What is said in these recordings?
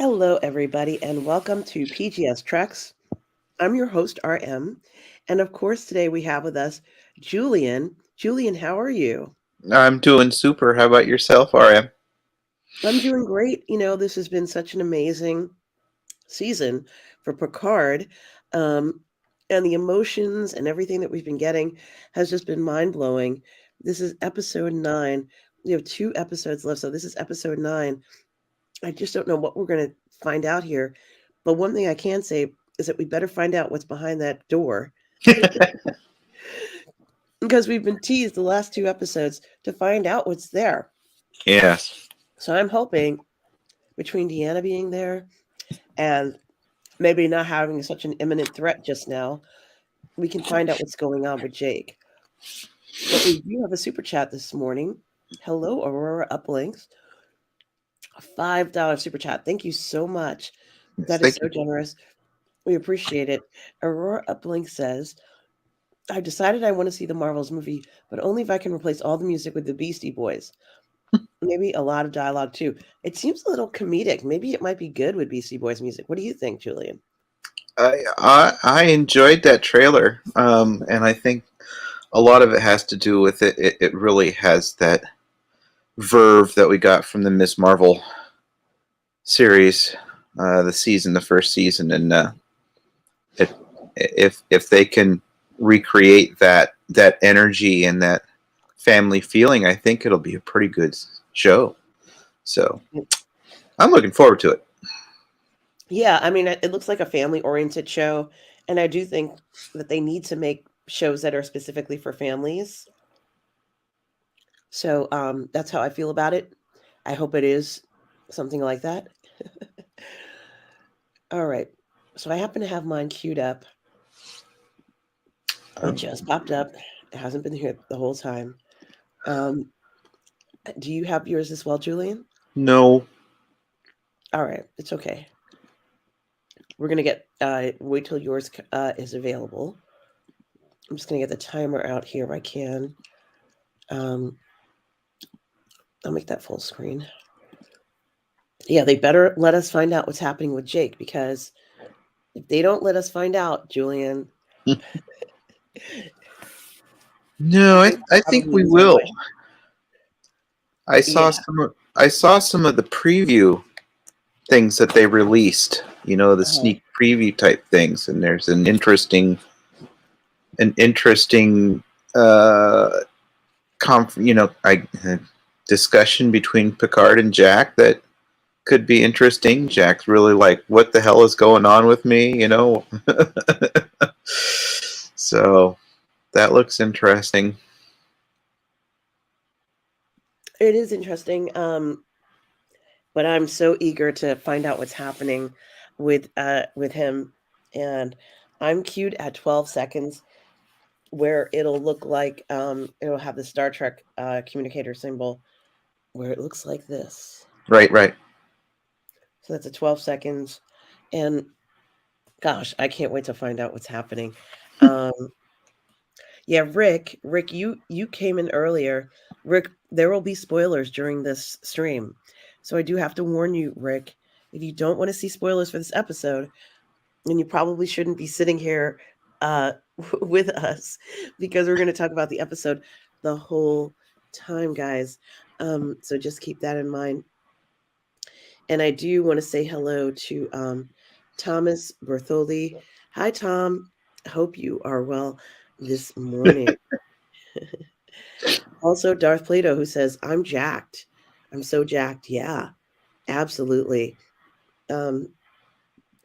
Hello, everybody, and welcome to PGS Treks. I'm your host, RM. And of course, today we have with us Julian. Julian, how are you? I'm doing super. How about yourself, RM? I'm doing great. This has been such an amazing season for Picard. Um, and the emotions and everything that we've been getting has just been mind blowing. This is episode 9. We have 2 episodes left, so this is episode 9. I just don't know what we're going to find out here. But one thing I can say is that we better find out what's behind that door because we've been teased the last 2 episodes to find out what's there. Yes. So I'm hoping between Deanna being there and maybe not having such an imminent threat just now, we can find out what's going on with Jake. But we do have a super chat this morning. Hello, Aurora Uplinks. A $5 super chat. Thank you so much. Yes, That is thank so you. generous. We appreciate it. Aurora Uplink says, I've decided I want to see the Marvels movie, but only if I can replace all the music with the Beastie Boys. Maybe a lot of dialogue too. It seems a little comedic. Maybe it might be good with Beastie Boys music. What do you think, Julian? I enjoyed that trailer, and I think a lot of it has to do with it. It really has that verve that we got from the Miss Marvel series, the first season, and it, if they can recreate that energy and that family feeling, I think it'll be a pretty good show. So I'm looking forward to it. Yeah, I mean, it looks like a family-oriented show, and I do think that they need to make shows that are specifically for families. So that's how I feel about it. I hope it is something like that. All right. So I happen to have mine queued up. It Um, just popped up. It hasn't been here the whole time. Um, do you have yours as well, Julian? no. All right, it's okay. We're gonna get wait till yours is available. I'm just gonna get the timer out here if I can. Um, I'll make that full screen. Yeah, they better let us find out what's happening with Jake because if they don't let us find out, Julian, No, we I, will I think probably we lose our will. mind. I Yeah. saw some of the preview things that they released. You know, the Uh-huh. sneak preview type things, and there's an interesting uh, I discussion between Picard and Jack that could be interesting. Jack's really like, "What the hell is going on with me?" You know. So that looks interesting. It is interesting. But I'm so eager to find out what's happening with him. And I'm queued at 12 seconds where it'll look like it'll have the Star Trek communicator symbol where it looks like this. Right, right. So that's a 12 seconds. And gosh, I can't wait to find out what's happening. Um, yeah, Rick, you came in earlier. Rick, there will be spoilers during this stream. So I do have to warn you, Rick, if you don't want to see spoilers for this episode, then you probably shouldn't be sitting here uh with us because we're going to talk about the episode the whole time, guys. So just keep that in mind. And I do want to say hello to Thomas Bertholdi. Hi, Tom. Hope you are well this morning. Also, Darth Plato, who says, I'm jacked. I'm so jacked. Yeah, absolutely. Um,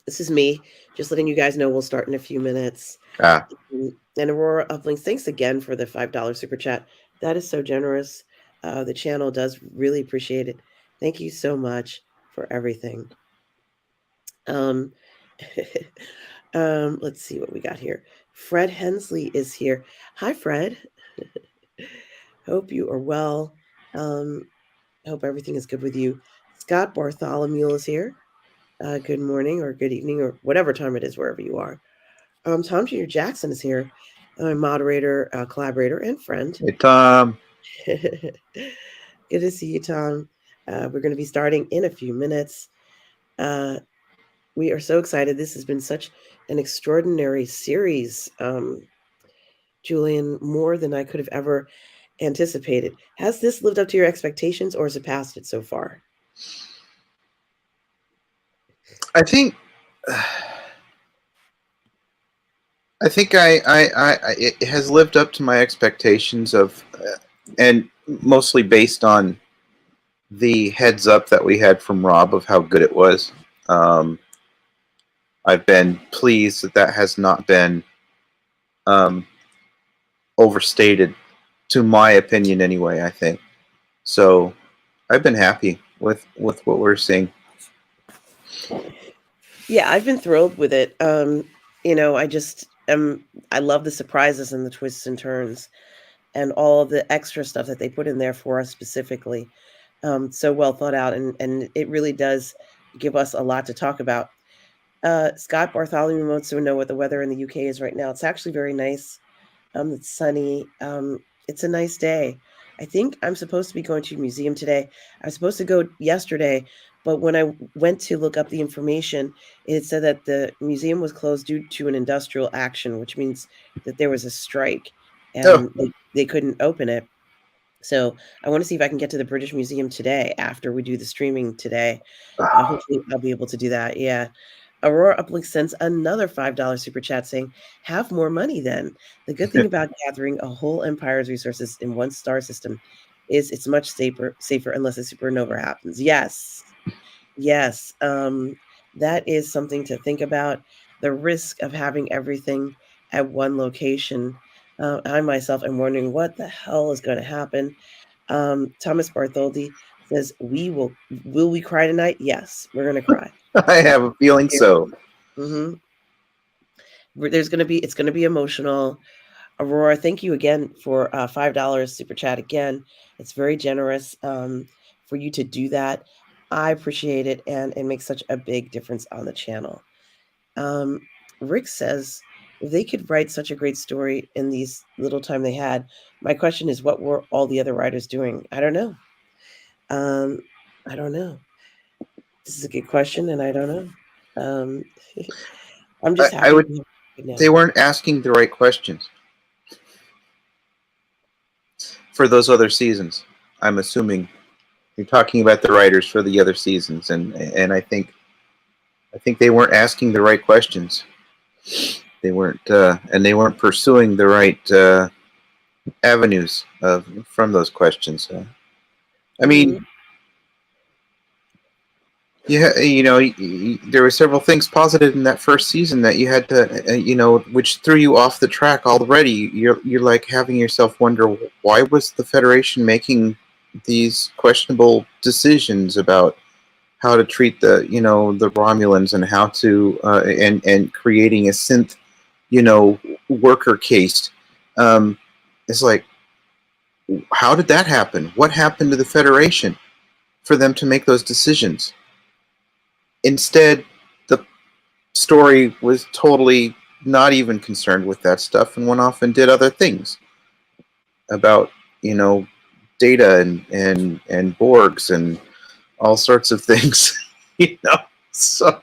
this is me. Just letting you guys know we'll start in a few minutes. Ah, And Aurora Uplinks, thanks again for the $5 super chat. That is so generous. The channel does really appreciate it. Thank you so much for everything. Um, let's see what we got here. Fred Hensley is here. Hi, Fred. Hope you are well. Um, hope everything is good with you. Scott Bartholomew is here. Good morning or good evening or whatever time it is wherever you are. Tom Jr. Jackson is here, moderator, collaborator, and friend. hey Tom. Good to see you, Tom. We're going to be starting in a few minutes. Uh, we are so excited. This has been such an extraordinary series, Julian, more than I could have ever anticipated. Has this lived up to your expectations, or has it passed it so far? I think. I think it has lived up to my expectations of, and mostly based on the heads up that we had from Rob of how good it was. Um, I've been pleased that that has not been um, overstated, to my opinion, anyway. I think so. I've been happy with what we're seeing. Yeah, I've been thrilled with it. I just I love the surprises and the twists and turns and all of the extra stuff that they put in there for us specifically. So well thought out, and it really does give us a lot to talk about. Scott Bartholomew wants to know what the weather in the UK is right now. It's actually very nice. It's sunny. It's a nice day. I think I'm supposed to be going to a museum today. I was supposed to go yesterday, but when I went to look up the information, it said that the museum was closed due to an industrial action, which means that there was a strike Oh, and they couldn't open it. So I want to see if I can get to the British Museum today after we do the streaming today. Hopefully, I'll be able to do that. Yeah. Aurora Uplink sends another $5 super chat saying, "Have more money then. The good thing about gathering a whole empire's resources in one star system is it's much safer unless a supernova happens." Yes. Yes. That is something to think about. The risk of having everything at one location. I myself am wondering what the hell is going to happen. Thomas Bartholdi says, Will we cry tonight? Yes, we're going to cry. I have a feeling so. Hmm. It's going to be emotional. Aurora, thank you again for $5 super chat again. It's very generous for you to do that. I appreciate it, and it makes such a big difference on the channel. Um, Rick says, if they could write such a great story in these little time they had, my question is, what were all the other writers doing? I don't know. Um, I don't know. This is a good question, and I don't know. Um, I'm just I happy would. to be here right They now. weren't asking the right questions for those other seasons. I'm assuming you're talking about the writers for the other seasons, and I think they weren't asking the right questions. They weren't, and they weren't pursuing the right avenues from those questions. I Hmm. mean, yeah, there were several things positive in that first season that you had to, which threw you off the track already. You're like having yourself wonder, why was the Federation making these questionable decisions about how to treat the Romulans and how to and creating a synth worker caste. Um, it's like, how did that happen? What happened to the Federation for them to make those decisions? Instead, the story was totally not even concerned with that stuff and went off and did other things about you know data and Borgs and all sorts of things. So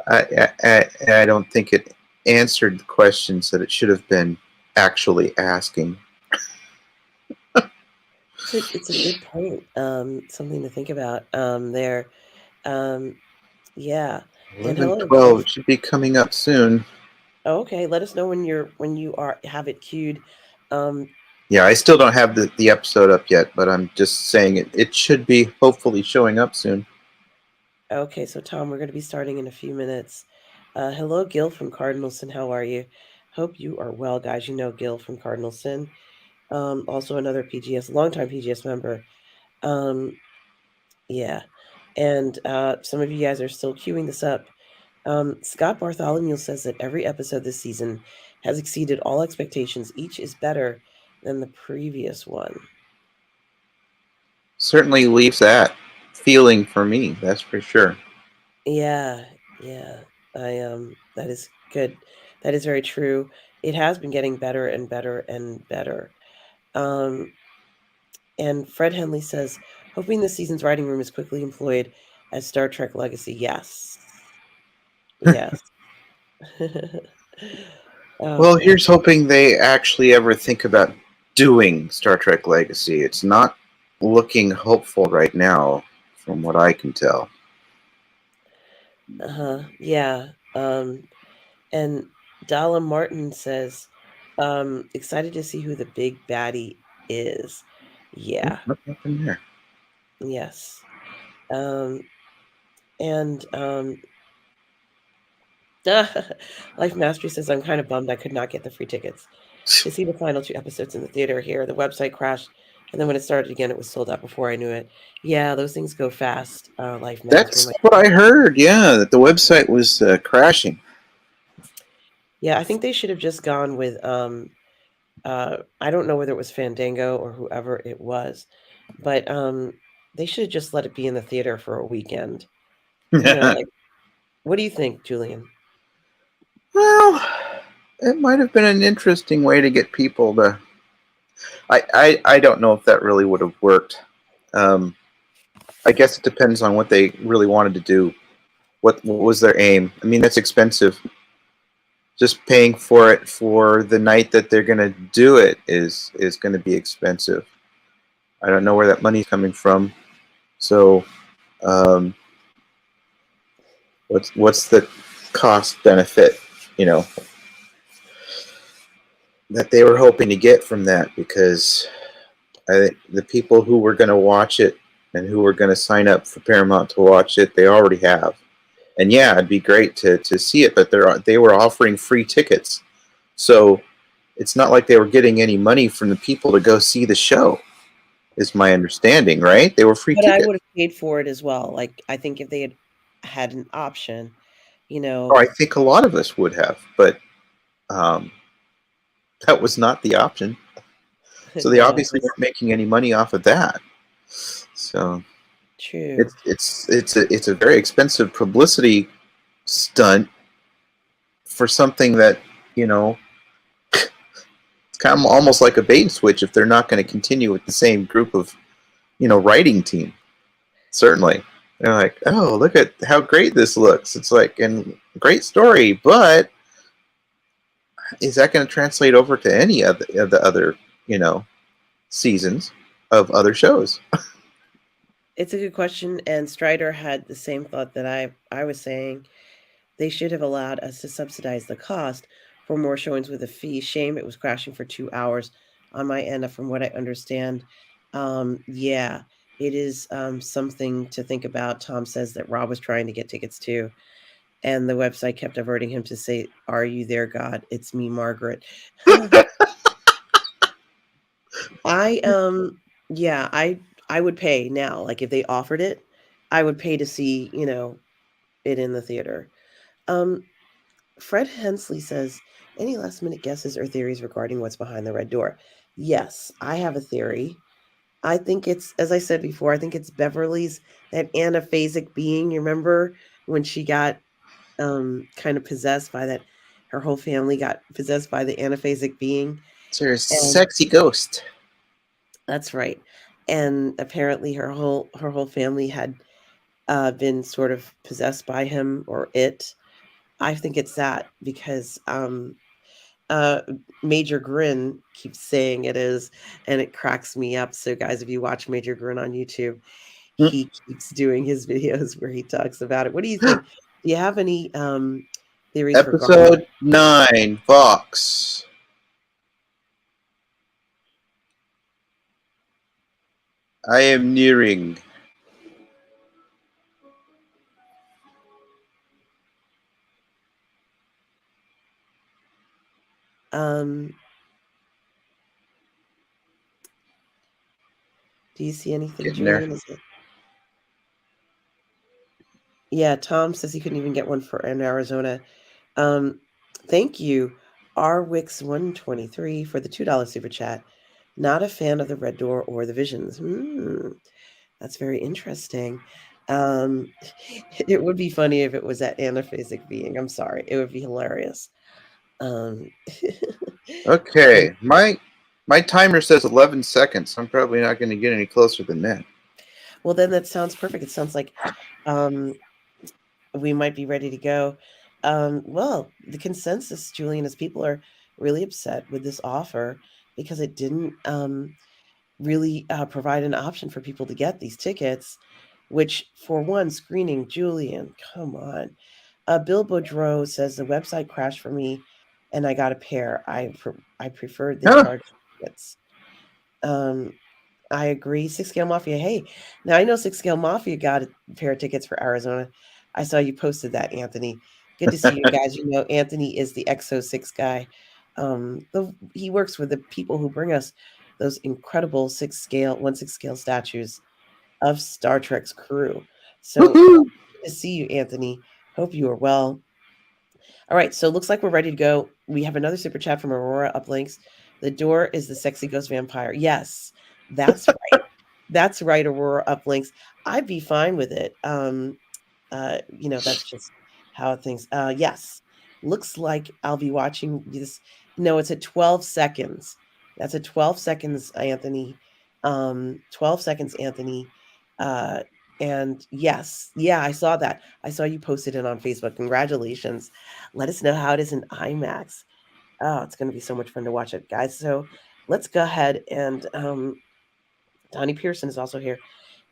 I don't think it answered the questions that it should have been actually asking. It's a good point. Something to think about there. Um, yeah. And Eleven hello, twelve Golf. should be coming up soon. Oh, okay, let us know when you are have it queued. Um, Yeah, I still don't have the episode up yet, but I'm just saying it should be hopefully showing up soon. okay, so Tom, we're going to be starting in a few minutes. Hello, Gil from Cardinalson. How are you? Hope you are well, guys. You know Gil from Cardinalson. Also another PGS, longtime PGS member. Um, yeah, and some of you guys are still queuing this up. Scott Bartholomew says that every episode this season has exceeded all expectations. Each is better than the previous one. Certainly leaves that feeling for me, that's for sure. Yeah, yeah. That is good. That is very true. It has been getting better and better and better. Um, and Fred Henley says, hoping the season's writing room is quickly employed. as Star Trek Legacy. Yes. Yes. Oh Well, boy. here's hoping they actually ever think about doing Star Trek Legacy. It's not looking hopeful right now, from what I can tell. Yeah. And Dalla Martin says, excited to see who the big baddie is. Yeah. What happened there? Yes. Um, and Life Mastery says, I'm kind of bummed I could not get the free tickets to see the final two episodes in the theater here. The website crashed, and then when it started again, it was sold out before I knew it. Yeah, those things go fast, Life Mastery. That's what I heard. Yeah, that the website was crashing. Yeah, I think they should have just gone with, I don't know whether it was Fandango or whoever it was, but they should have just let it be in the theater for a weekend. Like, what do you think, Julian? Well, it might have been an interesting way to get people to. I don't know if that really would have worked. Um, I guess it depends on what they really wanted to do. What was their aim? I mean, that's expensive. Just paying for it for the night that they're going to do it is going to be expensive. I don't know where that money's coming from. So, um, what's the cost benefit? You know, that they were hoping to get from that, because I think the people who were going to watch it and who were going to sign up for Paramount to watch it, they already have. And yeah, it'd be great to see it, but they were offering free tickets, so it's not like they were getting any money from the people to go see the show. Is my understanding right? They were free But I tickets. would have paid for it as well. Like, I think if they had had an option, you Oh, know, I think a lot of us would have, but um, that was not the option. So they no, obviously weren't making any money off of that. So true. it's a very expensive publicity stunt for something that, you know, it's kind of almost like a bait and switch if they're not going to continue with the same group of, writing team. Certainly, they're like, oh, look at how great this looks. It's like, and great story, but is that going to translate over to any of the other, you know, seasons of other shows? It's a good question, and Strider had the same thought that I was saying. They should have allowed us to subsidize the cost for more showings with a fee. Shame it was crashing for 2 hours on my end, from what I understand. Yeah, it is, something to think about. Tom says that Rob was trying to get tickets too, and the website kept diverting him to say, "Are you there, God? It's me, Margaret." I, yeah, I would pay now, like, if they offered it, I would pay to see, it in the theater. Um, Fred Hensley says, "Any last-minute guesses or theories regarding what's behind the red door?" Yes, I have a theory. I think it's, as I said before, I think it's Beverly's, that anaphasic being. You remember when she got, kind of possessed by that, her whole family got possessed by the anaphasic being, There's a and sexy ghost. that's right. And apparently her whole family had, been sort of possessed by him or it. I think it's that because, uh, Major Grin keeps saying it is, and it cracks me up. So, guys, if you watch Major Grin on YouTube, he keeps doing his videos where he talks about it. What do you think? Do you have any theories regarding? Episode 9, Vox. I am nearing. Um, do you see anything, Getting there. Julian? Is it? Yeah, Tom says he couldn't even get one for in Arizona. Um, thank you, RWix123 for the $2 super chat. Not a fan of the Red Door or the Visions. That's very interesting. Um, it would be funny if it was that anaphasic being. I'm sorry. It would be hilarious. Um, and Okay, my timer says 11 seconds. I'm probably not going to get any closer than that. Well, then that sounds perfect. It sounds like um, we might be ready to go. Well, the consensus, Julian, is people are really upset with this offer because it didn't really provide an option for people to get these tickets, which, for one screening, Julian, come on. Bill Boudreau says the website crashed for me and I got a pair. I preferred the Huh. charge tickets. Um, I agree. Six Scale Mafia. Hey, now I know Six Scale Mafia got a pair of tickets for Arizona. I saw you posted that, Anthony. Good to see you guys. You know, Anthony is the XO6 guy. He works with the people who bring us those incredible one six scale statues of Star Trek's crew. So Woohoo! good to see you, Anthony. Hope you are well. All right, so it looks like we're ready to go. We have another super chat from Aurora Uplinks. The door is the sexy ghost vampire. Yes, that's right. That's right, Aurora Uplinks. I'd be fine with it. That's just how things. Yes, looks like I'll be watching this. No, it's at 12 seconds. That's at 12 seconds, Anthony. 12 seconds, Anthony. Uh, and yes, yeah, I saw that. I saw you posted it on Facebook. Congratulations. Let us know how it is in IMAX. Oh, it's going to be so much fun to watch it, guys. So let's go ahead and Donnie Pearson is also here,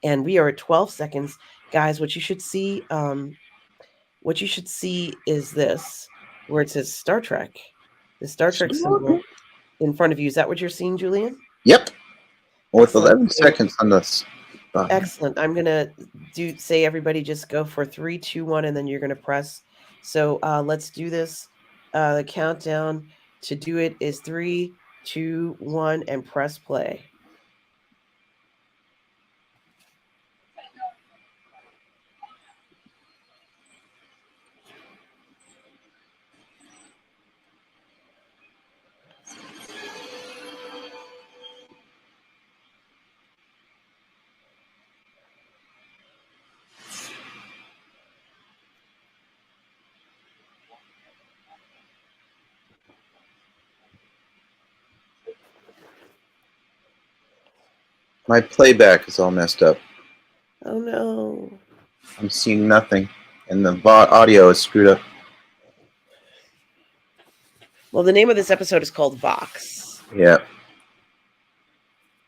and we are at 12 seconds, guys. What you should see is this, where it says Star Trek, the Star Trek symbol in front of you. Is that what you're seeing, Julian? Yep. With Excellent. 11 So seconds on this. excellent. I'm gonna say everybody just go for 3, 2, 1, and then you're gonna press. So let's do this. The countdown to do it is 3, 2, 1, and press play. My playback is all messed up. Oh no. I'm seeing nothing, and the audio is screwed up. Well, the name of this episode is called Vox. Yeah.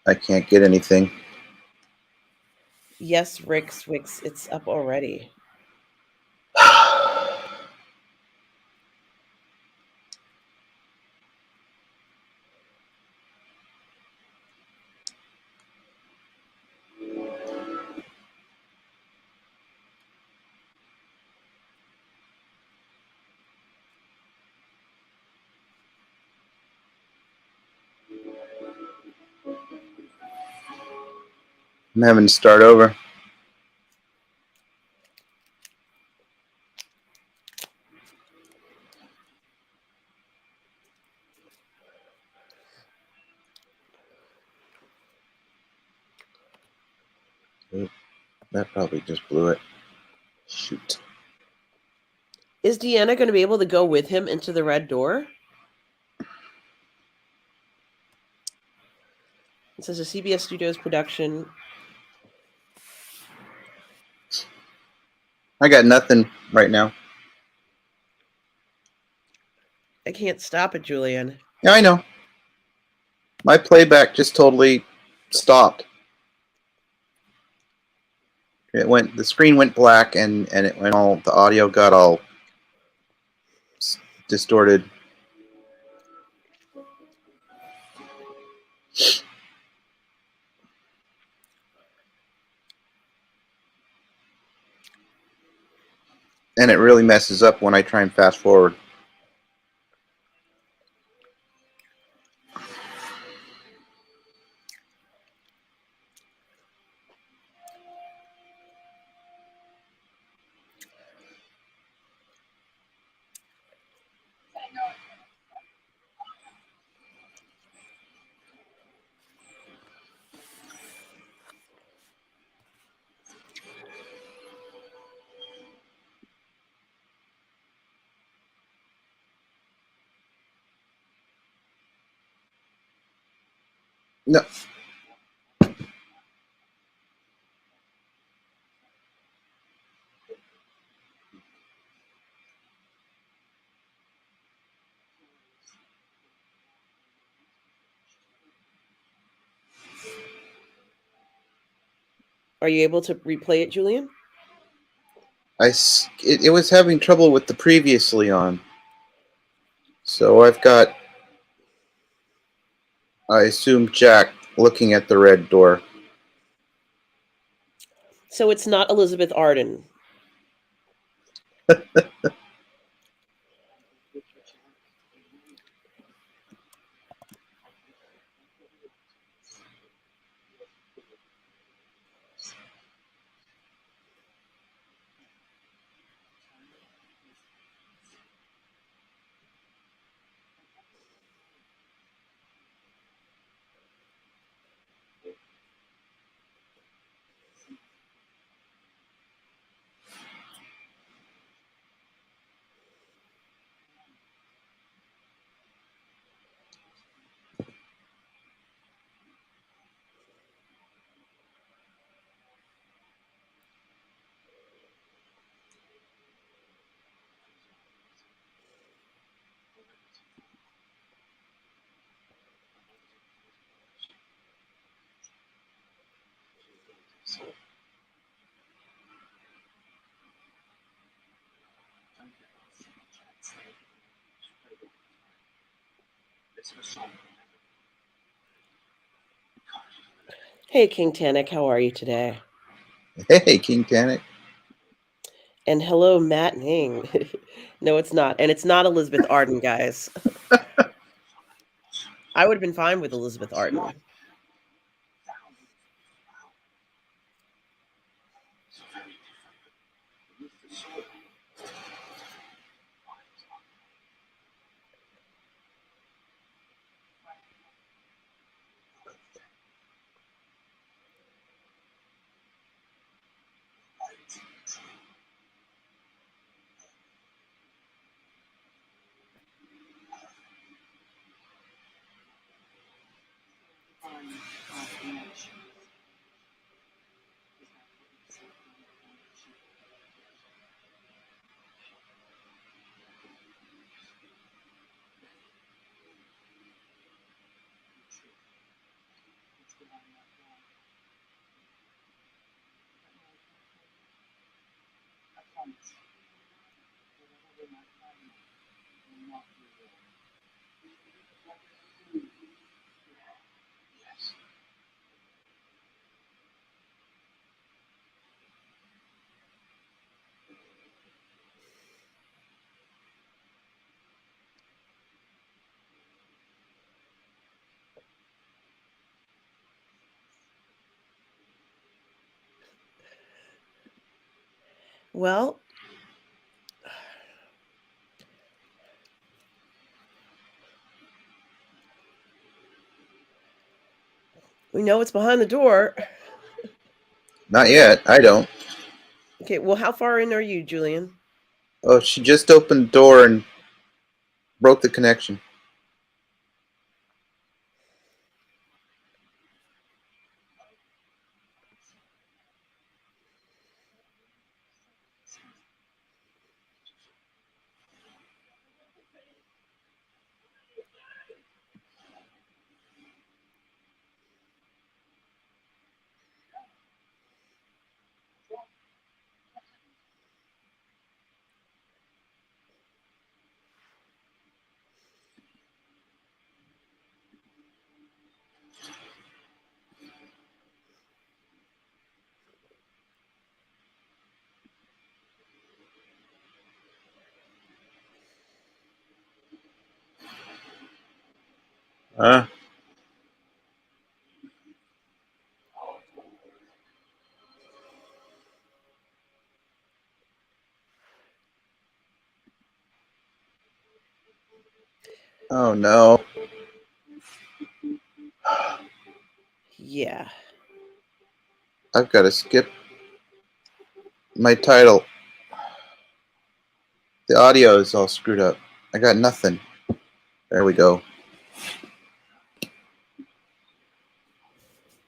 I can't get anything. Yes, Rick Swix, it's up already. I'm having to start over. That probably just blew it. Shoot. Is Deanna going to be able to go with him into the red door? It says a CBS Studios production. I got nothing right now. I can't stop it, Julian. Yeah, I know. My playback just totally stopped. The screen went black, and it went all, the audio got all distorted. And it really messes up when I try and fast forward. No. Are you able to replay it, Julian? It was having trouble with the previously on. So I've got, I assume, Jack looking at the red door. So it's not Elizabeth Arden. Hey, King Tannic, how are you today? Hey, King Tannic. And hello, Matt Ning. No, it's not. And it's not Elizabeth Arden, guys. I would have been fine with Elizabeth Arden. Well, we know it's behind the door. Not yet. I don't. Okay, well, how far in are you, Julian? Oh, she just opened the door and broke the connection. Uh, oh no. Yeah. I've got to skip my title. The audio is all screwed up. I got nothing. There we go.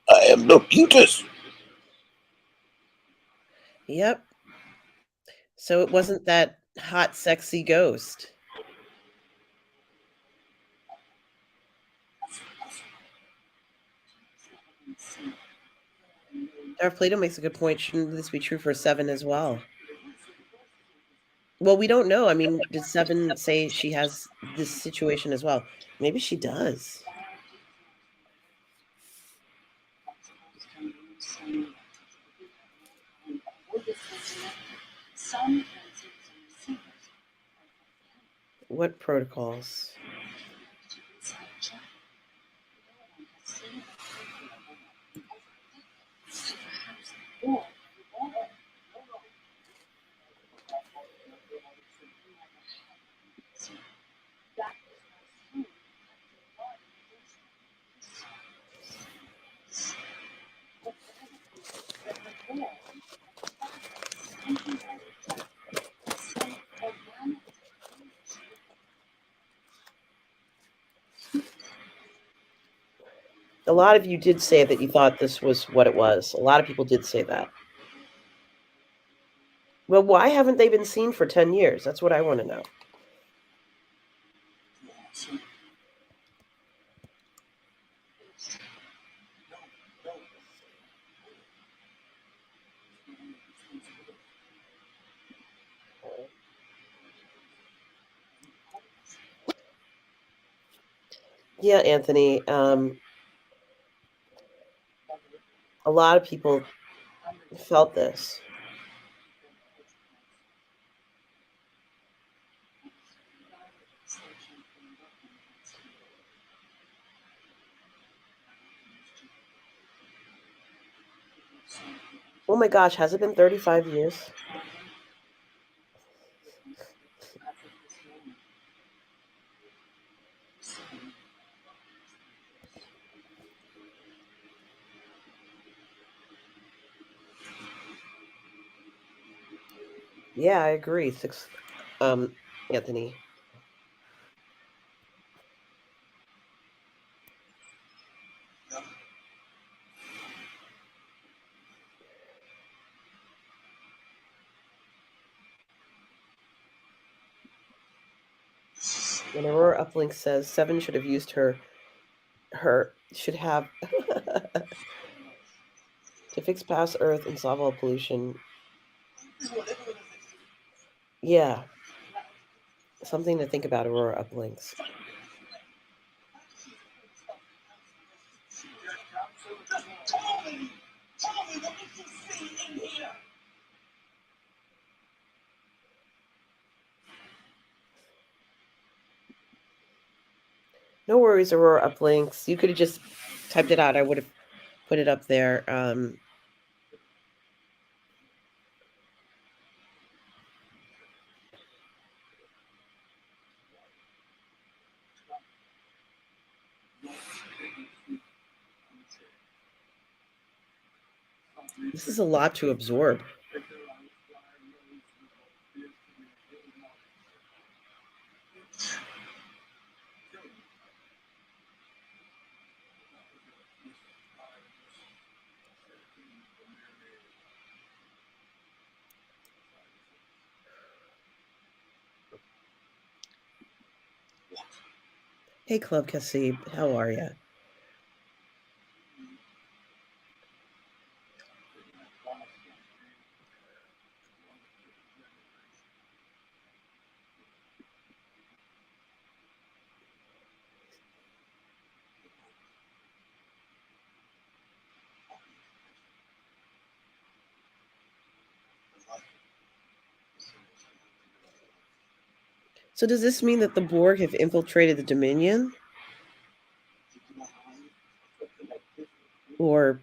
I am no cutus. Yep. So it wasn't that hot, sexy ghost. Darth Plato makes a good point. Shouldn't this be true for Seven as well? Well, we don't know. I mean, did Seven say she has this situation as well? Maybe she does. What protocols? A lot of you did say that you thought this was what it was. A lot of people did say that. Well, why haven't they been seen for 10 years? That's what I want to know. Yeah, Anthony. A lot of people felt this. Oh my gosh, has it been 35 years? Yeah, I agree. Anthony. And Aurora Uplink says Seven should have used her should have to fix past Earth and solve all pollution. Yeah, something to think about, Aurora Uplinks. No worries, Aurora Uplinks. You could have just typed it out. I would have put it up there. This is a lot to absorb. Hey, Club Kasib, how are you? So does this mean that the Borg have infiltrated the Dominion? Or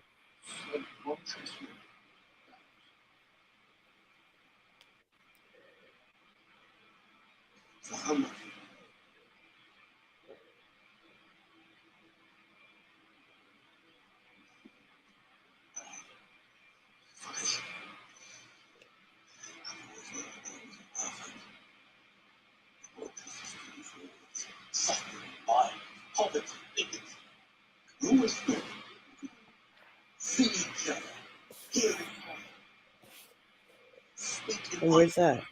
and where's that?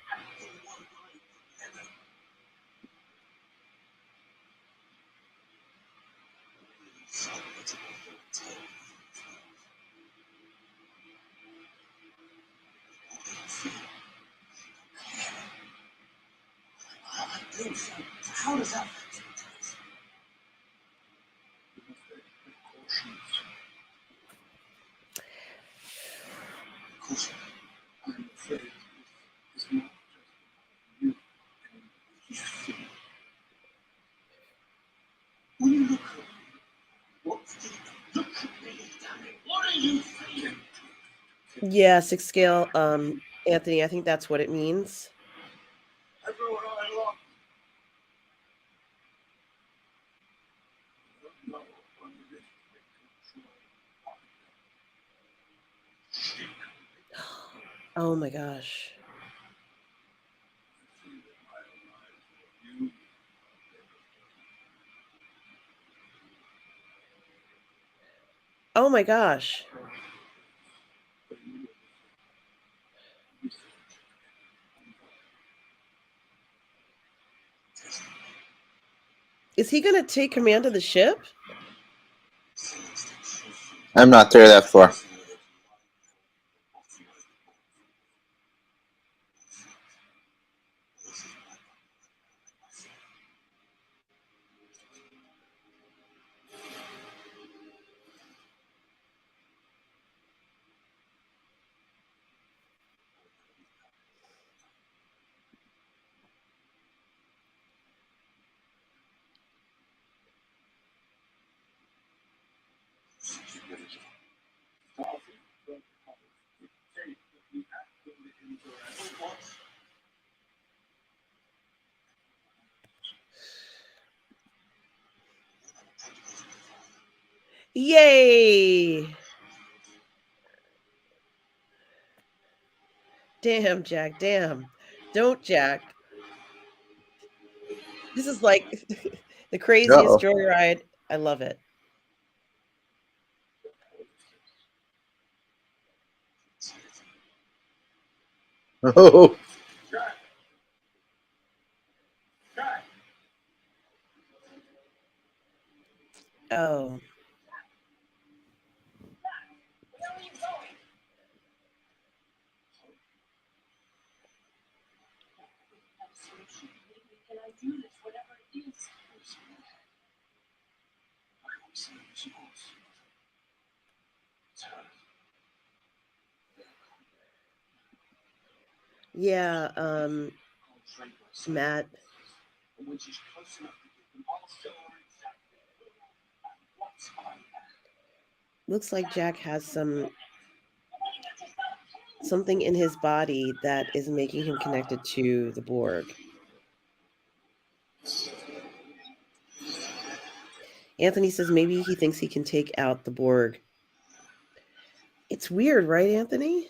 How does that? I'm afraid it's not just you. When you look at me, what's the look at me, damn it? What are you thinking? Yeah, 6 scale. Anthony, I think that's what it means. Everyone I love. No, Oh my gosh. Oh my gosh. Is he going to take command of the ship? I'm not there that far. Yay! Damn, Jack, damn. Don't, Jack. This is like the craziest Uh-oh. joyride. I love it. Oh. Oh. Can I do this? Whatever it is. Yeah, Matt. Looks like Jack has something in his body that is making him connected to the Borg. Anthony says maybe he thinks he can take out the Borg. It's weird, right, Anthony?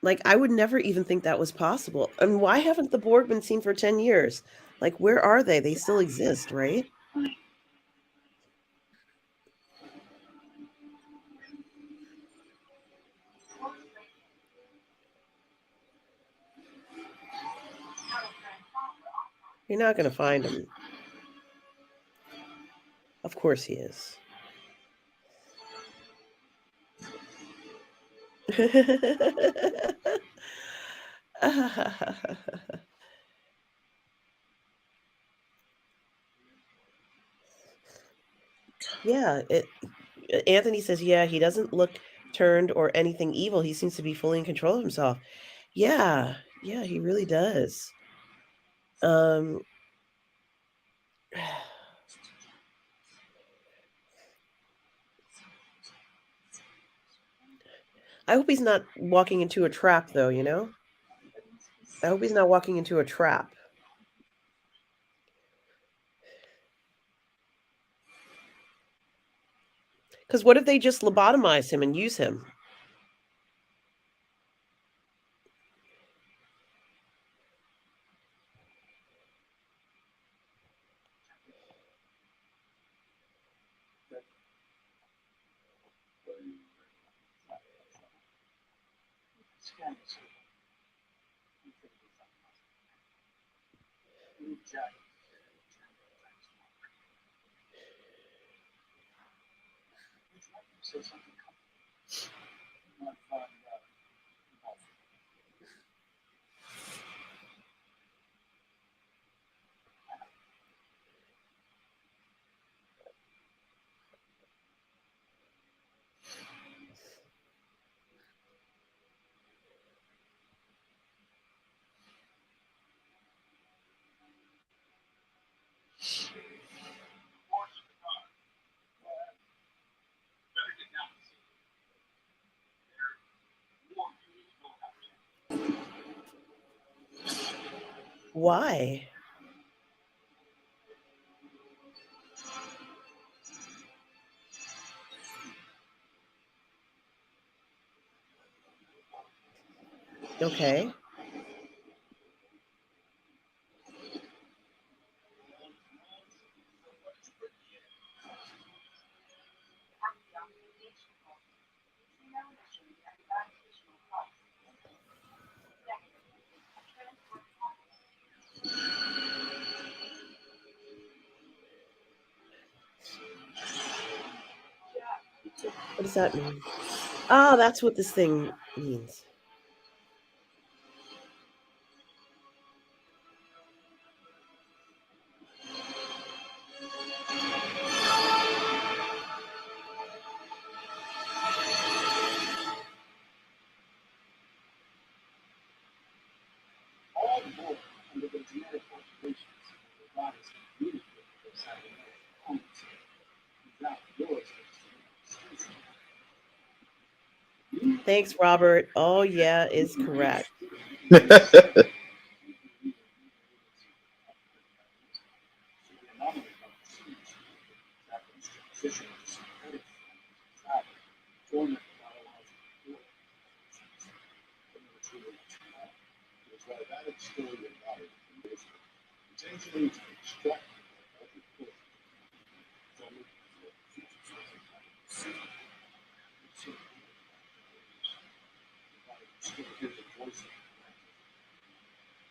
Like, I would never even think that was possible. And why haven't the Borg been seen for 10 years? Like, where are they? They still exist, right? You're not going to find them. Of course he is. Yeah, Anthony says, yeah, he doesn't look turned or anything evil. He seems to be fully in control of himself. Yeah, he really does. Um, I hope he's not walking into a trap, though, you know? I hope he's not walking into a trap. Because what if they just lobotomize him and use him? Why? Okay. What does that mean? Ah, that's what this thing means. All born under the genetic alterations of the bodies communicated with cybernetic components without yours. Thanks, Robert. Oh, yeah, is correct.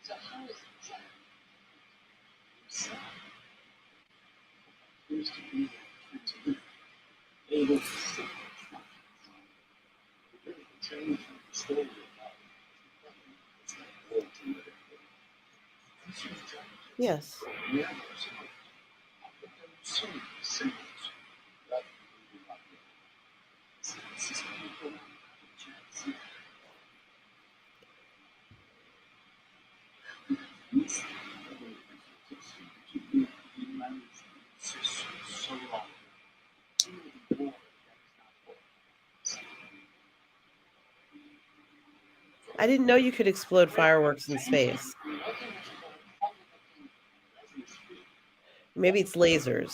So how is Jack himself appears to be able to see the change in the story about Yes. I didn't know you could explode fireworks in space. Maybe it's lasers.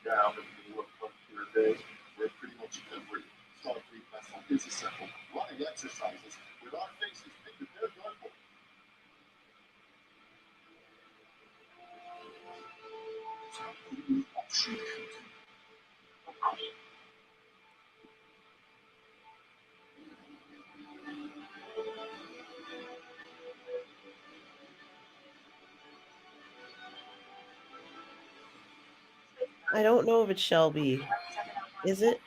Down and you work up to your day, we're pretty much every Starfleet vessel is assembled, running exercises with our faces painted their joyful. I don't know if it's Shelby. Is it?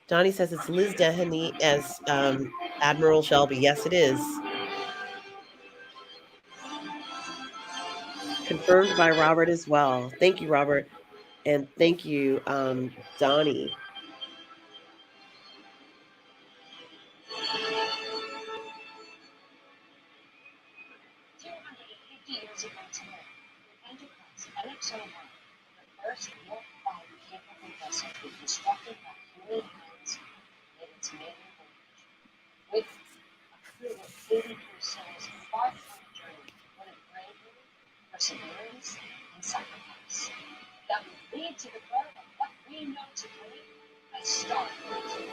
Donnie says it's Liz Dehany as Admiral Shelby. Yes, it is. Confirmed by Robert as well. Thank you, Robert. And thank you, Donnie. Years ago today, the Enterprise NX-01, the first warp-fighter capable vessel to be constructed by human hands, made its maiden voyage. With a crew of 80 souls embarked on a journey full of bravery, perseverance, and sacrifice that would lead to the birth of what we know today as Starfleet.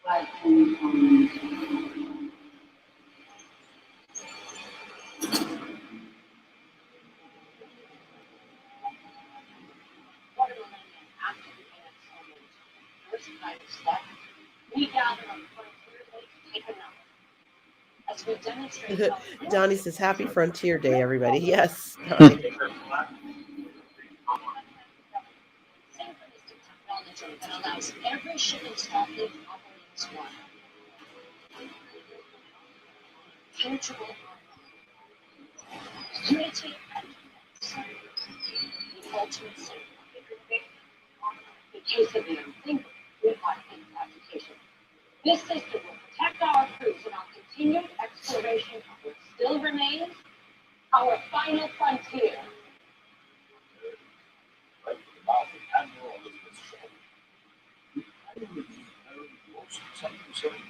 I can What a millennium after the AXO first private step, we gather on Frontier Day to take a number. As we demonstrate how Donnie says, Happy Frontier Day, everybody. Yes, Donnie. synchronistic technology that allows every ship in Starfleet to operate as one. Tangible unity and the ultimate symbol. In case of the unthinkable, we have an application. This system will protect our crews in our continued exploration of what still remains our final frontier. Right from the mouth of Admiral Elizabeth's shoulder. I believe the most something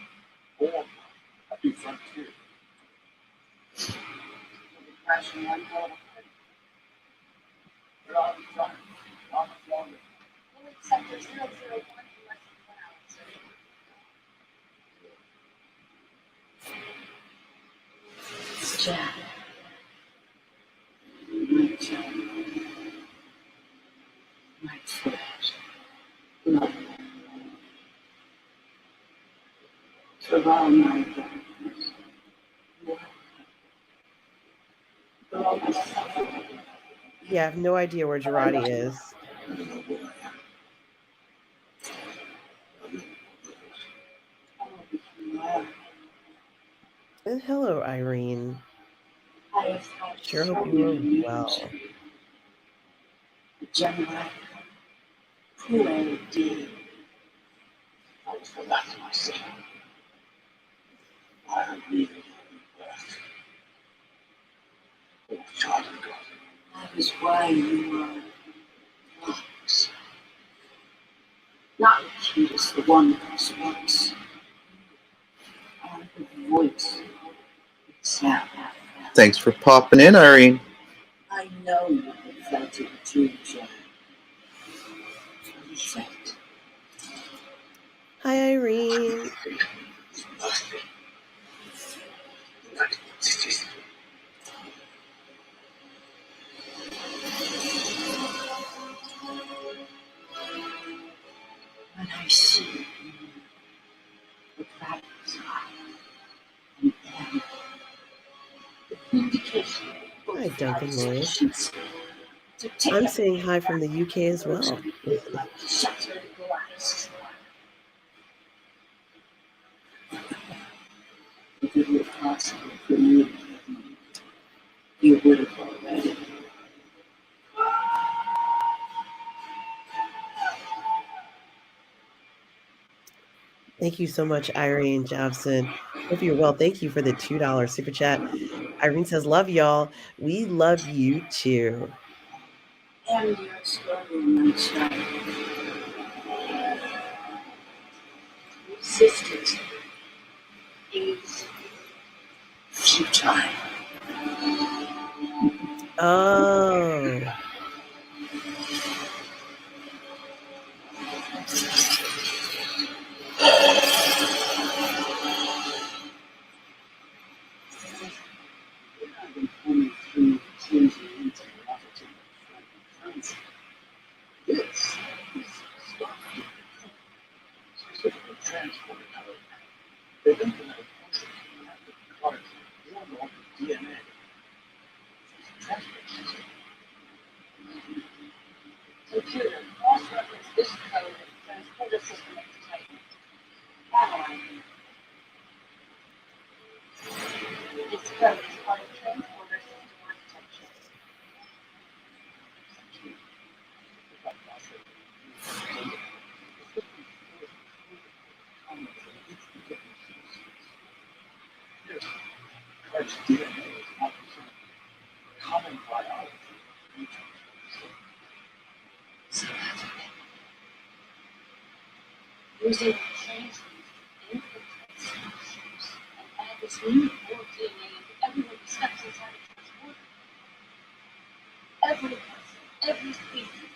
born happy frontier. Crashing one hell of a thing. We're out of time. Not much longer. We'll accept the 001 in less than 1 hour, sir. Jack. My Jack. My flesh. Blood. Surround my darkness. Yeah, I have no idea where Girardi is. And hello, Irene. Sure hope you are well. General, cruel deed. I was forgotten myself. I needed left. It was time to go. That is why you were lost. Not Judas, the one who speaks. And the voice. Sound. Thanks for popping in, Irene. I know you have felt it too, Jack. Perfect. Hi, Irene. When I see you, the dragon's eye, and then the vindication of Hi, Duncan Lloyd. efficiency to take I'm up saying hi from the UK as well. like shattered glass. If it were possible for me, you would have already. Thank you so much, Irene Jobson. Hope you're well. Thank you for the $2 super chat. Irene says, love y'all. We love you too. And your struggle, my child. Resistance is futile. Oh. This is stuff specifically transported out of they've implemented functions that Picard's normal DNA. Transport system. Computer, cross-reference this code with the transporter system at the Titan. Analyzing. This code is part of transporter system architecture. Picard's DNA is not common biology. Using the change infiltrate structures and add this new core DNA into everyone who steps inside a transporter. Every person, every species.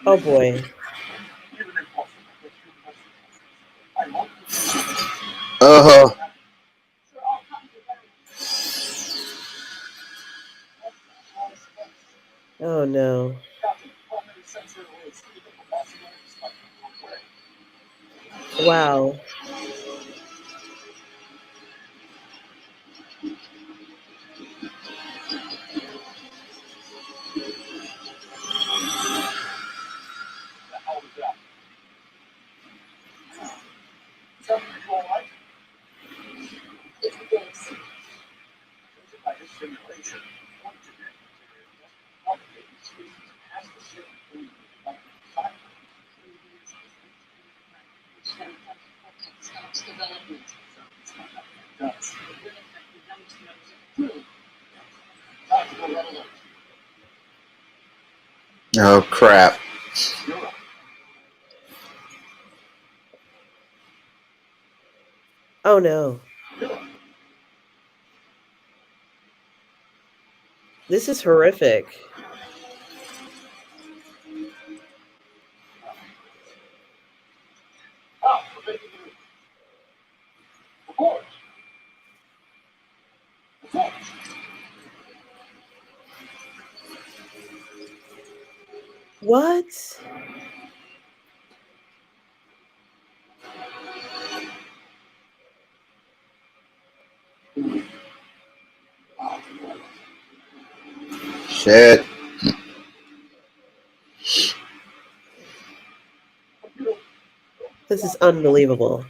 Oh boy. Oh, Oh no. Wow. oh crap. Oh no. This is horrific. What? Shit. This is unbelievable.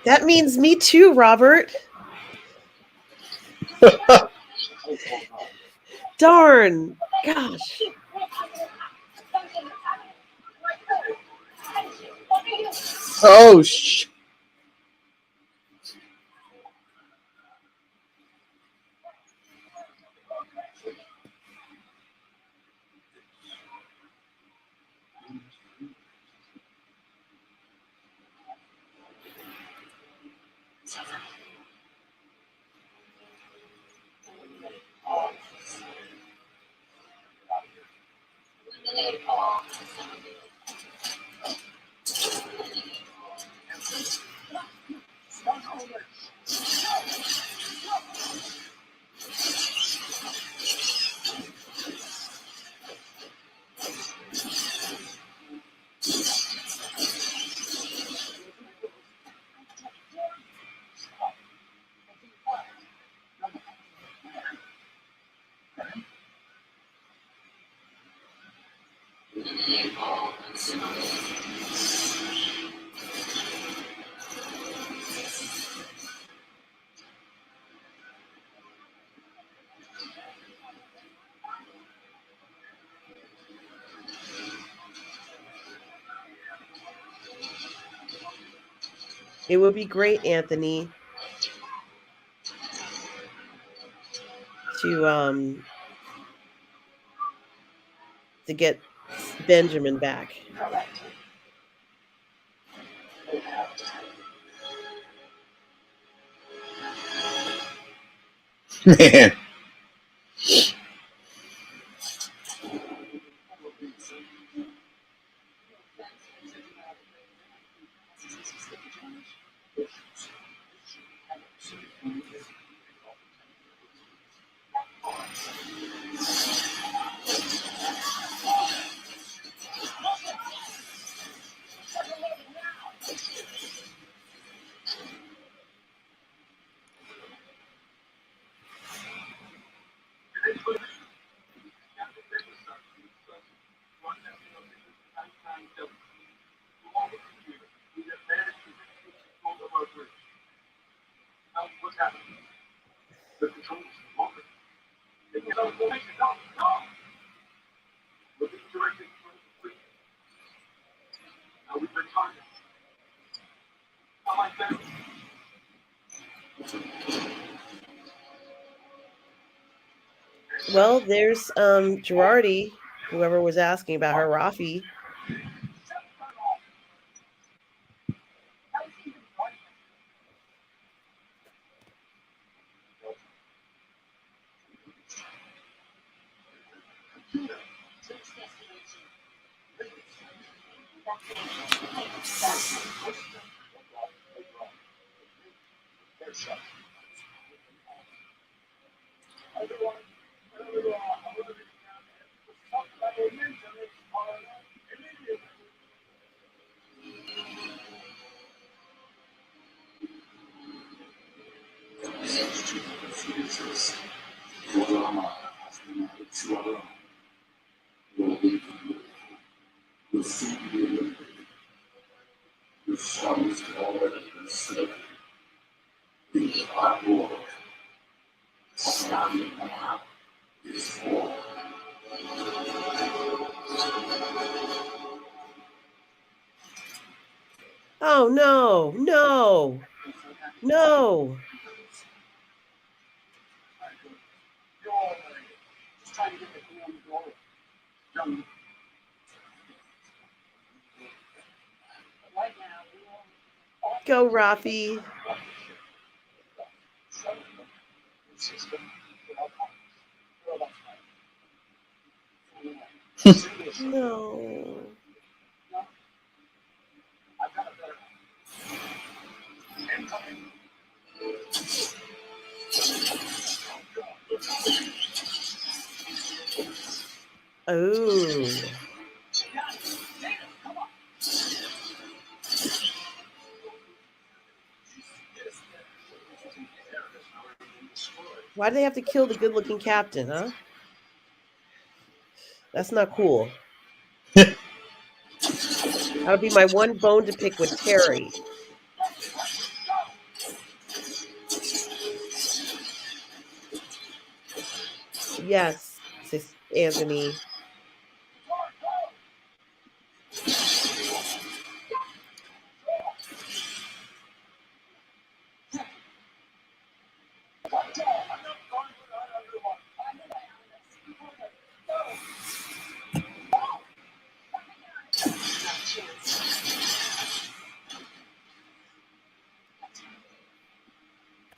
That means me too, Robert. Darn. Gosh. Oh, sh. It would be great, Anthony, to get Benjamin back. Man. But being directed quickly. Now we've been targeted. Not like that. Well, there's Girardi, whoever was asking about her, Rafi. Oh no, no, no. Just trying to get the key on the door. Young. Right now, we all Go, Rafi. No. Oh. Why do they have to kill the good-looking captain, huh? That's not cool. That'll be my one bone to pick with Terry. Yes, says Anthony.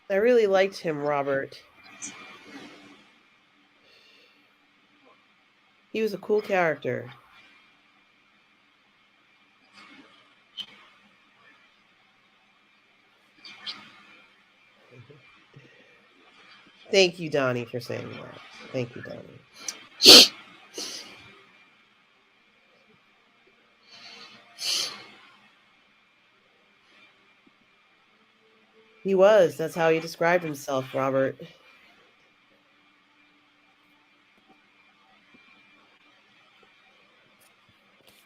I really liked him, Robert. He was a cool character. Thank you, Donnie, for saying that. Thank you, Donnie. He was. That's how he described himself, Robert.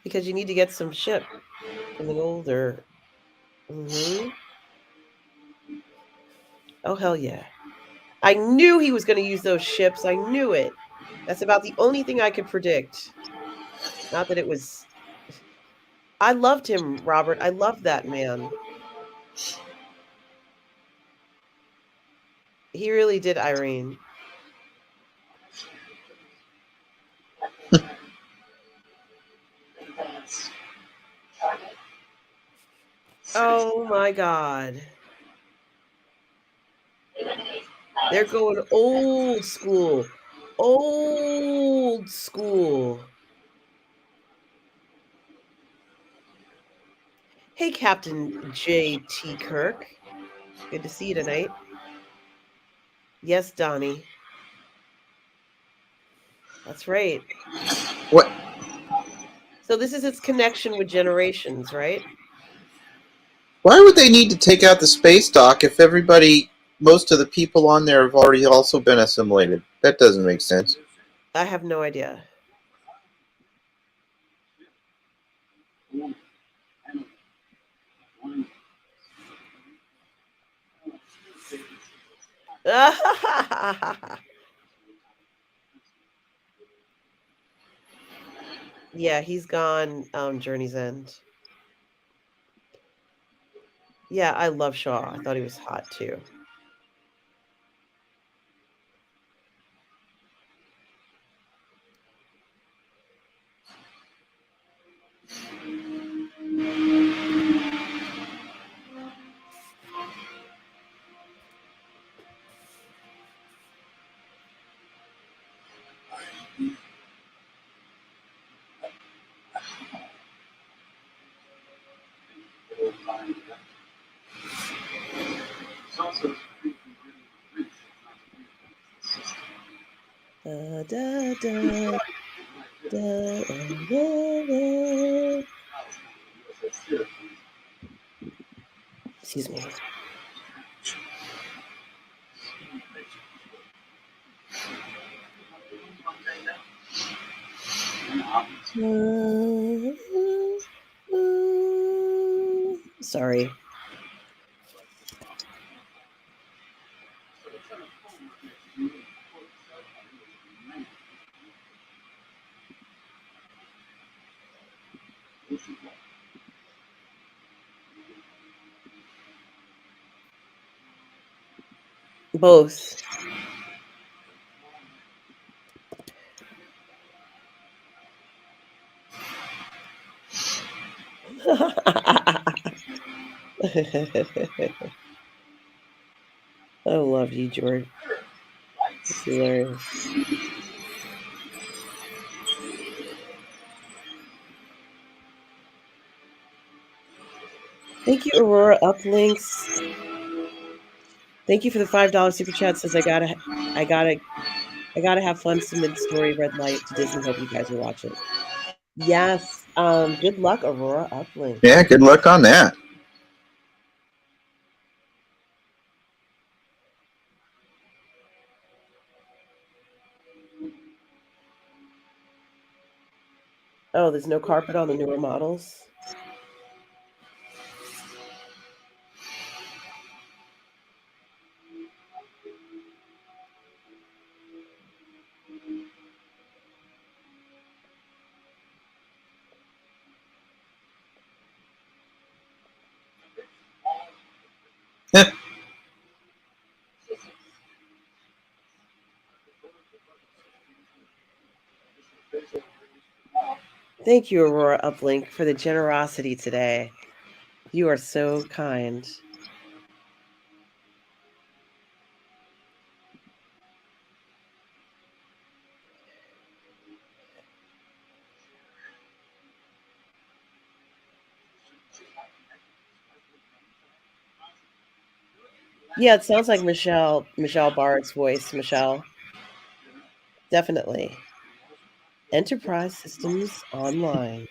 Because you need to get some ship. Getting older. Mm-hmm. Oh, hell yeah. I knew he was going to use those ships. I knew it. That's about the only thing I could predict. Not that it was... I loved him, Robert. I loved that man. He really did, Irene. Oh my God. They're going old school. Old school. Hey, Captain J.T. Kirk. Good to see you tonight. Yes, Donnie. That's right. What? So this is its connection with Generations, right? Why would they need to take out the space dock if most of the people on there have already also been assimilated? That doesn't make sense. I have no idea. Yeah, he's gone. Journey's End. Yeah, I love Shaw. I thought he was hot too. It's also Da, da, da, da, da, da. Excuse me. Sorry. Both. I love you, George. It's hilarious. Thank you, Aurora Uplinks. Thank you for the $5 super chat. Says I gotta have fun. Submit story red light to Disney. Hope you guys will watch it. Yes. Good luck, Aurora Uplinks. Yeah, good luck on that. Oh, there's no carpet on the newer models. Thank you, Aurora Uplink, for the generosity today. You are so kind. Yeah, it sounds like Michelle Barrett's voice. Michelle. Definitely. Enterprise Systems Online.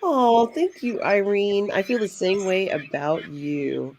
Oh, thank you, Irene. I feel the same way about you.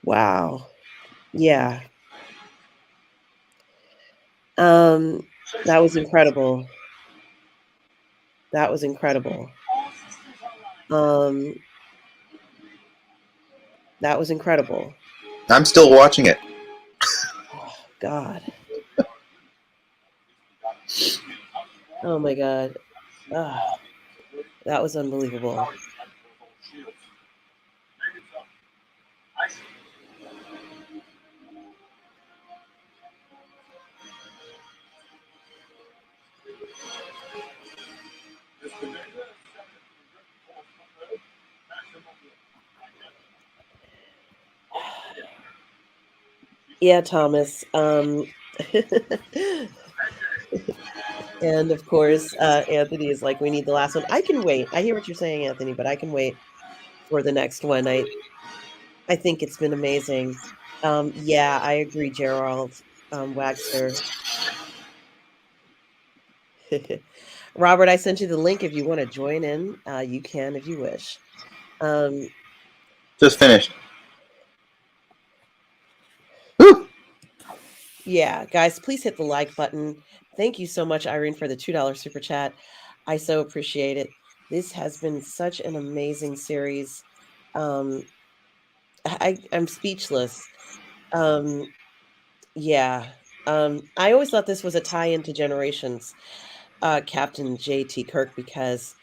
Wow. Yeah. That was incredible. That was incredible. That was incredible. I'm still watching it. Oh, God. Oh my God. That was unbelievable. Yeah, Thomas. And of course, Anthony is like, we need the last one. I can wait. I hear what you're saying, Anthony, but I can wait for the next one. I think it's been amazing. Yeah, I agree, Gerald Wagster. Robert, I sent you the link if you want to join in. You can if you wish. Um, Just finished. Woo! yeah, guys, please hit the like button. Thank you so much, Irene, for the $2 super chat. I so appreciate it. This has been such an amazing series. Um, I'm speechless. Um, yeah. I always thought this was a tie-in to Generations, Captain J.T. Kirk, because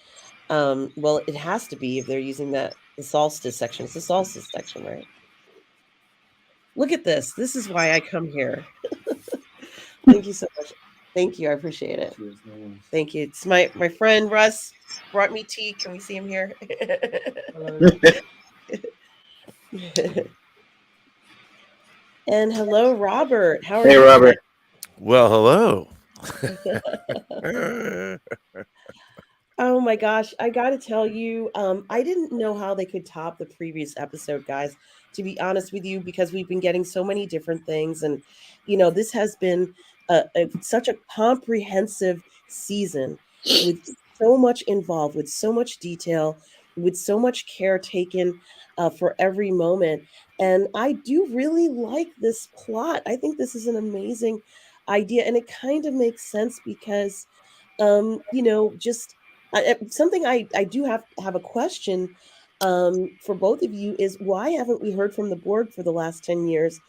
well, it has to be if they're using the solstice section. It's the solstice section, right? Look at this. This is why I come here. Thank you so much. Thank you. I appreciate it. Thank you. It's my friend Russ brought me tea. Can we see him here? And hello, Robert. How are Hey, you Robert. Well, hello. Oh my gosh, I gotta tell you, I didn't know how they could top the previous episode, guys, to be honest with you, because we've been getting so many different things. And, this has been such a comprehensive season with so much involved, with so much detail, with so much care taken for every moment. And I do really like this plot. I think this is an amazing idea. And it kind of makes sense because, just something I do have a question for both of you is why haven't we heard from the board for the last 10 years?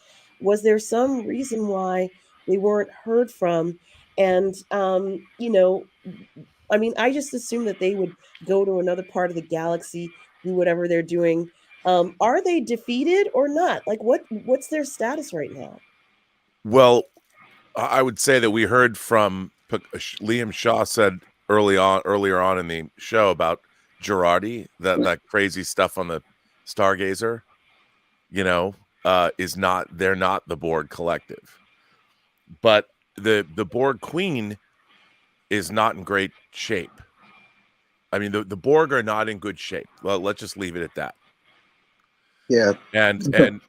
Was there some reason why they weren't heard from? And, I mean, I just assumed that they would go to another part of the galaxy, do whatever they're doing. Are they defeated or not? Like, what's their status right now? Well, I would say that we heard from Liam Shaw said earlier on in the show about Girardi, that crazy stuff on the Stargazer, they're not the Borg collective. But the Borg Queen is not in great shape. I mean, the Borg are not in good shape. Well, let's just leave it at that. Yeah. And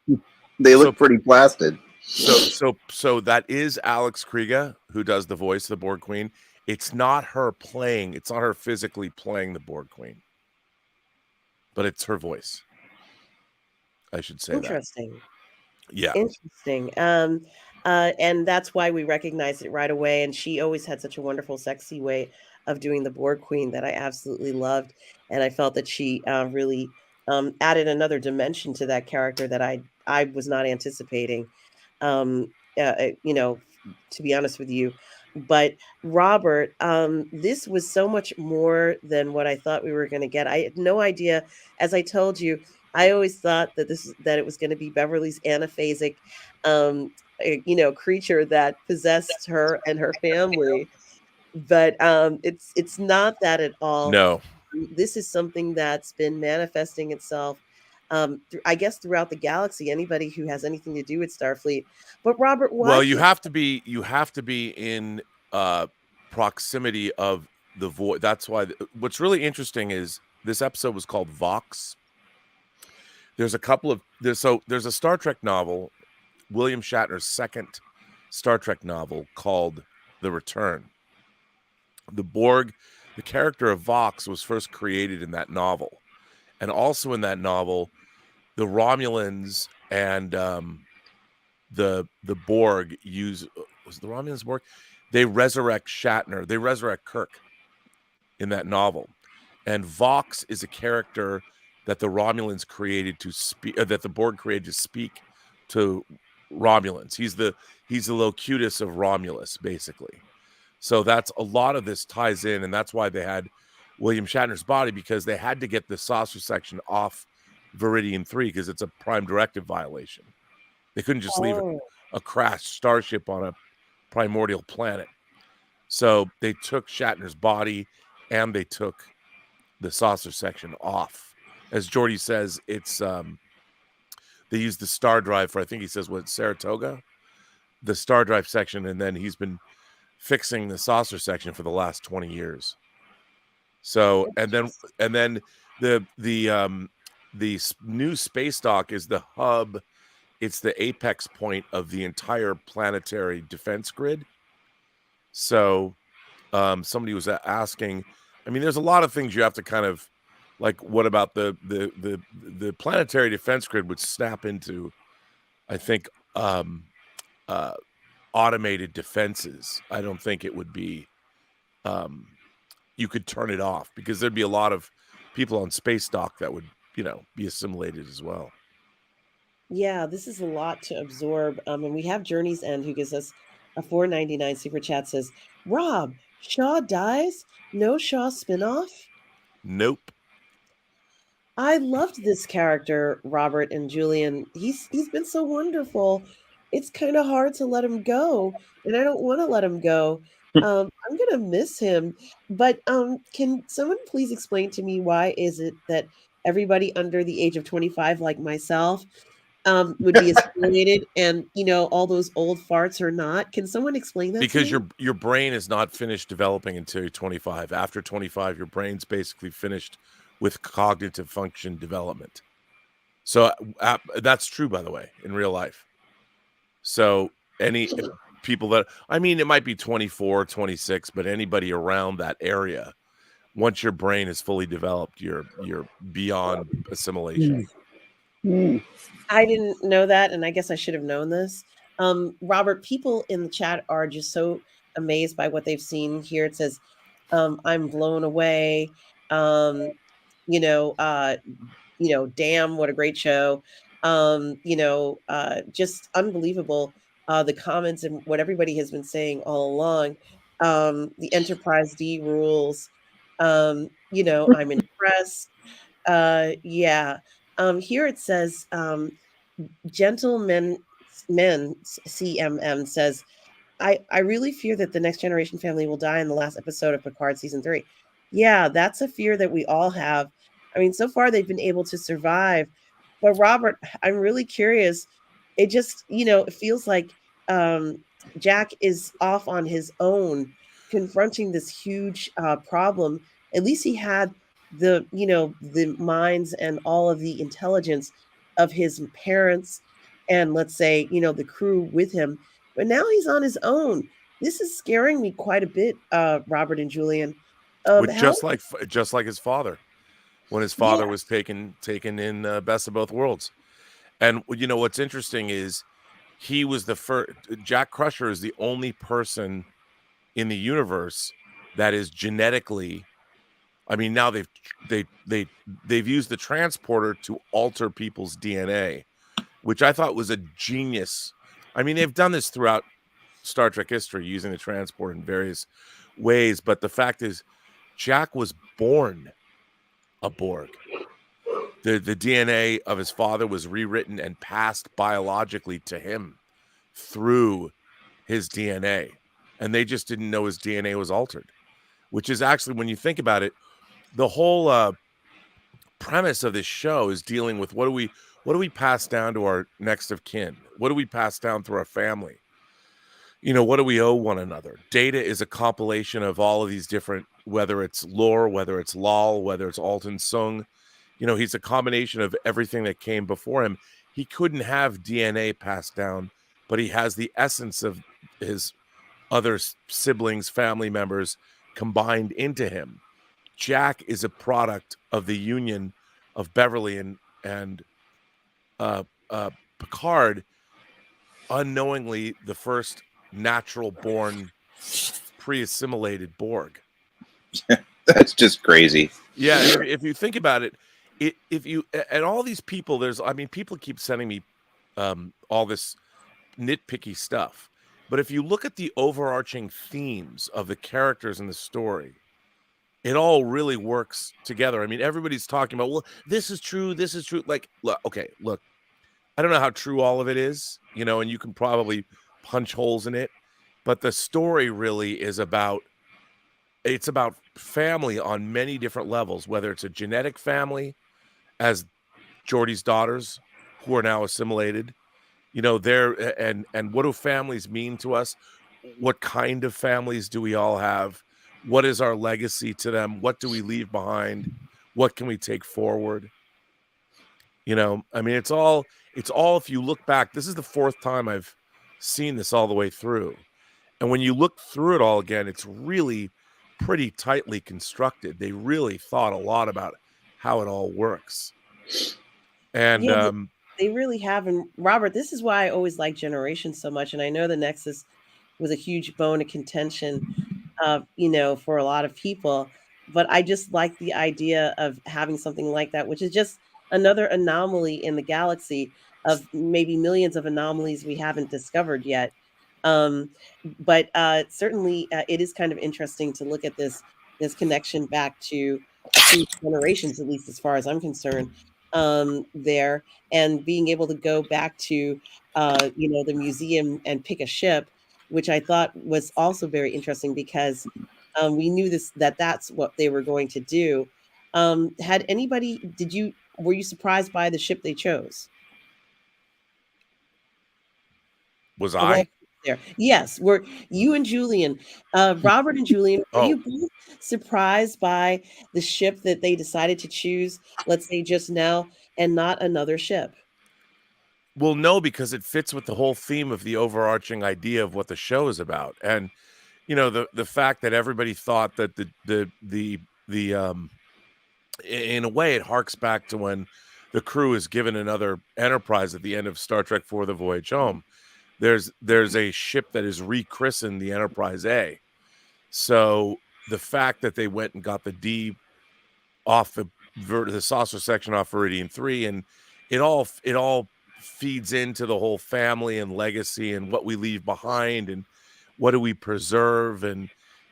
They look pretty blasted. So that is Alex Kriega who does the voice of the Borg Queen. It's not her physically playing the Borg Queen, but it's her voice. I should say Interesting. that. Yeah. Interesting. And that's why we recognized it right away. And she always had such a wonderful, sexy way of doing the Borg Queen that I absolutely loved. And I felt that she really added another dimension to that character that I was not anticipating. Um, to be honest with you. But Robert, this was so much more than what I thought we were going to get. I had no idea. As I told you, I always thought that it was going to be Beverly's anaphasic, creature that possessed her and her family. But it's not that at all. No. This is something that's been manifesting itself, I guess, throughout the galaxy. Anybody who has anything to do with Starfleet. But Robert, why? Well, you have to be in proximity of the void. That's why. What's really interesting is this episode was called Vox. There's a Star Trek novel, William Shatner's second Star Trek novel called The Return. The Borg, the character of Vox, was first created in that novel, and also in that novel, the Romulans and the Borg was the Romulans Borg? They resurrect Shatner. They resurrect Kirk in that novel, and Vox is a character that the Romulans created to speak, that the Borg created to speak to Romulans. He's the locutus of Romulus, basically. So that's a lot of this ties in, and that's why they had William Shatner's body, because they had to get the saucer section off Viridian 3 because it's a prime directive violation. They couldn't just leave a crashed starship on a primordial planet. So they took Shatner's body and they took the saucer section off. As Geordi says, it's they use the star drive for, I think he says, what, Saratoga, the star drive section, and then he's been fixing the saucer section for the last 20 years. So and then the new space dock is the hub. It's the apex point of the entire planetary defense grid. So somebody was asking, I mean, there's a lot of things you have to kind of, like, what about the planetary defense grid would snap into, I think, automated defenses. I don't think it would be, you could turn it off, because there'd be a lot of people on space dock that would, be assimilated as well. Yeah, this is a lot to absorb. And we have Journey's End, who gives us a $4.99 super chat, says, Rob, Shaw dies? No Shaw spinoff? Nope. I loved this character, Robert and Julian. He's been so wonderful. It's kind of hard to let him go, and I don't want to let him go. I'm gonna miss him. But can someone please explain to me, why is it that everybody under the age of 25, like myself, would be assimilated, and all those old farts are not? Can someone explain that Because to me? your brain is not finished developing until you're 25. After 25, your brain's basically finished with cognitive function development. So that's true, by the way, in real life. So any people that, I mean, it might be 24, 26, but anybody around that area, once your brain is fully developed, you're beyond assimilation. I didn't know that, and I guess I should have known this. Robert, people in the chat are just so amazed by what they've seen here. It says, I'm blown away. Damn, what a great show. Just unbelievable. The comments and what everybody has been saying all along. The Enterprise D rules. I'm impressed. Yeah. Here it says, Gentlemen Men CMM says, I really fear that the Next Generation family will die in the last episode of Picard season 3. Yeah, that's a fear that we all have. I mean, so far they've been able to survive. But Robert, I'm really curious. It just, it feels like Jack is off on his own, confronting this huge problem. At least he had the minds and all of the intelligence of his parents and, let's say, the crew with him. But now he's on his own. This is scaring me quite a bit, Robert and Julian. Just like his father, when his father was taken in Best of Both Worlds. And what's interesting is he was the first. Jack Crusher is the only person in the universe that is genetically. I mean, now they've used the transporter to alter people's DNA, which I thought was a genius. I mean, they've done this throughout Star Trek history, using the transporter in various ways. But the fact is, Jack was born a Borg. The DNA of his father was rewritten and passed biologically to him through his DNA. And they just didn't know his DNA was altered, which is actually, when you think about it, the whole premise of this show is dealing with what do we pass down to our next of kin? What do we pass down through our family? What do we owe one another? Data is a compilation of all of these different, whether it's lore, whether it's Lal, whether it's Alton Sung. He's a combination of everything that came before him. He couldn't have DNA passed down, but he has the essence of his other siblings, family members combined into him. Jack is a product of the union of Beverly and Picard, unknowingly the first natural born pre-assimilated Borg. That's just crazy. Yeah, if you think about it, and all these people, people keep sending me all this nitpicky stuff, but if you look at the overarching themes of the characters in the story, it all really works together. I mean, everybody's talking about, well, this is true. Like, look, I don't know how true all of it is, and you can probably punch holes in it, but the story really is about family on many different levels, whether it's a genetic family, as Geordi's daughters, who are now assimilated. You know, and what do families mean to us? What kind of families do we all have? What is our legacy to them? What do we leave behind? What can we take forward? You know, I mean, it's all if you look back, this is the fourth time I've seen this all the way through. And when you look through it all again, it's really pretty tightly constructed. They really thought a lot about how it all works. And Yeah, they really have. And Robert, this is why I always like Generations so much. And I know the Nexus was a huge bone of contention, you know, for a lot of people. But I just like the idea of having something like that, which is just another anomaly in the galaxy of maybe millions of anomalies we haven't discovered yet. Um, but certainly, it is kind of interesting to look at this connection back to Generations, at least as far as I'm concerned. There, and being able to go back to you know, the museum and pick a ship, which I thought was also very interesting because we knew that's what they were going to do. Had anybody, were you surprised by the ship they chose? was Of all I? there, yes, were you and Julian, Robert and Julian, were Oh, you both surprised by the ship that they decided to choose? Let's say just now, and not another ship. well, no, because it fits with the whole theme of the overarching idea of what the show is about. And you know, the fact that everybody thought that the in a way it harks back to when the crew is given another Enterprise at the end of Star Trek IV: The Voyage Home. There's a ship that is rechristened the Enterprise A. So the fact that they went and got the D off the saucer section off Viridian 3, and it all feeds into the whole family and legacy and what we leave behind and what do we preserve. And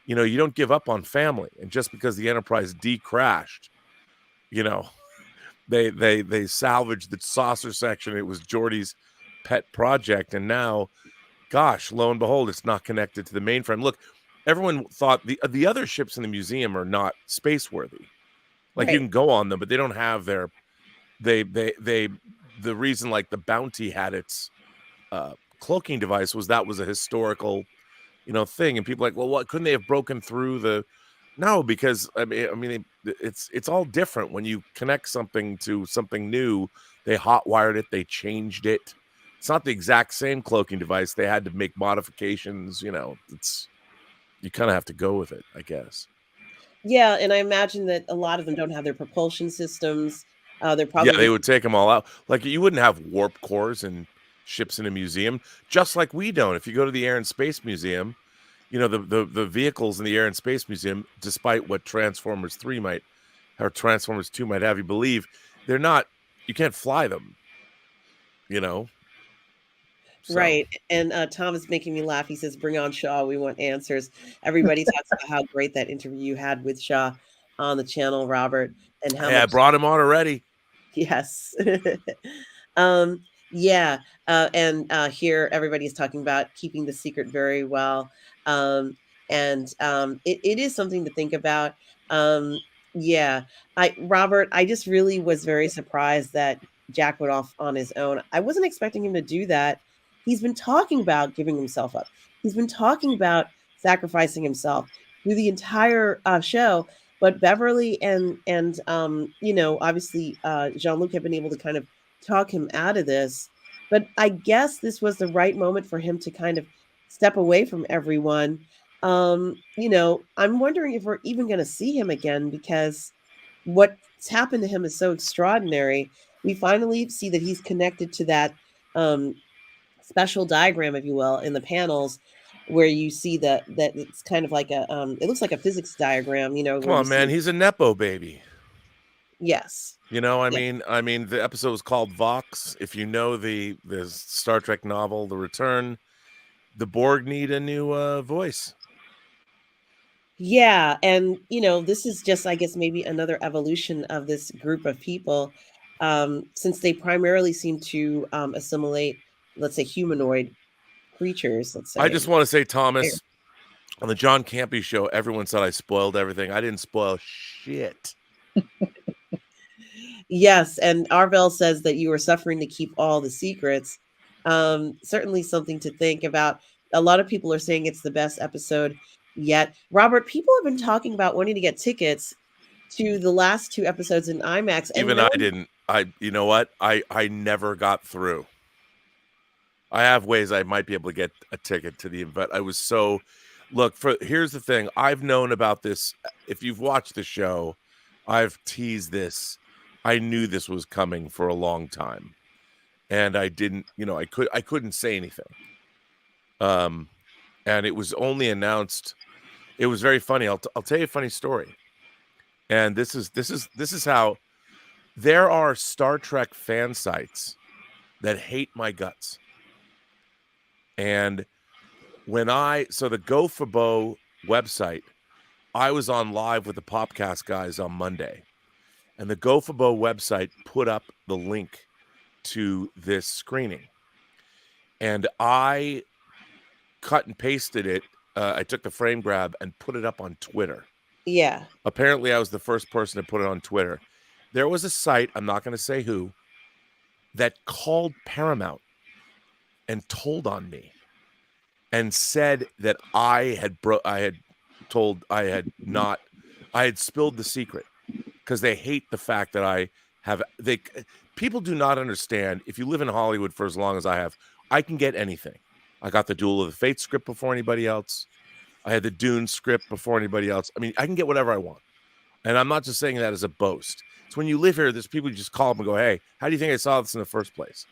you know, you don't give up on family. And just because the Enterprise D crashed, you know, they salvaged the saucer section. It was Geordi's pet project, and now, gosh, lo and behold, it's not connected to the mainframe. Look, everyone thought the other ships in the museum are not space worthy. Like you Right. can go on them, but they don't have their they the reason like the Bounty had its cloaking device was that was a historical, you know, thing. And people are like, well, what couldn't they have broken through the no, because it's all different when you connect something to something new. They hotwired it, they changed it. It's not the exact same cloaking device. They had to make modifications. You know, you kind of have to go with it, I guess. Yeah, and I imagine that a lot of them don't have their propulsion systems. They're Yeah, they probably would take them all out. Like you wouldn't have warp cores and ships in a museum, just like we don't. If you go to the Air and Space Museum, you know the vehicles in the Air and Space Museum, despite what Transformers 3 might or Transformers 2 might have you believe, they're not. You can't fly them. You know. So right. And Tom is making me laugh. He says, "Bring on Shaw. We want answers." Everybody talks about how great that interview you had with Shaw on the channel, Robert, and how hey, I much brought him on already. yes. Yeah, and here everybody's talking about keeping the secret very well, um, and it is something to think about. Um, yeah, Robert, I just really was very surprised that Jack went off on his own. I wasn't expecting him to do that. He's been talking about giving himself up. He's been talking about sacrificing himself through the entire show. But Beverly and you know, obviously Jean-Luc have been able to kind of talk him out of this. But I guess this was the right moment for him to kind of step away from everyone. You know, I'm wondering if we're even going to see him again because what's happened to him is so extraordinary. We finally see that he's connected to that um, special diagram, if you will, in the panels where you see that it's kind of like a it looks like a physics diagram, you know, Come where you on, man. see He's a nepo baby. yes. You know, Yeah. I mean, the episode was called Vox. If you know the Star Trek novel, The Return, the Borg need a new voice. Yeah, and you know, this is just I guess maybe another evolution of this group of people since they primarily seem to assimilate, let's say, humanoid creatures, let's I say. just want to say, Thomas, on the John Campy show, everyone said I spoiled everything. I didn't spoil shit. Yes, and Arvel says that you are suffering to keep all the secrets. Certainly something to think about. A lot of people are saying it's the best episode yet. Robert, people have been talking about wanting to get tickets to the last 2 episodes in IMAX, and Even no I one. didn't. You know what? I never got through. I have ways I might be able to get a ticket to the event. I was so look for. Here's the thing. I've known about this. If you've watched the show, I've teased this. I knew this was coming for a long time, and I didn't. I couldn't say anything. And it was only announced. It was very funny. I'll tell you a funny story. And this is how there are Star Trek fan sites that hate my guts. And so the Go for Bo website, I was on live with the Popcast guys on Monday, and the Go for Bo website put up the link to this screening, and I cut and pasted it. I took the frame grab and put it up on Twitter. Yeah. Apparently, I was the first person to put it on Twitter. There was a site, I'm not going to say who, that called Paramount and told on me and said that I had spilled the secret because they hate the fact that people do not understand. If you live in Hollywood for as long as I have, I can get anything. I got the Duel of the Fates script before anybody else. I had the Dune script before anybody else. I mean, I can get whatever I want. And I'm not just saying that as a boast. It's when you live here, there's people who just call up and go, hey, how do you think I saw this in the first place?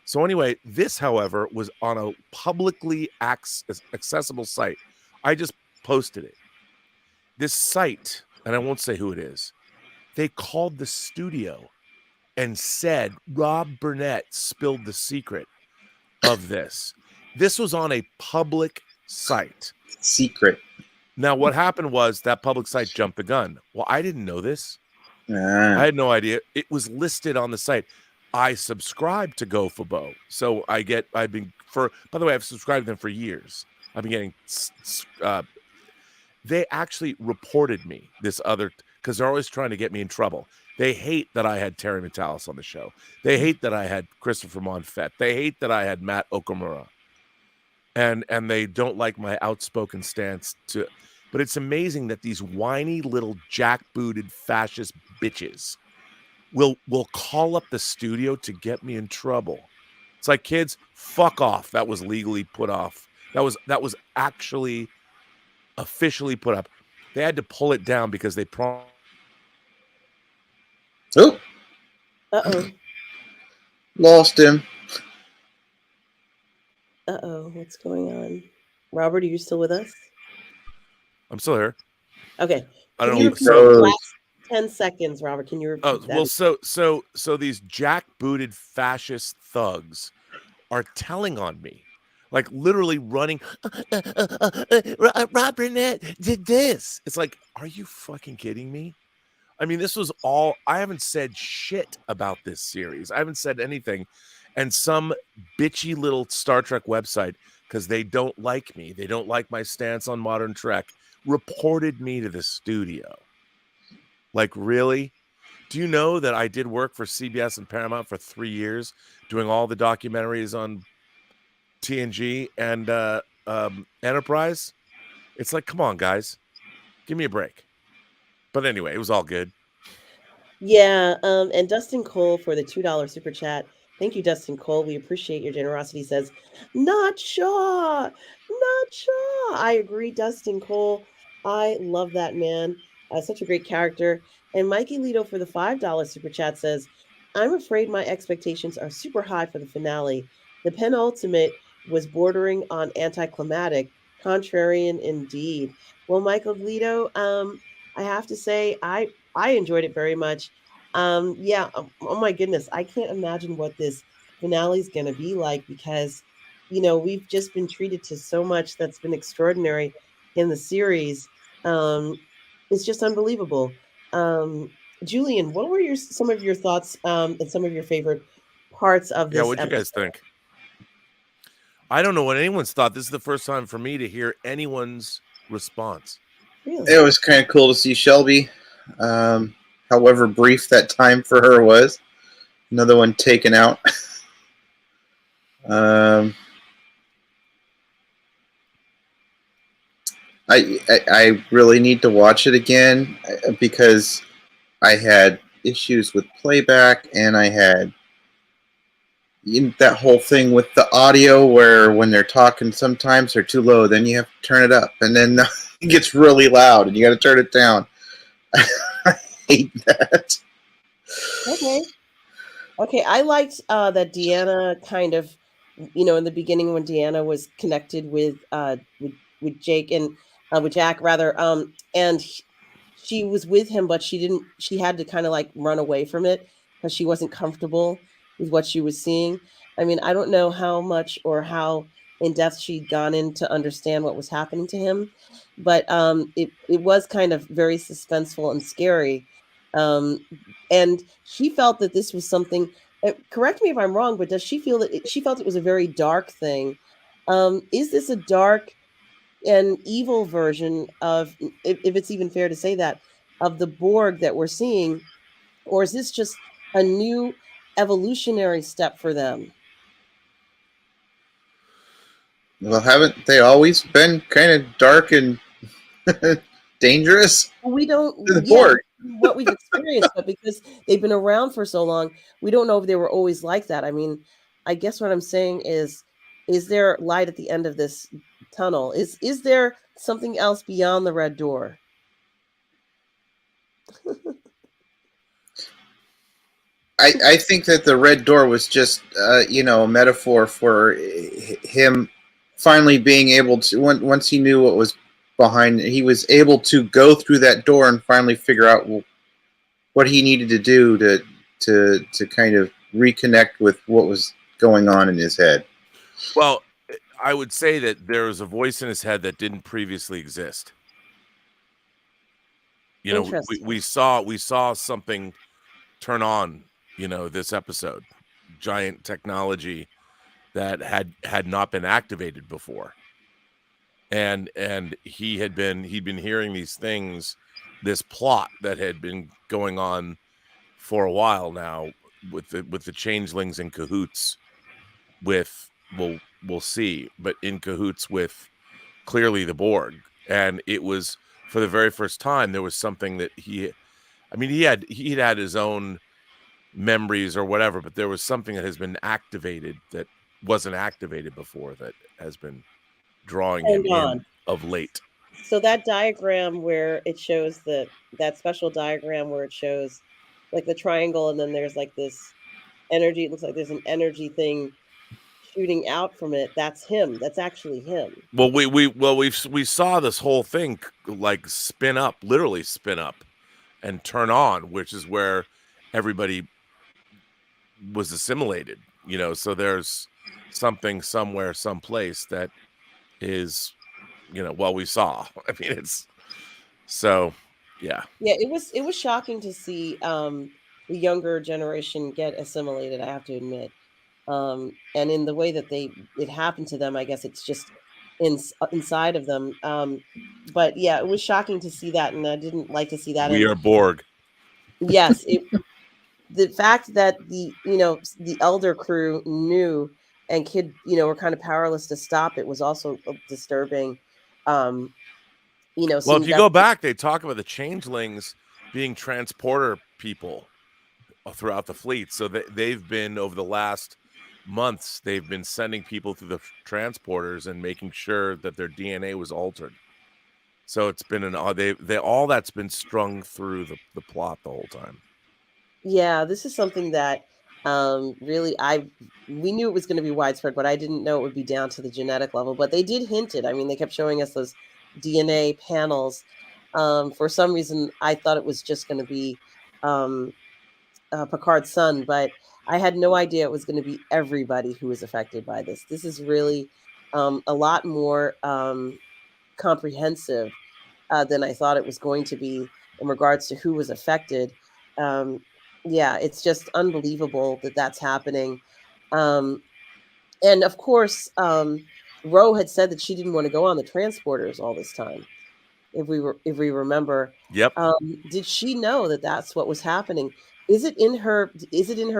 So anyway, this, however, was on a publicly accessible site. I just posted it. This site, and I won't say who it is, they called the studio and said Rob Burnett spilled the secret of this. This was on a public site. Secret. Now, what happened was that public site jumped the gun. Well, I didn't know this. Ah. I had no idea. It was listed on the site. I subscribe to Go for Bo. So by the way, I've subscribed to them for years. I've been getting, they actually reported me because they're always trying to get me in trouble. They hate that I had Terry Metalis on the show. They hate that I had Christopher Monfett. They hate that I had Matt Okamura. And they don't like my outspoken stance but it's amazing that these whiny little jackbooted fascist bitches will call up the studio to get me in trouble. It's like, kids, fuck off. That was legally put off. That was actually officially put up. They had to pull it down because they Oh, Uh-oh. lost him. Uh-oh. What's going on? Robert, are you still with us? I'm still here. Okay. I don't Can you know. repeat the last 10 seconds, Robert? Can you repeat that? Well, so these jackbooted fascist thugs are telling on me, like literally running. Rob Burnett did this. It's like, are you fucking kidding me? I mean, this was all. I haven't said shit about this series. I haven't said anything, and some bitchy little Star Trek website, because they don't like me, they don't like my stance on modern Trek, reported me to the studio. Like, really? Do you know that I did work for CBS and Paramount for 3 years, doing all the documentaries on TNG and Enterprise? It's like, come on, guys, give me a break. But anyway, it was all good. Yeah, and Dustin Cole for the $2 super chat. Thank you, Dustin Cole. We appreciate your generosity. Says, not Shaw, not Shaw. I agree, Dustin Cole. I love that man. Such a great character. And Mikey Lito for the $5 super chat says, I'm afraid my expectations are super high for the finale. The penultimate was bordering on anticlimactic, contrarian indeed. Well, Michael Lito, I have to say, I enjoyed it very much. Yeah. Oh my goodness, I can't imagine what this finale is going to be like because, we've just been treated to so much that's been extraordinary in the series. It's just unbelievable. Julian, what were some of your thoughts and some of your favorite parts of this What'd you guys think? I don't know what anyone's thought. This is the first time for me to hear anyone's response. Really? It was kind of cool to see Shelby. however brief that time for her was. Another one taken out. I really need to watch it again because I had issues with playback, and I had that whole thing with the audio where when they're talking, sometimes they're too low, then you have to turn it up, and then it gets really loud, and you got to turn it down. I hate that. Okay, I liked that Deanna kind of, in the beginning when Deanna was connected with Jake and with Jack rather, and she was with him, but she had to kind of like run away from it because she wasn't comfortable with what she was seeing. I mean, I don't know how much or how in depth she'd gone in to understand what was happening to him, but it was kind of very suspenseful and scary. And she felt that this was something. Correct me if I'm wrong, but does she feel that she felt it was a very dark thing? Is this a dark and evil version of, if it's even fair to say that, of the Borg that we're seeing, or is this just a new evolutionary step for them? Well, haven't they always been kind of dark and dangerous? We don't, The yeah, Borg. what we've experienced, but because they've been around for so long, we don't know if they were always like that. I mean, I guess what I'm saying is there light at the end of this tunnel? Is there something else beyond the red door? I think that the red door was just a metaphor for him finally being able to, once he knew what was behind, he was able to go through that door and finally figure out what he needed to do to kind of reconnect with what was going on in his head. Well, I would say that there was a voice in his head that didn't previously exist. We saw something turn on, this episode, giant technology that had not been activated before. And he'd been hearing these things, this plot that had been going on for a while now with the changelings in cahoots with, we'll see, but in cahoots with clearly the Borg. And it was, for the very first time, there was something that he'd had his own memories or whatever, but there was something that has been activated that wasn't activated before, that has been drawing him in of late. So that diagram where it shows that special diagram where it shows like the triangle, and then there's like this energy, it looks like there's an energy thing shooting out from it. That's him. That's actually him. Well, we saw this whole thing like literally spin up and turn on, which is where everybody was assimilated, so there's something somewhere, someplace that is, we saw. I mean, it's so, yeah. Yeah, it was shocking to see the younger generation get assimilated, I have to admit. And in the way that it happened to them, I guess it's just inside of them. But yeah, it was shocking to see that, and I didn't like to see that. We are Borg. Yes, the fact that the elder crew knew and were kind of powerless to stop it was also disturbing. Well, if you go back, they talk about the changelings being transporter people throughout the fleet. So they've been, over the last months, they've been sending people through the transporters and making sure that their DNA was altered. So it's been all that's been strung through the plot the whole time. Yeah, this is something that really we knew it was going to be widespread, but I didn't know it would be down to the genetic level. But they did hint it. I mean, they kept showing us those DNA panels. For some reason, I thought it was just going to be Picard's son, but I had no idea it was going to be everybody who was affected by this. This is really a lot more comprehensive than I thought it was going to be in regards to who was affected. Yeah, it's just unbelievable that that's happening. And of course, Ro had said that she didn't want to go on the transporters all this time. if we remember. Yep. Did she know that that's what was happening? Is it in her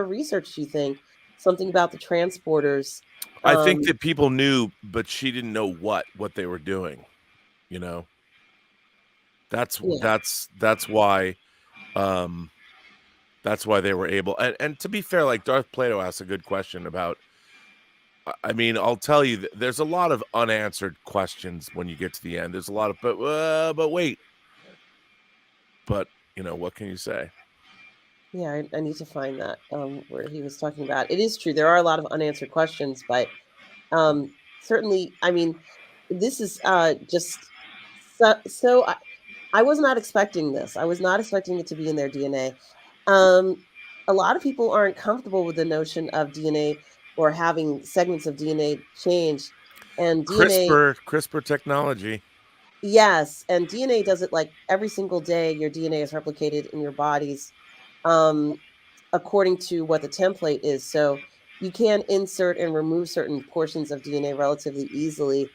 research, do you think? Something about the transporters? I think that people knew, but she didn't know what they were doing. You know, that's Yeah. why that's why they were able. And to be fair, like Darth Plato asked a good question about. I mean, I'll tell you, there's a lot of unanswered questions when you get to the end. There's a lot of but wait. But you know, what can you say? Yeah, I need to find that where he was talking about. It is true. There are a lot of unanswered questions, but certainly, I mean, this is just so I was not expecting this. I was not expecting it to be in their DNA. A lot of people aren't comfortable with the notion of DNA or having segments of DNA change. And DNA, CRISPR technology. yes, and DNA does it like every single day. Your DNA is replicated in your bodies um, according to what the template is. So you can insert and remove certain portions of DNA relatively easily.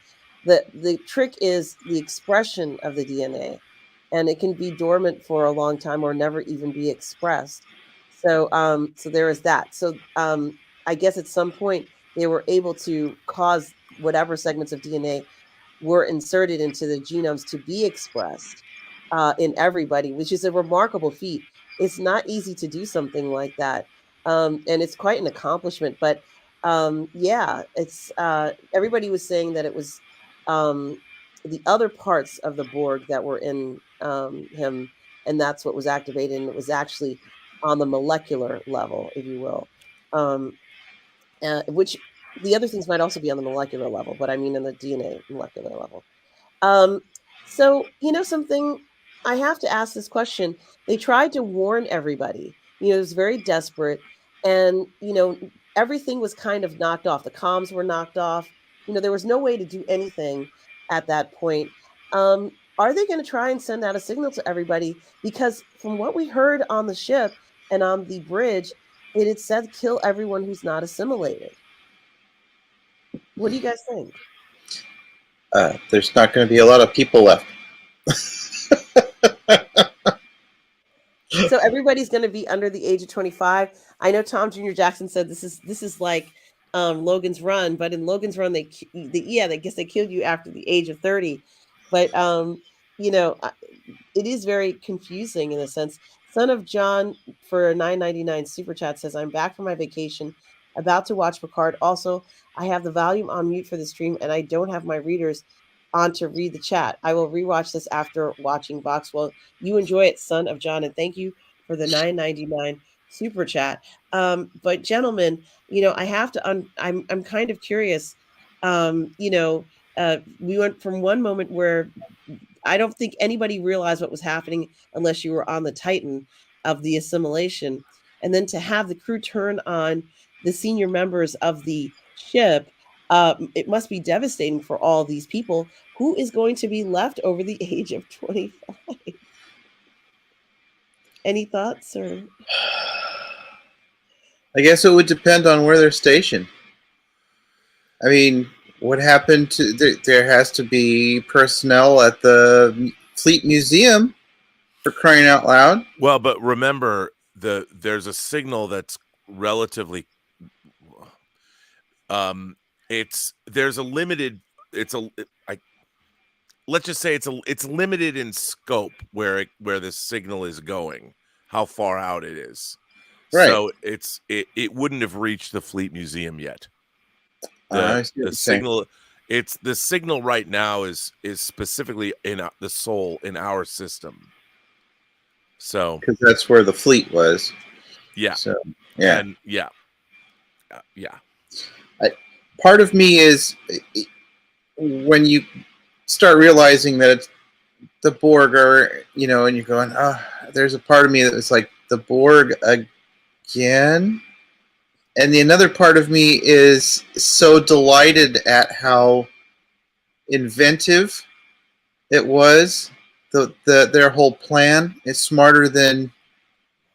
The trick is the expression of the DNA, and it can be dormant for a long time or never even be expressed. So there is that. So I guess at some point they were able to cause whatever segments of DNA were inserted into the genomes to be expressed in everybody, which is a remarkable feat. It's not easy to do something like that, and it's quite an accomplishment. But yeah, it's everybody was saying that it was the other parts of the Borg that were in him, and that's what was activated. And it was actually on the molecular level, if you will, which the other things might also be on the molecular level, but I mean in the DNA molecular level. Um, so, something, I have to ask this question. They tried to warn everybody, it was very desperate. And, everything was kind of knocked off. The comms were knocked off. There was no way to do anything at that point. Are they going to try and send out a signal to everybody? Because from what we heard on the ship and on the bridge, it had said kill everyone who's not assimilated. What do you guys think? There's not going to be a lot of people left. So everybody's going to be under the age of 25. I know Tom Jr. Jackson said this is like Logan's Run, but in Logan's Run they I guess they killed you after the age of 30. But it is very confusing in a sense. Son of John for $9.99 super chat says, I'm back from my vacation, about to watch Picard. Also, I have the volume on mute for the stream, and I don't have my readers on to read the chat. I will rewatch this after watching Vox. Well, you enjoy it, Son of John, and thank you for the $9.99 super chat. But gentlemen, I have to. I'm kind of curious. We went from one moment where I don't think anybody realized what was happening unless you were on the Titan of the assimilation. And then to have the crew turn on the senior members of the ship, it must be devastating for all these people. Who is going to be left over the age of 25? Any thoughts? Or I guess it would depend on where they're stationed. I mean, what happened to there has to be personnel at the Fleet Museum, for crying out loud. Well, but remember, there's a signal that's relatively there's a limited let's just say it's limited in scope where this signal is going, how far out it is. Right. So it wouldn't have reached the Fleet Museum yet. The signal the signal right now is specifically in the Soul, in our system. So because that's where the fleet was. Yeah. So yeah. And yeah. Part of me is when you start realizing that it's the Borg, or and you're going, there's a part of me that's like, the Borg again. And the another part of me is so delighted at how inventive it was. Their whole plan is smarter than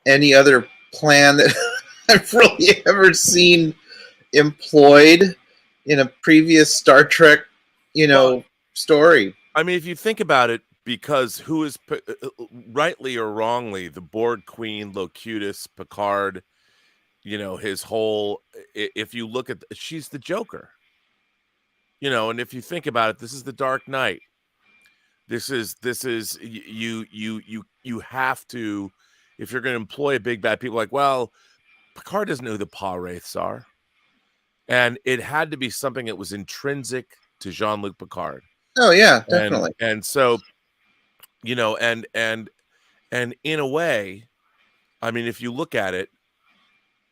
any other plan that I've really ever seen employed in a previous Star Trek, story. I mean, if you think about it, because who is rightly or wrongly the Borg Queen, Locutus, Picard, his whole, if you look at, she's the Joker, and if you think about it, this is the Dark Knight. This is you have to, if you're going to employ a big bad, people like, well, Picard doesn't know who the Pa Wraiths are. And it had to be something that was intrinsic to Jean-Luc Picard. Oh yeah, definitely. And so, and in a way, I mean, if you look at it,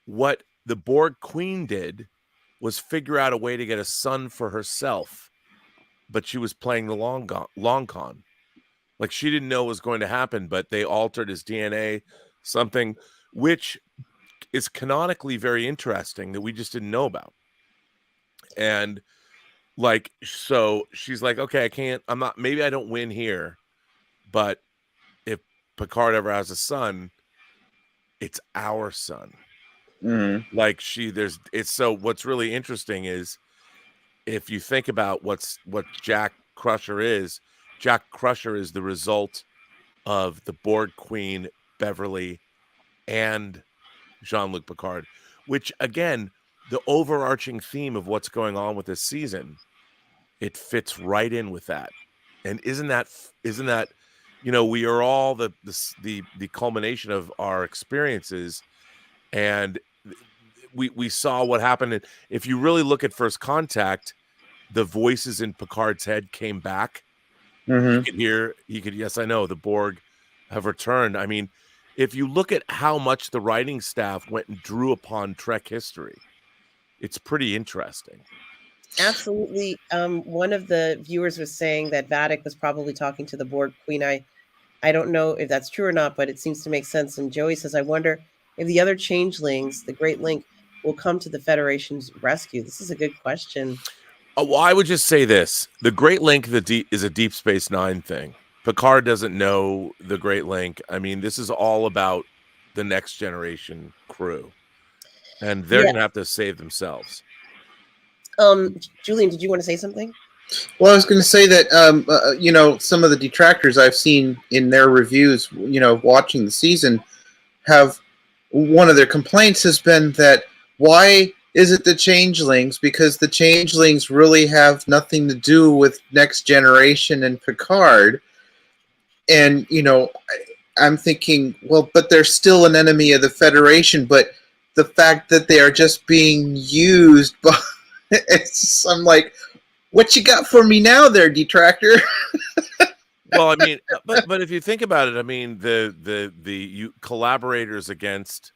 what the Borg Queen did was figure out a way to get a son for herself, but she was playing the long con. Like, she didn't know what was going to happen, but they altered his DNA, something which is canonically very interesting that we just didn't know about. And like, so she's like, okay, maybe I don't win here, but if Picard ever has a son, it's our son. Mm-hmm. Like, so what's really interesting is, if you think about what Jack Crusher is the result of the Borg Queen, Beverly, and Jean-Luc Picard, which, again, the overarching theme of what's going on with this season, it fits right in with that. And isn't that we are all the culmination of our experiences, and we saw what happened. And if you really look at First Contact, the voices in Picard's head came back. Mm-hmm. He could, yes, I know, the Borg have returned. I mean, if you look at how much the writing staff went and drew upon Trek history, it's pretty interesting. Absolutely. One of the viewers was saying that Vadic was probably talking to the Borg Queen. I don't know if that's true or not, but it seems to make sense. And Joey says, I wonder if the other changelings, the Great Link, will come to the Federation's rescue. This is a good question. Well, I would just say this. The Great Link is a Deep Space Nine thing. Picard doesn't know the Great Link. I mean, this is all about the next generation crew. And they're going to have to save themselves. Julian, did you want to say something? Well, I was going to say that, some of the detractors I've seen in their reviews, watching the season, one of their complaints has been that, why is it the changelings? Because the changelings really have nothing to do with Next Generation and Picard. And, I'm thinking, well, but they're still an enemy of the Federation. But the fact that they are just being used by... I'm like, what you got for me now there, detractor? Well, I mean, but if you think about it, I mean, the collaborators against,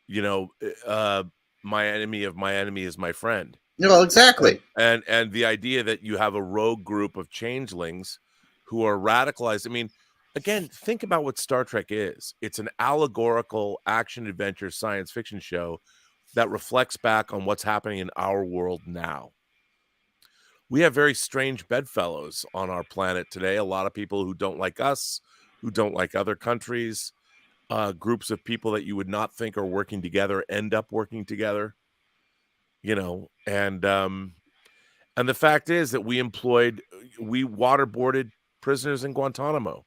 my enemy of my enemy is my friend. No, exactly. And the idea that you have a rogue group of changelings who are radicalized. I mean, again, think about what Star Trek is. It's an allegorical action adventure science fiction show that reflects back on what's happening in our world now. We have very strange bedfellows on our planet today. A lot of people who don't like us, who don't like other countries, groups of people that you would not think are working together end up working together. And the fact is that we waterboarded prisoners in Guantanamo.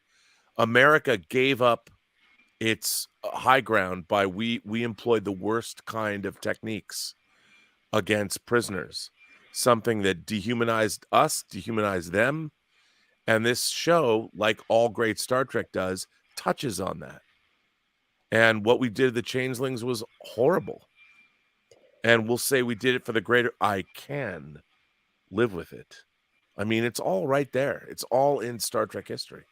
America gave up its high ground by we employed the worst kind of techniques against prisoners, something that dehumanized us, dehumanized them. And this show, like all great Star Trek does, touches on that. And what we did to the changelings was horrible. And we'll say we did it for the greater. I can live with it. I mean, it's all right there. It's all in Star Trek history.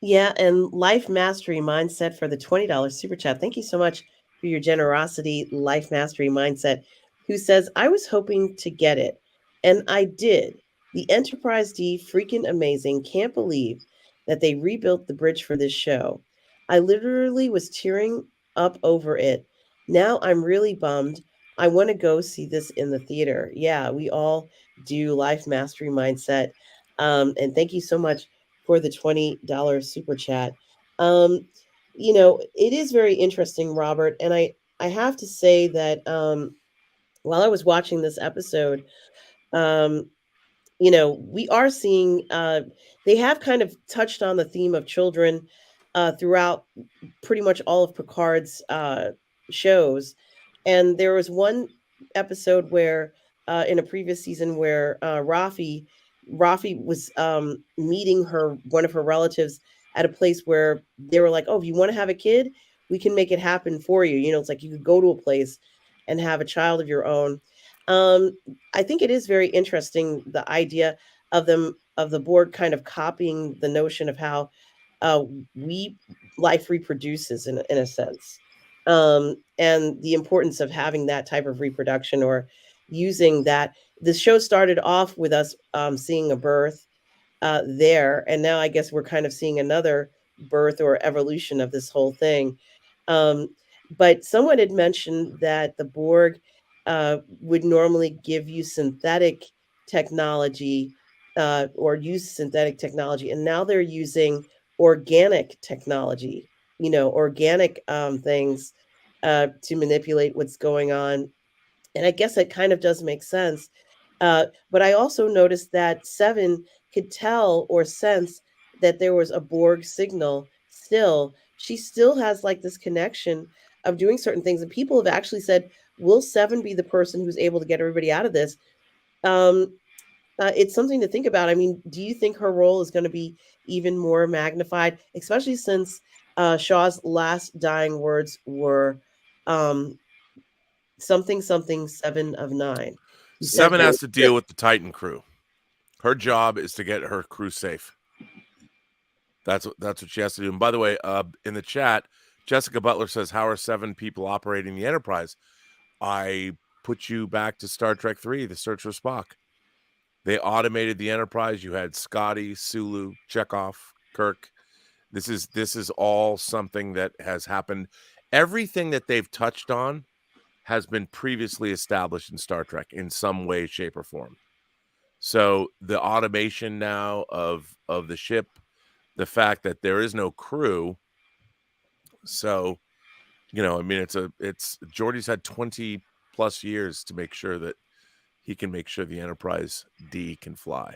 Yeah, and Life Mastery Mindset for the $20 super chat. Thank you so much for your generosity, Life Mastery Mindset, who says, I was hoping to get it, and I did. The Enterprise D, freaking amazing. Can't believe that they rebuilt the bridge for this show. I literally was tearing up over it. Now I'm really bummed. I want to go see this in the theater. Yeah, we all do, Life Mastery Mindset. And thank you so much for the $20 super chat. It is very interesting, Robert, and I have to say that while I was watching this episode, um, we are seeing they have kind of touched on the theme of children throughout pretty much all of Picard's shows. And there was one episode where, in a previous season, where Rafi was meeting one of her relatives at a place where they were like, "Oh, if you want to have a kid, we can make it happen for you." It's like you could go to a place and have a child of your own. Um, I think it is very interesting, the idea of the board kind of copying the notion of how uh, we life reproduces in a sense, and the importance of having that type of reproduction, or using that. The show started off with us seeing a birth there, and now I guess we're kind of seeing another birth or evolution of this whole thing. Um, but someone had mentioned that the Borg would normally give you synthetic technology, or use synthetic technology, and now they're using organic technology, organic things to manipulate what's going on. And I guess it kind of does make sense. But I also noticed that Seven could tell or sense that there was a Borg signal still. She still has like this connection of doing certain things. And people have actually said, will Seven be the person who's able to get everybody out of this? Um, it's something to think about. I mean, do you think her role is going to be even more magnified, especially since Shaw's last dying words were um, something, something, 7 of 9? He said Seven they has were to deal with the Titan crew. Her job is to get her crew safe. That's what she has to do. And by the way, in the chat, Jessica Butler says, "How are 7 people operating the Enterprise?" I put you back to Star Trek 3, The Search for Spock. They automated the Enterprise. You had Scotty, Sulu, Chekhov, Kirk. This is all something that has happened. Everything that they've touched on has been previously established in Star Trek in some way, shape, or form. So the automation now of the ship, the fact that there is no crew. So, I mean, it's Geordi's had 20 plus years to make sure that he can make sure the Enterprise D can fly.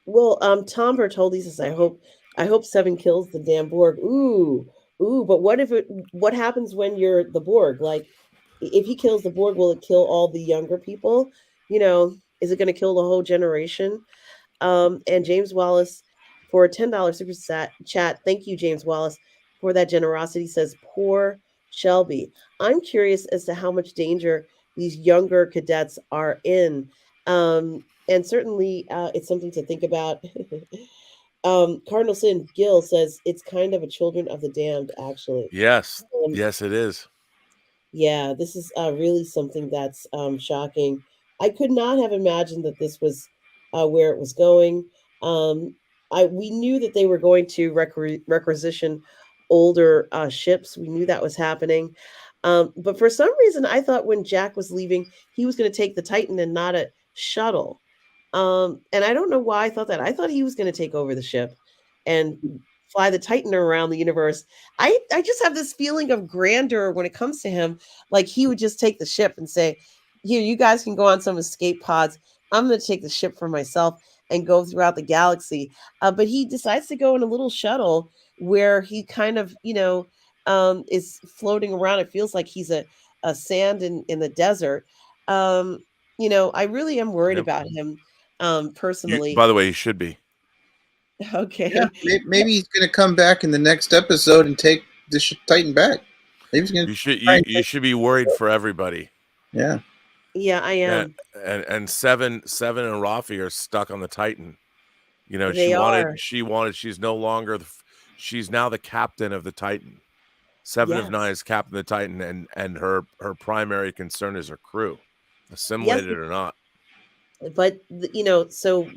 Well, Tom Bertoldi says, I hope Seven kills the damn Borg. Ooh, but what happens when you're the Borg? Like, if he kills the Borg, will it kill all the younger people? Is it going to kill the whole generation? And James Wallace, for a $10 super chat, thank you, James Wallace, for that generosity, says, poor Shelby. I'm curious as to how much danger these younger cadets are in. And certainly it's something to think about. Cardinal Sin Gill says it's kind of a Children of the Damned, actually. Yes. Um, Yes, it is. yeah, this is really something that's shocking. I could not have imagined that this was where it was going. Um, we knew that they were going to requisition older ships. We knew that was happening. But for some reason, I thought when Jack was leaving, he was going to take the Titan and not a shuttle. And I don't know why I thought that. I thought he was going to take over the ship and fly the Titan around the universe. I just have this feeling of grandeur when it comes to him. Like he would just take the ship and say, "Here, you guys can go on some escape pods. I'm going to take the ship for myself and go throughout the galaxy." But he decides to go in a little shuttle where he kind of, is floating around. It feels like he's a sand in the desert. I really am worried Yep. about him personally. By the way, he should be. Okay. Yeah, maybe he's going to come back in the next episode and take the Titan back. Maybe he's going to. You should be worried for everybody. Yeah. Yeah, I am. And seven and Rafi are stuck on the Titan. They are. She's no longer she's now the captain of the Titan. 7 of 9 is captain of the Titan, and her primary concern is her crew, assimilated or not. But so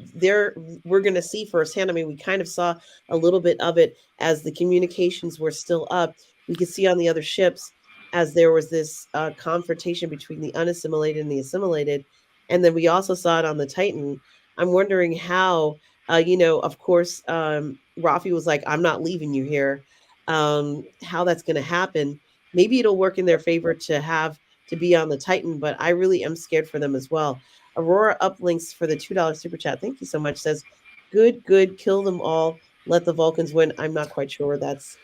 we're going to see firsthand. I mean, we kind of saw a little bit of it as the communications were still up. We could see on the other ships as there was this confrontation between the unassimilated and the assimilated, and then we also saw it on the Titan. I'm wondering how, of course, Rafi was like, "I'm not leaving you here." How that's going to happen? Maybe it'll work in their favor to be on the Titan, but I really am scared for them as well. Aurora uplinks for the $2 super chat. Thank you so much. Says, good, kill them all. Let the Vulcans win. I'm not quite sure that's.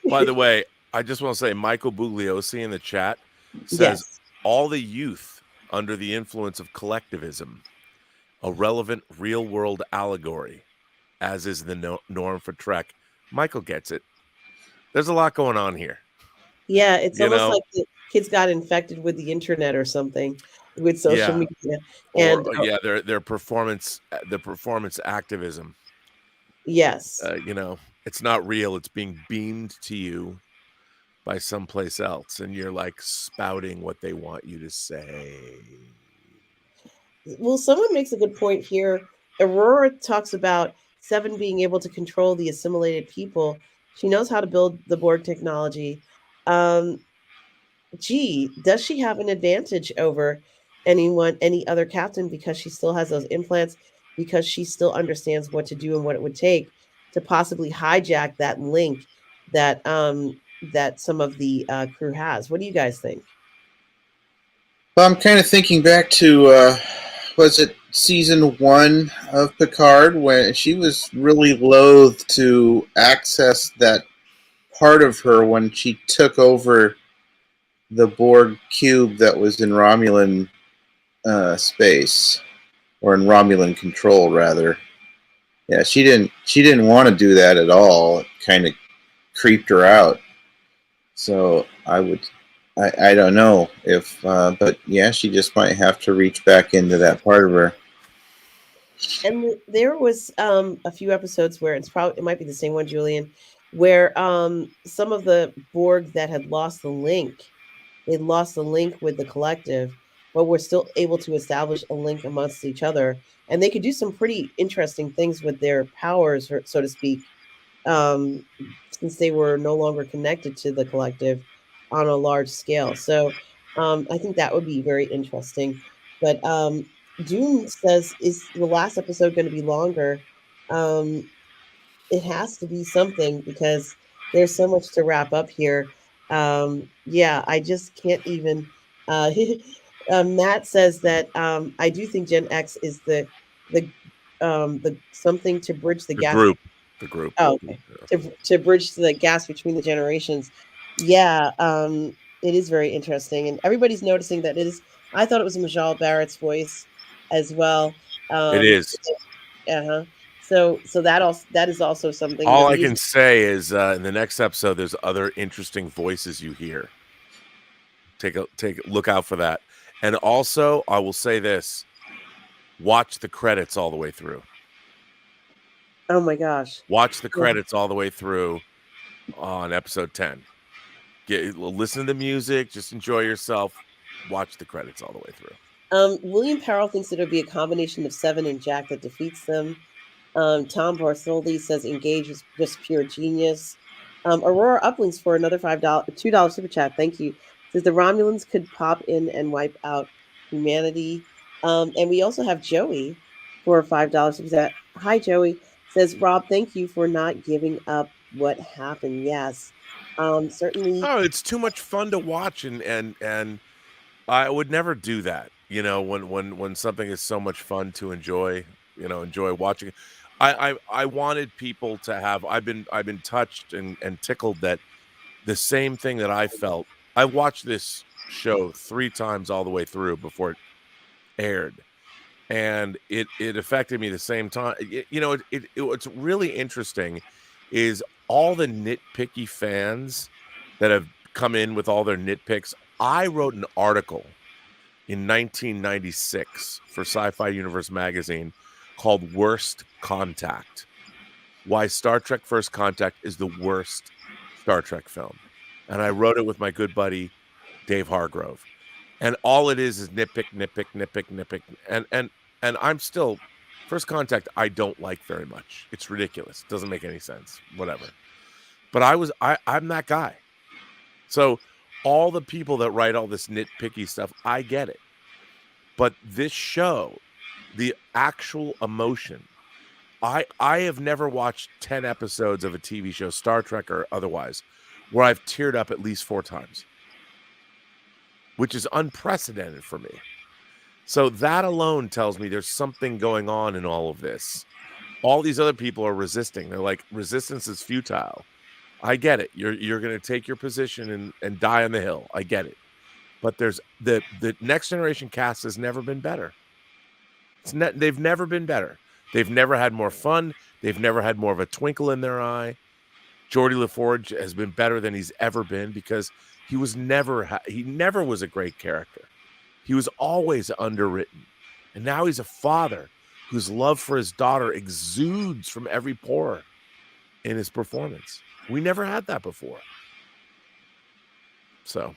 By the way, I just want to say Michael Bugliosi in the chat says Yes. all the youth under the influence of collectivism, a relevant real-world allegory, as is the norm for Trek. Michael gets it. There's a lot going on here. Yeah, it's You almost know? like the kids got infected with the internet or something, with social Yeah. media. Or And yeah, their performance activism. yes. You know, it's not real. It's being beamed to you by someplace else, and you're like spouting what they want you to say. Well, someone makes a good point here. Aurora talks about Seven being able to control the assimilated people. She knows how to build the Borg technology. Um, Gee, does she have an advantage over any other captain because she still has those implants, because she still understands what to do and what it would take to possibly hijack that link that some of the crew has? What do you guys think? Well, I'm kind of thinking back to, was it season 1 of Picard, when she was really loath to access that part of her when she took over the Borg cube that was in Romulan space, or in Romulan control, rather. Yeah, she didn't want to do that at all. It kind of creeped her out. So I don't know if, but yeah, she just might have to reach back into that part of her. And there was a few episodes where it might be the same one, Julian, where some of the Borg that had lost the link, they lost the link with the collective, but were still able to establish a link amongst each other, and they could do some pretty interesting things with their powers, so to speak, um, since they were no longer connected to the collective on a large scale. So I think that would be very interesting. But Dune says, is the last episode going to be longer? Um, it has to be something because there's so much to wrap up here. Yeah, I just can't even. Matt says that I do think Gen X is the something to bridge the The gap. group. The group. Oh, okay. To bridge the gaps between the generations. Yeah, it is very interesting, and everybody's noticing that it is. I thought it was Majal Barrett's voice as well. It is. Uh-huh. So that is also something. The All I can music. say is in the next episode, there's other interesting voices you hear. Look out for that. And also, I will say this: watch the credits all the way through. Oh my gosh! Watch the Yeah. credits all the way through on episode 10. Listen to the music. Just enjoy yourself. Watch the credits all the way through. William Parrell thinks it'll be a combination of Seven and Jack that defeats them. Tom Bartholdi says Engage is just pure genius. Aurora uplinks for another $2 super chat. Thank you. Says the Romulans could pop in and wipe out humanity. And we also have Joey for a $5 super chat. Hi, Joey. Says Rob, thank you for not giving up what happened. Yes. Certainly. Oh, it's too much fun to watch, and I would never do that. You know, when something is so much fun to enjoy, enjoy watching. I wanted people to have. I've been touched and tickled that the same thing that I felt. I watched this show 3 times all the way through before it aired, and it affected me the same time. What's really interesting is all the nitpicky fans that have come in with all their nitpicks. I wrote an article in 1996 for Sci-Fi Universe magazine called Worst Contact: Why Star Trek First Contact is the worst Star Trek film. And I wrote it with my good buddy Dave Hargrove. And all it is nitpick, nitpick, nitpick, nitpick. And I'm still First Contact I don't like very much. It's ridiculous. It doesn't make any sense. Whatever. But I'm that guy. So all the people that write all this nitpicky stuff, I get it. But this show, the actual emotion, I have never watched 10 episodes of a TV show, Star Trek or otherwise, where I've teared up at least 4 times, which is unprecedented for me. So that alone tells me there's something going on in all of this. All these other people are resisting. They're like, resistance is futile. I get it. You're going to take your position and die on the hill. I get it. But there's the next generation cast has never been better. They've never been better. They've never had more fun. They've never had more of a twinkle in their eye. Geordie LaForge has been better than he's ever been because he never was a great character. He was always underwritten. And now he's a father whose love for his daughter exudes from every pore in his performance. We never had that before. So.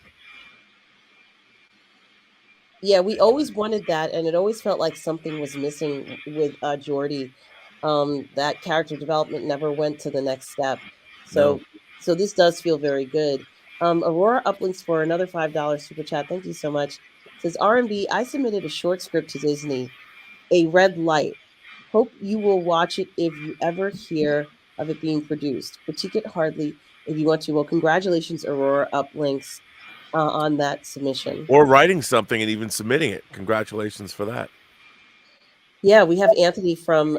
Yeah, we always wanted that, and it always felt like something was missing with Geordie. That character development never went to the next step. So, so this does feel very good. Aurora uplinks for another $5 super chat. Thank you so much. Says R&B, I submitted a short script to Disney, A Red Light. Hope you will watch it if you ever hear of it being produced. Critique it hardly if you want to. Well, congratulations, Aurora uplinks, on that submission. Or writing something and even submitting it. Congratulations for that. Yeah, we have Anthony from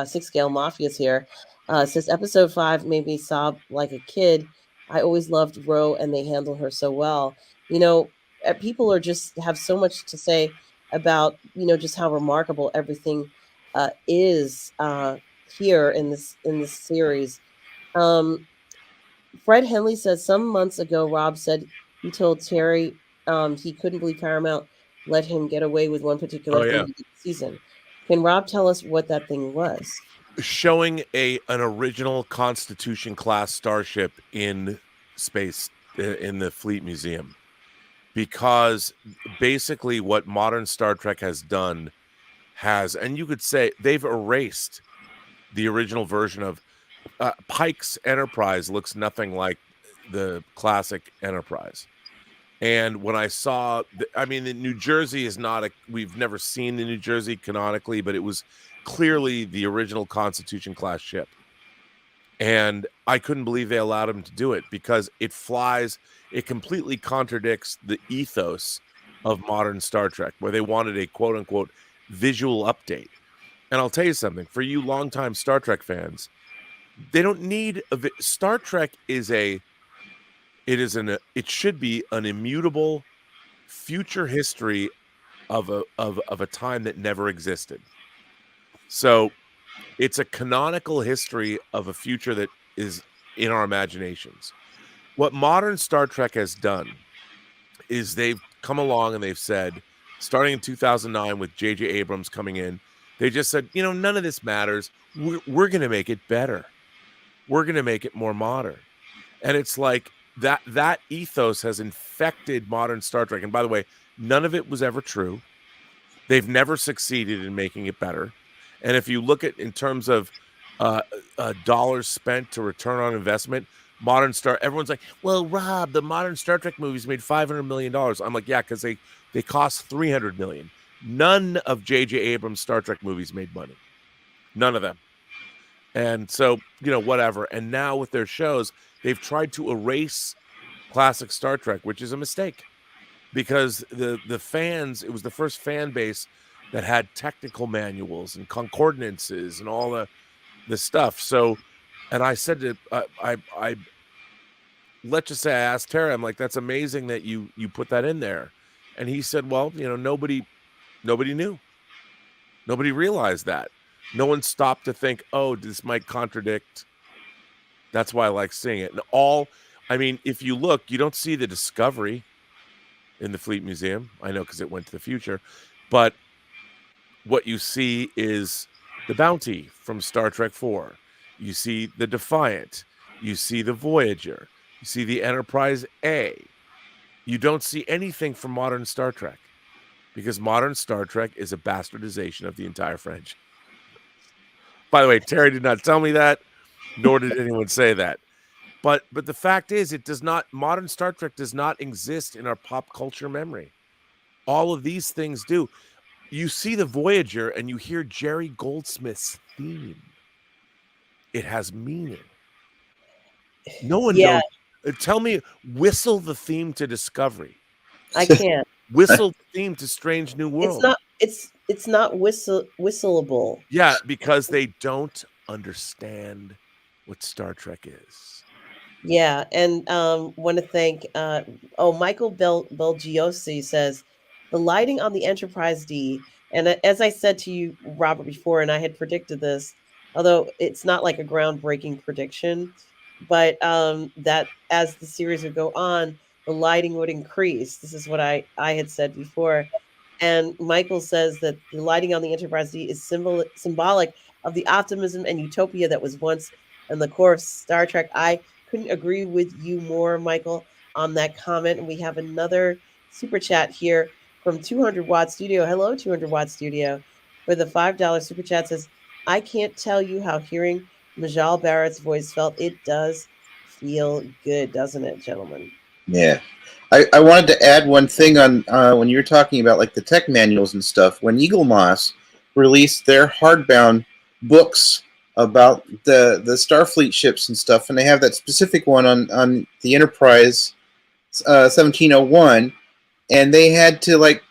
Six Scale Mafias here. Says episode 5 made me sob like a kid. I always loved Ro, and they handle her so well. You know, people are just have so much to say about just how remarkable everything is here in this series. Fred Henley says some months ago, Rob said he told Terry he couldn't believe Paramount let him get away with one particular thing this season. Can Rob tell us what that thing was? Showing an original Constitution class starship in space in the Fleet Museum, because basically what modern Star Trek has done and you could say they've erased the original version of Pike's Enterprise. Looks nothing like the classic Enterprise. And when I saw, the New Jersey is not we've never seen the New Jersey canonically, but it was clearly the original Constitution class ship. And I couldn't believe they allowed him to do it because it completely contradicts the ethos of modern Star Trek, where they wanted a quote unquote visual update. And I'll tell you something, for you longtime Star Trek fans, they don't need Star Trek it should be an immutable future history of a time that never existed. So it's a canonical history of a future that is in our imaginations. What modern Star Trek has done is they've come along and they've said, starting in 2009 with J.J. Abrams coming in, they just said, none of this matters. We're going to make it better. We're going to make it more modern. And it's like that ethos has infected modern Star Trek. And by the way, none of it was ever true. They've never succeeded in making it better. And if you look at in terms of dollars spent to return on investment, everyone's like, well, Rob, the modern Star Trek movies made $500 million. I'm like, yeah, because they cost $300 million. None of J.J. Abrams' Star Trek movies made money. None of them. And so, whatever. And now with their shows, they've tried to erase classic Star Trek, which is a mistake. Because the fans, it was the first fan base that had technical manuals and concordances and all the stuff. So, and I said to, I let's just say I asked Terry, I'm like, that's amazing that you put that in there. And he said, well, nobody knew. Nobody realized that. No one stopped to think, oh, this might contradict. That's why I like seeing it. And if you look, you don't see the Discovery in the Fleet Museum. I know because it went to the future. But what you see is the Bounty from Star Trek 4. You see the Defiant. You see the Voyager. You see the Enterprise A. You don't see anything from modern Star Trek because modern Star Trek is a bastardization of the entire franchise. By the way, Terry did not tell me that, nor did anyone say that. But the fact is, modern Star Trek does not exist in our pop culture memory. All of these things do. You see the Voyager and you hear Jerry Goldsmith's theme. It has meaning. No one knows. Tell me, whistle the theme to Discovery. I can't. Whistle the theme to Strange New World. It's not whistleable. Yeah, because they don't understand what Star Trek is. Yeah, and want to thank Michael Belgiosi says the lighting on the Enterprise D, and as I said to you, Robert, before, and I had predicted this, although it's not like a groundbreaking prediction, but that as the series would go on, the lighting would increase. This is what I had said before. And Michael says that the lighting on the Enterprise D is symbolic of the optimism and utopia that was once in the core of Star Trek. I couldn't agree with you more, Michael, on that comment. And we have another super chat here from 200 Watt Studio. Hello, 200 Watt Studio. For the $5 super chat says, I can't tell you how hearing Majal Barrett's voice felt. It does feel good, doesn't it, gentlemen? Yeah. I wanted to add one thing on when you were talking about like the tech manuals and stuff. When Eagle Moss released their hardbound books about the Starfleet ships and stuff, and they have that specific one on the Enterprise 1701, and they had to like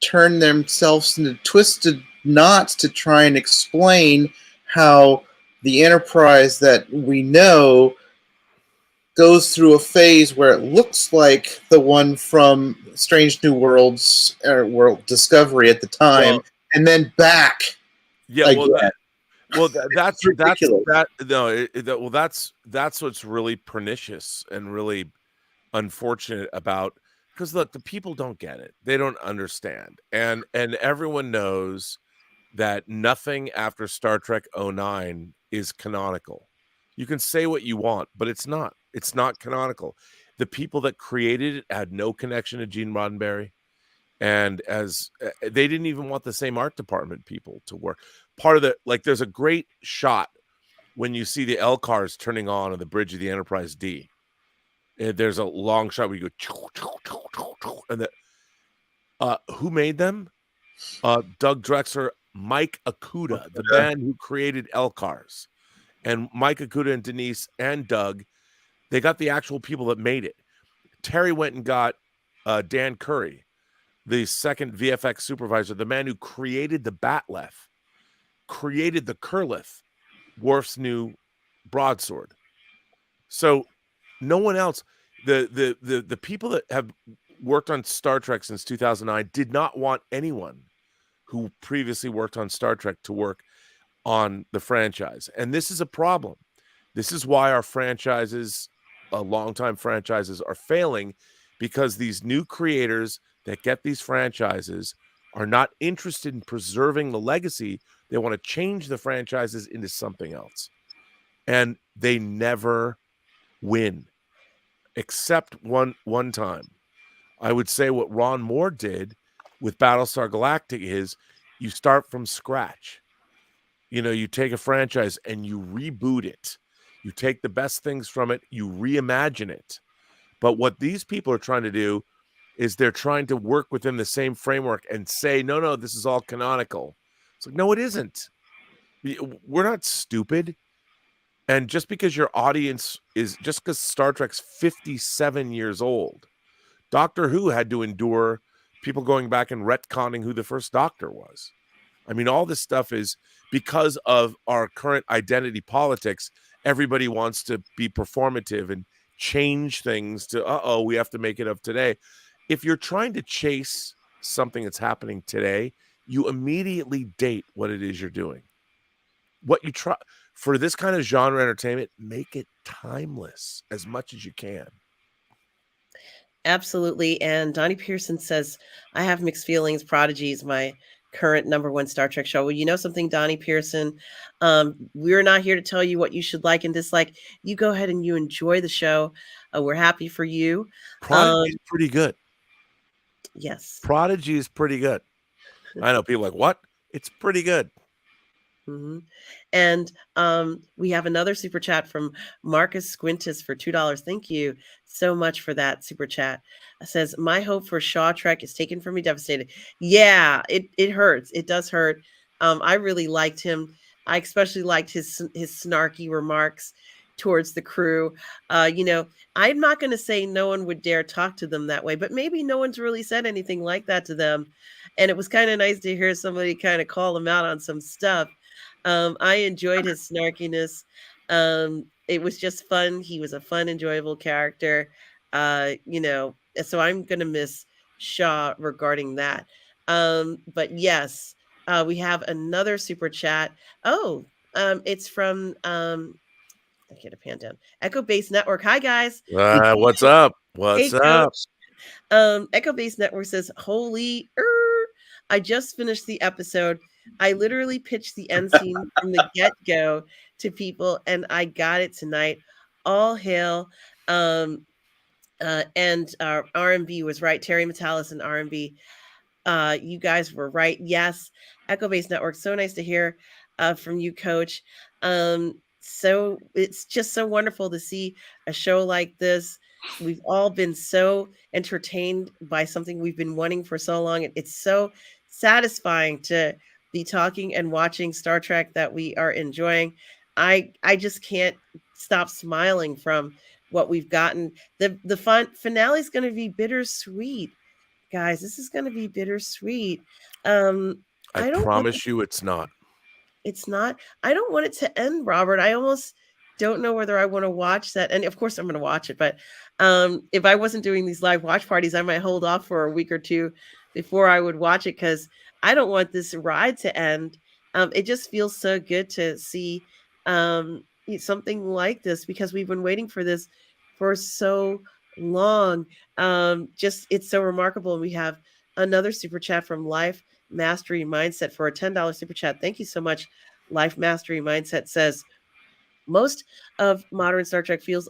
turn themselves into twisted knots to try and explain how the Enterprise that we know goes through a phase where it looks like the one from Strange New Worlds or World Discovery at the time, and then back. Yeah, again. that's ridiculous. That's what's really pernicious and really unfortunate about, because look, the people don't get it. They don't understand. And everyone knows that nothing after Star Trek 09 is canonical. You can say what you want, but it's not. It's not canonical. The people that created it had no connection to Gene Roddenberry. And as they didn't even want the same art department people to work. Part of the, like, there's a great shot when you see the L cars turning on the bridge of the Enterprise D. There's a long shot where you go, and who made them? Doug Drexler, Mike Akuda, the man who created L cars, and Mike Akuda and Denise and Doug, they got the actual people that made it. Terry went and got Dan Curry, the second VFX supervisor, the man who created the Batleth, created the Kurlith, Worf's new broadsword. So no one else, the people that have worked on Star Trek since 2009 did not want anyone who previously worked on Star Trek to work on the franchise. And this is a problem. This is why our franchises, longtime franchises, are failing, because these new creators that get these franchises are not interested in preserving the legacy. They want to change the franchises into something else. And they never win, except one time. I would say what Ron Moore did with Battlestar Galactica is you start from scratch. You know, you take a franchise and you reboot it. You take the best things from it, you reimagine it. But what these people are trying to do is they're trying to work within the same framework and say, no, this is all canonical. It's like, no, it isn't. We're not stupid. And just because your audience is, just because Star Trek's 57 years old, Doctor Who had to endure people going back and retconning who the first Doctor was. I mean, all this stuff is because of our current identity politics. Everybody wants to be performative and change things to, we have to make it of today. If you're trying to chase something that's happening today, you immediately date what it is you're doing. What you try for this kind of genre entertainment, make it timeless as much as you can. Absolutely. And Donnie Pearson says, I have mixed feelings. Prodigy is my current #1 Star Trek show. Well, you know something, Donnie Pearson? We're not here to tell you what you should like and dislike. You go ahead and you enjoy the show. We're happy for you. Prodigy is pretty good. Yes. Prodigy is pretty good. I know people are like, what? It's pretty good. Mm-hmm. And we have another super chat from Marcus Squintus for $2. Thank you so much for that super chat. It says, my hope for Shaw Trek is taken from me, devastated. Yeah, it hurts. It does hurt. I really liked him. I especially liked his snarky remarks towards the crew. You know, I'm not going to say no one would dare talk to them that way, but maybe no one's really said anything like that to them. And it was kind of nice to hear somebody kind of call him out on some stuff. I enjoyed his snarkiness. It was just fun. He was a fun, enjoyable character. You know, so I'm going to miss Shaw regarding that. But yes, we have another super chat. Oh, it's from I get a pan down. Echo Base Network. Hi guys. What's up? Hey What's up? coach. Echo Base Network says, "Holy, I just finished the episode. I literally pitched the end scene from the get go to people, and I got it tonight. All hail." And R&B was right. Terry Metalis and R&B. You guys were right. Yes, Echo Base Network. So nice to hear from you, Coach. So it's just so wonderful to see a show like this. We've all been so entertained by something we've been wanting for so long. It's so satisfying to be talking and watching Star Trek that we are enjoying. I just can't stop smiling from what we've gotten. The finale is going to be bittersweet, guys. This is going to be bittersweet. I don't want promise you it's not. It's not. I don't want it to end, Robert. I almost don't know whether I want to watch that. And of course, I'm going to watch it. But if I wasn't doing these live watch parties, I might hold off for a week or two before I would watch it because I don't want this ride to end. It just feels so good to see something like this because we've been waiting for this for so long. Just it's so remarkable. And we have another super chat from Life Mastery Mindset for a $10 super chat. Thank you so much. Life Mastery Mindset says, most of modern Star Trek feels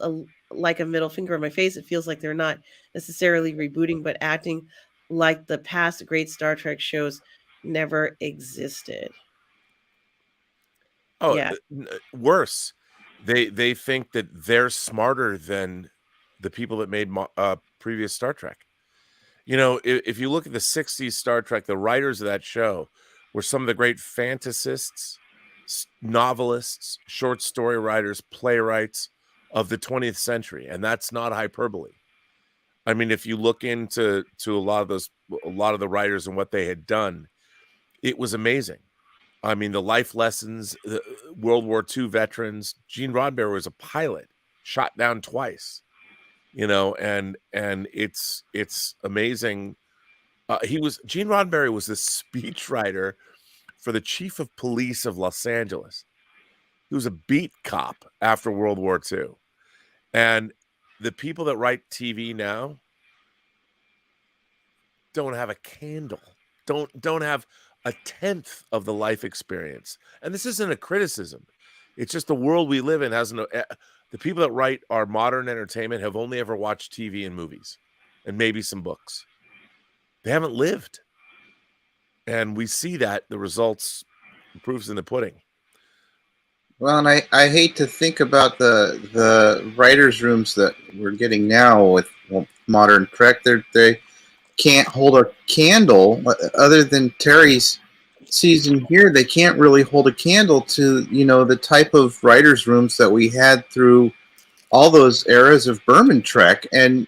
like a middle finger in my face. It feels like they're not necessarily rebooting, but acting like the past great Star Trek shows never existed. Oh, Yeah. Worse. They think that they're smarter than the people that made previous Star Trek. You know, if you look at the 60s Star Trek, the writers of that show were some of the great fantasists, novelists, short story writers, playwrights of the 20th century. And that's not hyperbole. I mean, if you look into a lot of the writers and what they had done, it was amazing. I mean, the life lessons, the World War II veterans. Gene Roddenberry was a pilot, shot down twice. You know, and it's amazing. Gene Roddenberry was the speechwriter for the chief of police of Los Angeles. He was a beat cop after World War II. And the people that write TV now don't have a candle, don't have a tenth of the life experience. And this isn't a criticism. It's just the world we live in has no. The people that write our modern entertainment have only ever watched TV and movies and maybe some books. They haven't lived. And we see that the results, the proof's in the pudding. Well, and I hate to think about the writers' rooms that we're getting now with modern Trek. They can't hold a candle other than Terry's season here. They can't really hold a candle to the type of writers' rooms that we had through all those eras of Berman Trek, and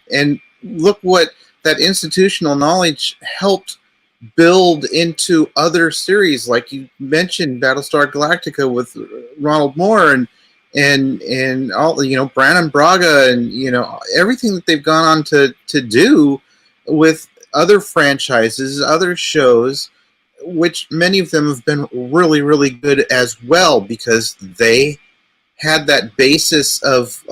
look what that institutional knowledge helped build into other series, like you mentioned, Battlestar Galactica with Ronald Moore and all Brannon Braga and everything that they've gone on to do with other franchises, other shows, which many of them have been really, really good as well because they had that basis of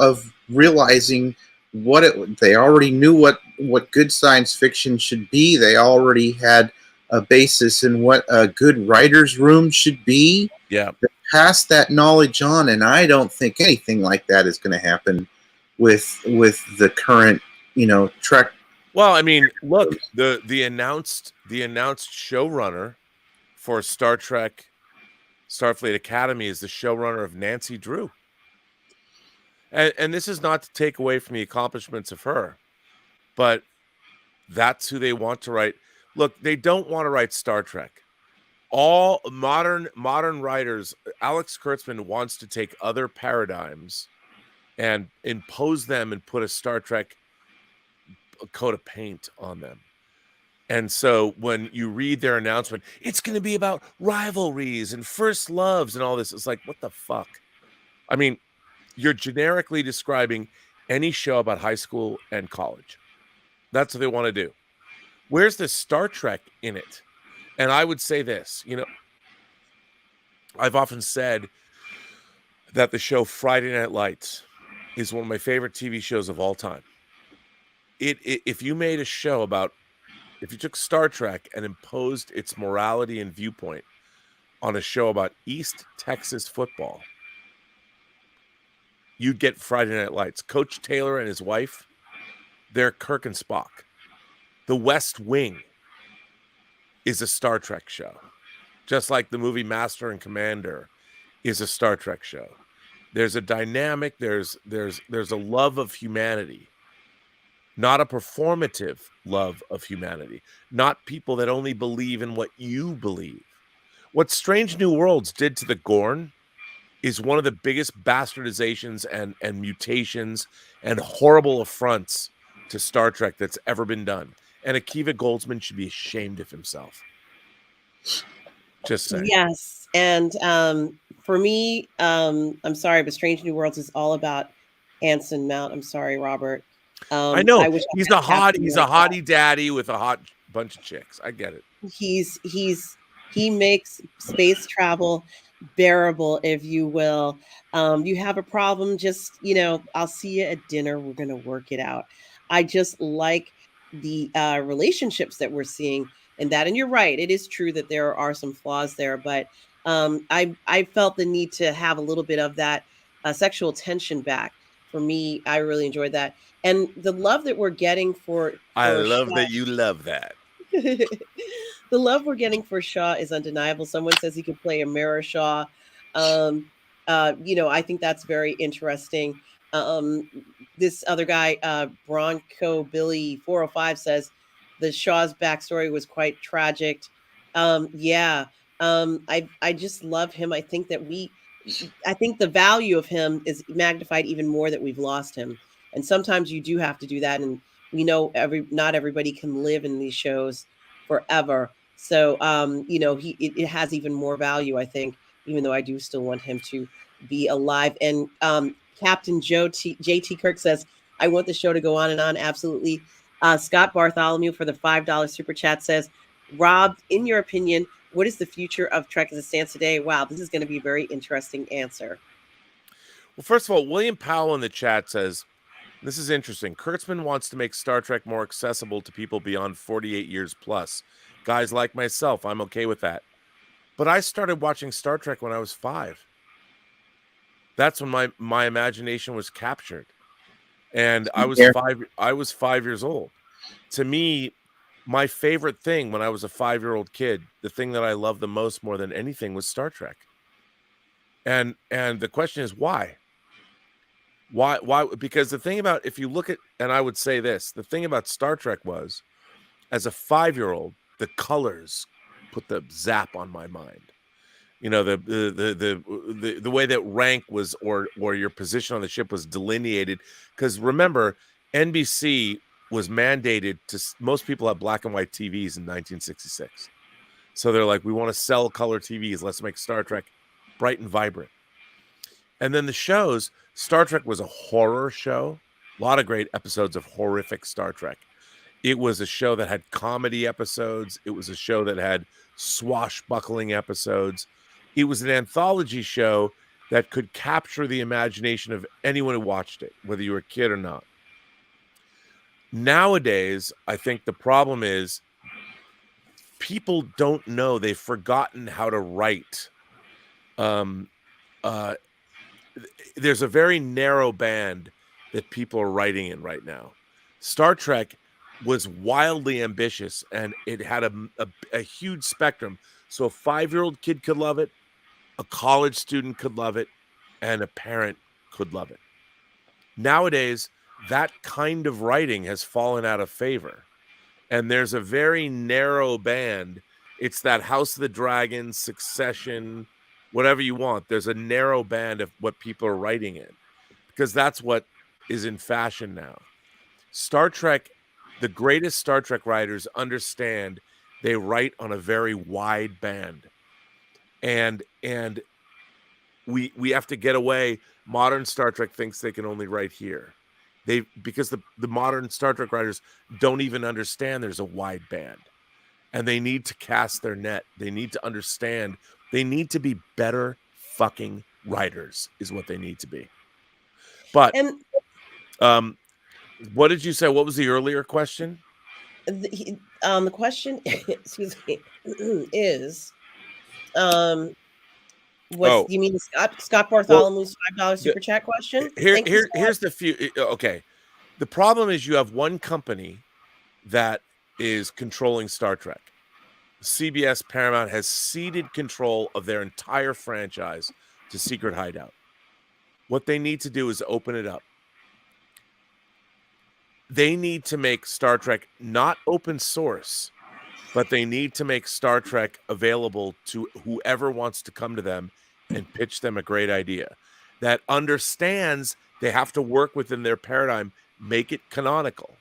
realizing they already knew what good science fiction should be. They already had a basis in what a good writer's room should be. Yeah. They passed that knowledge on, and I don't think anything like that is going to happen with the current, Trek. Well, I mean, look, the announced showrunner for Star Trek Starfleet Academy is the showrunner of Nancy Drew. And this is not to take away from the accomplishments of her, but that's who they want to write. Look, they don't want to write Star Trek. All modern writers, Alex Kurtzman wants to take other paradigms and impose them and put a Star Trek coat of paint on them. And so when you read their announcement, it's going to be about rivalries and first loves and all this, it's like, what the fuck? I mean, you're generically describing any show about high school and college. That's what they want to do. Where's the Star Trek in it? And I would say this, you know, I've often said that the show Friday Night Lights is one of my favorite TV shows of all time. If you made a show about, if you took Star Trek and imposed its morality and viewpoint on a show about East Texas football, you'd get Friday Night Lights. Coach Taylor and his wife, they're Kirk and Spock. The West Wing is a Star Trek show, just like the movie Master and Commander is a Star Trek show. There's a dynamic, there's a love of humanity, not a performative love of humanity, not people that only believe in what you believe. What Strange New Worlds did to the Gorn is one of the biggest bastardizations and mutations and horrible affronts to Star Trek that's ever been done. And Akiva Goldsman should be ashamed of himself. Just saying. Yes. And for me, I'm sorry, but Strange New Worlds is all about Anson Mount. I'm sorry, Robert. I know. I wish He's I a had Captain he's a like that. hottie daddy with a hot bunch of chicks. I get it. He makes space travel bearable, if you will. You have a problem, just, you know, I'll see you at dinner. We're going to work it out. I just like the relationships that we're seeing in that. And you're right. It is true that there are some flaws there, but I felt the need to have a little bit of that sexual tension back. For me, I really enjoyed that. And the love that we're getting for I love Shaw, that you love that. the love we're getting for Shaw is undeniable. Someone says he could play a mirror Shaw. You know, I think that's very interesting. This other guy, Bronco Billy 405, says the Shaw's backstory was quite tragic. Yeah, I just love him. I think the value of him is magnified even more that we've lost him. And sometimes you do have to do that. And we know not everybody can live in these shows forever. So, you know, it has even more value, I think, even though I do still want him to be alive. And Captain JT Kirk says, I want the show to go on and on. Absolutely. Scott Bartholomew for the $5 super chat says, Rob, in your opinion, what is the future of Trek as it stands today? Wow, this is going to be a very interesting answer. Well, first of all, William Powell in the chat says, this is interesting. Kurtzman wants to make Star Trek more accessible to people beyond 48 years plus. Guys like myself, I'm okay with that. But I started watching Star Trek when I was 5. That's when my imagination was captured. And I was 5 years old. To me, my favorite thing when I was a 5-year-old kid, the thing that I loved the most more than anything was Star Trek. And the question is why? Why? Because the thing about, if you look at, and I would say this, the thing about Star Trek was, as a 5-year-old, the colors put the zap on my mind. You know, the way that rank was, or your position on the ship was delineated. Because remember, NBC was mandated to, most people have black and white TVs in 1966. So they're like, we want to sell color TVs. Let's make Star Trek bright and vibrant. And then the shows, Star Trek was a horror show. A lot of great episodes of horrific Star Trek. It was a show that had comedy episodes. It was a show that had swashbuckling episodes. It was an anthology show that could capture the imagination of anyone who watched it, whether you were a kid or not. Nowadays, I think the problem is people don't know. They've forgotten how to write. There's a very narrow band that people are writing in right now. Star Trek was wildly ambitious, and it had a huge spectrum. So a 5-year-old kid could love it, a college student could love it, and a parent could love it. Nowadays, that kind of writing has fallen out of favor, and there's a very narrow band. It's that House of the Dragon, Succession, whatever you want. There's a narrow band of what people are writing in, because that's what is in fashion now. Star Trek, the greatest Star Trek writers understand they write on a very wide band. And we have to get away. Modern Star Trek thinks they can only write here. Because the modern Star Trek writers don't even understand there's a wide band. And they need to cast their net. They need to understand. They need to be better fucking writers is what they need to be. But what did you say? What was the earlier question? The question, excuse me, is you mean Scott Bartholomew's $5 super chat question? Here's the few. Okay, the problem is you have one company that is controlling Star Trek. CBS Paramount has ceded control of their entire franchise to Secret Hideout. What they need to do is open it up. They need to make Star Trek not open source, but they need to make Star Trek available to whoever wants to come to them and pitch them a great idea that understands they have to work within their paradigm, make it canonical.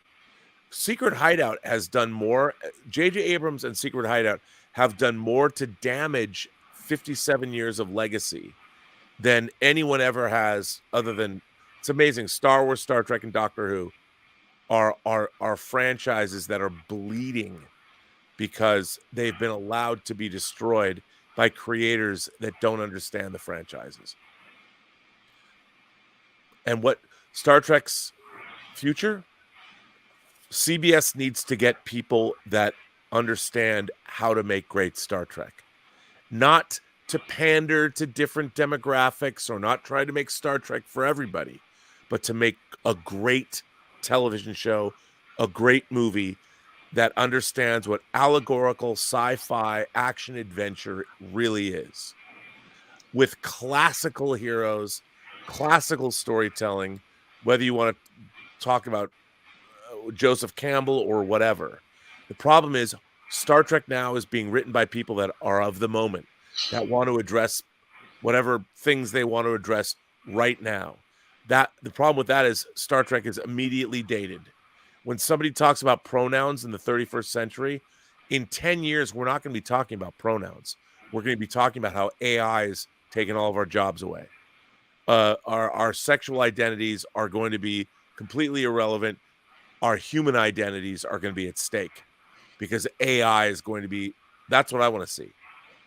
Secret Hideout has done more. J.J. Abrams and Secret Hideout have done more to damage 57 years of legacy than anyone ever has, other than, it's amazing. Star Wars, Star Trek, and Doctor Who are franchises that are bleeding because they've been allowed to be destroyed by creators that don't understand the franchises. And what Star Trek's future? CBS needs to get people that understand how to make great Star Trek. Not to pander to different demographics or not try to make Star Trek for everybody, but to make a great television show, a great movie that understands what allegorical sci-fi action adventure really is. With classical heroes, classical storytelling, whether you want to talk about Joseph Campbell or whatever. The problem is Star Trek now is being written by people that are of the moment, that want to address whatever things they want to address right now. That the problem with that is Star Trek is immediately dated. When somebody talks about pronouns in the 31st century, in 10 years, we're not going to be talking about pronouns. We're going to be talking about how AI is taking all of our jobs away. Our sexual identities are going to be completely irrelevant. Our human identities are going to be at stake because AI is going to be, that's what I want to see.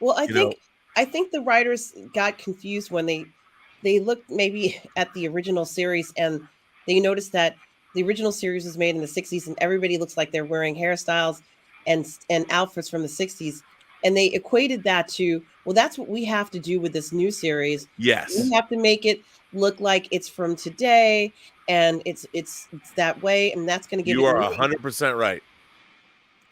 Well, I think the writers got confused when they looked maybe at the original series and they noticed that the original series was made in the 60s and everybody looks like they're wearing hairstyles and outfits from the 60s. And they equated that to, well, that's what we have to do with this new series. Yes. We have to make it look like it's from today and it's that way. And that's going to give you it. You are 100% right.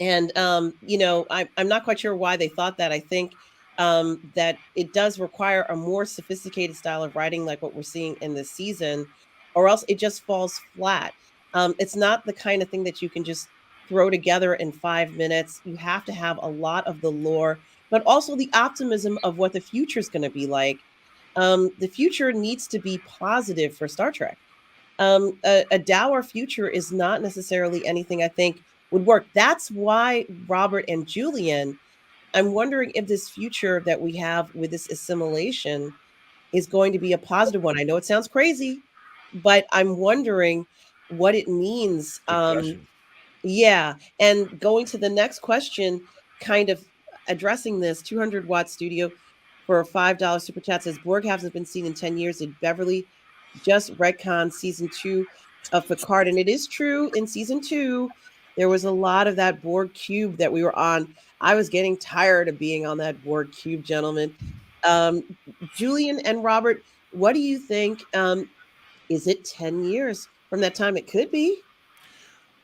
And, I'm not quite sure why they thought that. I think that it does require a more sophisticated style of writing like what we're seeing in this season, or else it just falls flat. It's not the kind of thing that you can just throw together in 5 minutes. You have to have a lot of the lore, but also the optimism of what the future is going to be like. The future needs to be positive for Star Trek. A dour future is not necessarily anything I think would work. That's why Robert and Julian, I'm wondering if this future that we have with this assimilation is going to be a positive one. I know it sounds crazy, but I'm wondering what it means. Yeah. And going to the next question, kind of addressing this, 200 Watt Studio for a $5 super chat says Borg hasn't been seen in 10 years. Did Beverly just retcon season 2 of Picard? And it is true, in season 2, there was a lot of that Borg cube that we were on. I was getting tired of being on that Borg cube, gentlemen. Julian and Robert, what do you think? Is it 10 years from that time? It could be.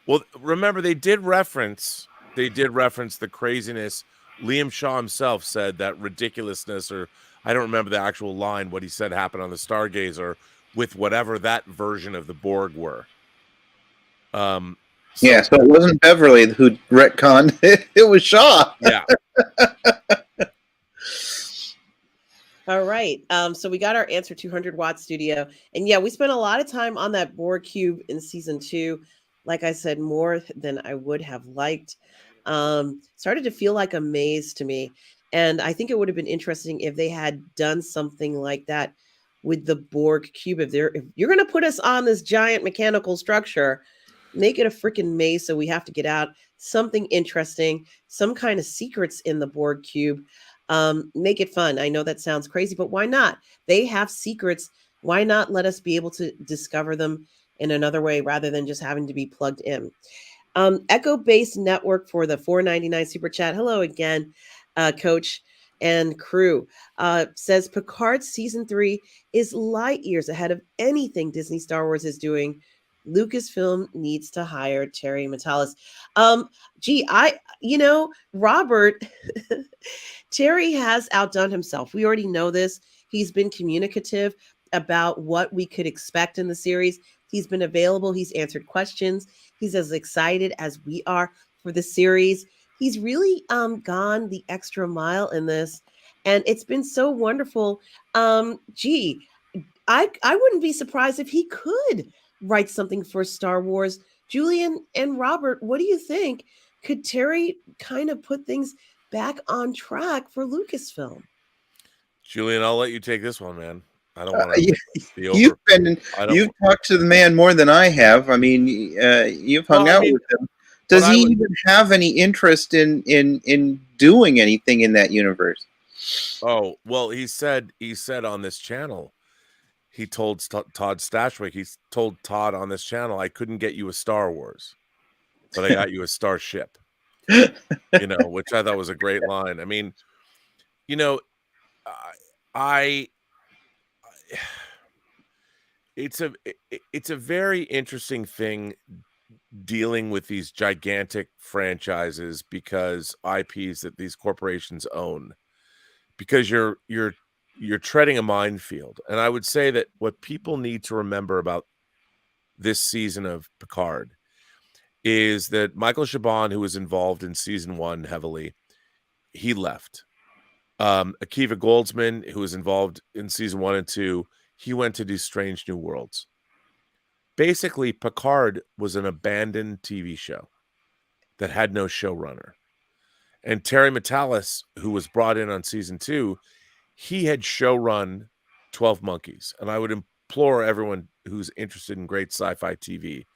Well, remember, they did reference the craziness. Liam Shaw himself said that ridiculousness, or I don't remember the actual line, what he said happened on the Stargazer with whatever that version of the Borg were. So it wasn't Beverly who retconned. It was Shaw. Yeah. All right. So we got our answer 200-watt studio. And yeah, we spent a lot of time on that Borg cube in season 2. Like I said, more than I would have liked. Started to feel like a maze to me. And I think it would have been interesting if they had done something like that with the Borg cube. If you're gonna put us on this giant mechanical structure, make it a freaking maze so we have to get out. Something interesting, some kind of secrets in the Borg cube. Make it fun. I know that sounds crazy, but why not? They have secrets. Why not let us be able to discover them in another way rather than just having to be plugged in? Echo Based Network for the $4.99 super chat. Hello again, Coach and crew. Says Picard season 3 is light years ahead of anything Disney Star Wars is doing. Lucasfilm needs to hire Terry Matalas. Robert, Terry has outdone himself. We already know this. He's been communicative about what we could expect in the series. He's been available. He's answered questions. He's as excited as we are for the series. He's really gone the extra mile in this, and it's been so wonderful. I wouldn't be surprised if he could write something for Star Wars. Julian and Robert, what do you think? Could Terry kind of put things back on track for Lucasfilm? Julian, I'll let you take this one, man. I don't want you, to be over. You've talked to the man more than I have. I mean, you've hung out with him. Does he even have any interest in doing anything in that universe? Oh, well, he said on this channel, he told Todd Stashwick, he told Todd on this channel, I couldn't get you a Star Wars, but I got you a Starship. Which I thought was a great line. I mean, it's a very interesting thing dealing with these gigantic franchises because IPs that these corporations own, because you're treading a minefield. And I would say that what people need to remember about this season of Picard is that Michael Chabon, who was involved in season 1 heavily, he left. Akiva Goldsman, who was involved in season 1 and 2, he went to do Strange New Worlds. Basically, Picard was an abandoned TV show that had no showrunner. And Terry Matalas, who was brought in on season 2, he had showrun 12 Monkeys. And I would implore everyone who's interested in great sci-fi TV,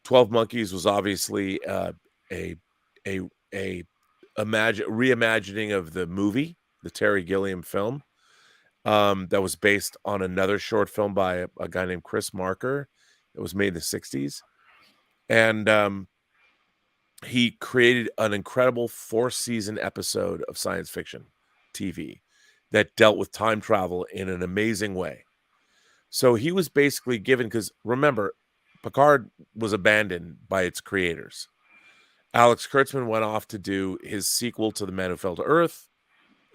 12 Monkeys was obviously a reimagining of the movie, the Terry Gilliam film, that was based on another short film by a guy named Chris Marker. It was made in the 60s. And he created an incredible 4-season episode of science fiction TV that dealt with time travel in an amazing way. So he was basically given, because remember, Picard was abandoned by its creators. Alex Kurtzman went off to do his sequel to The Man Who Fell to Earth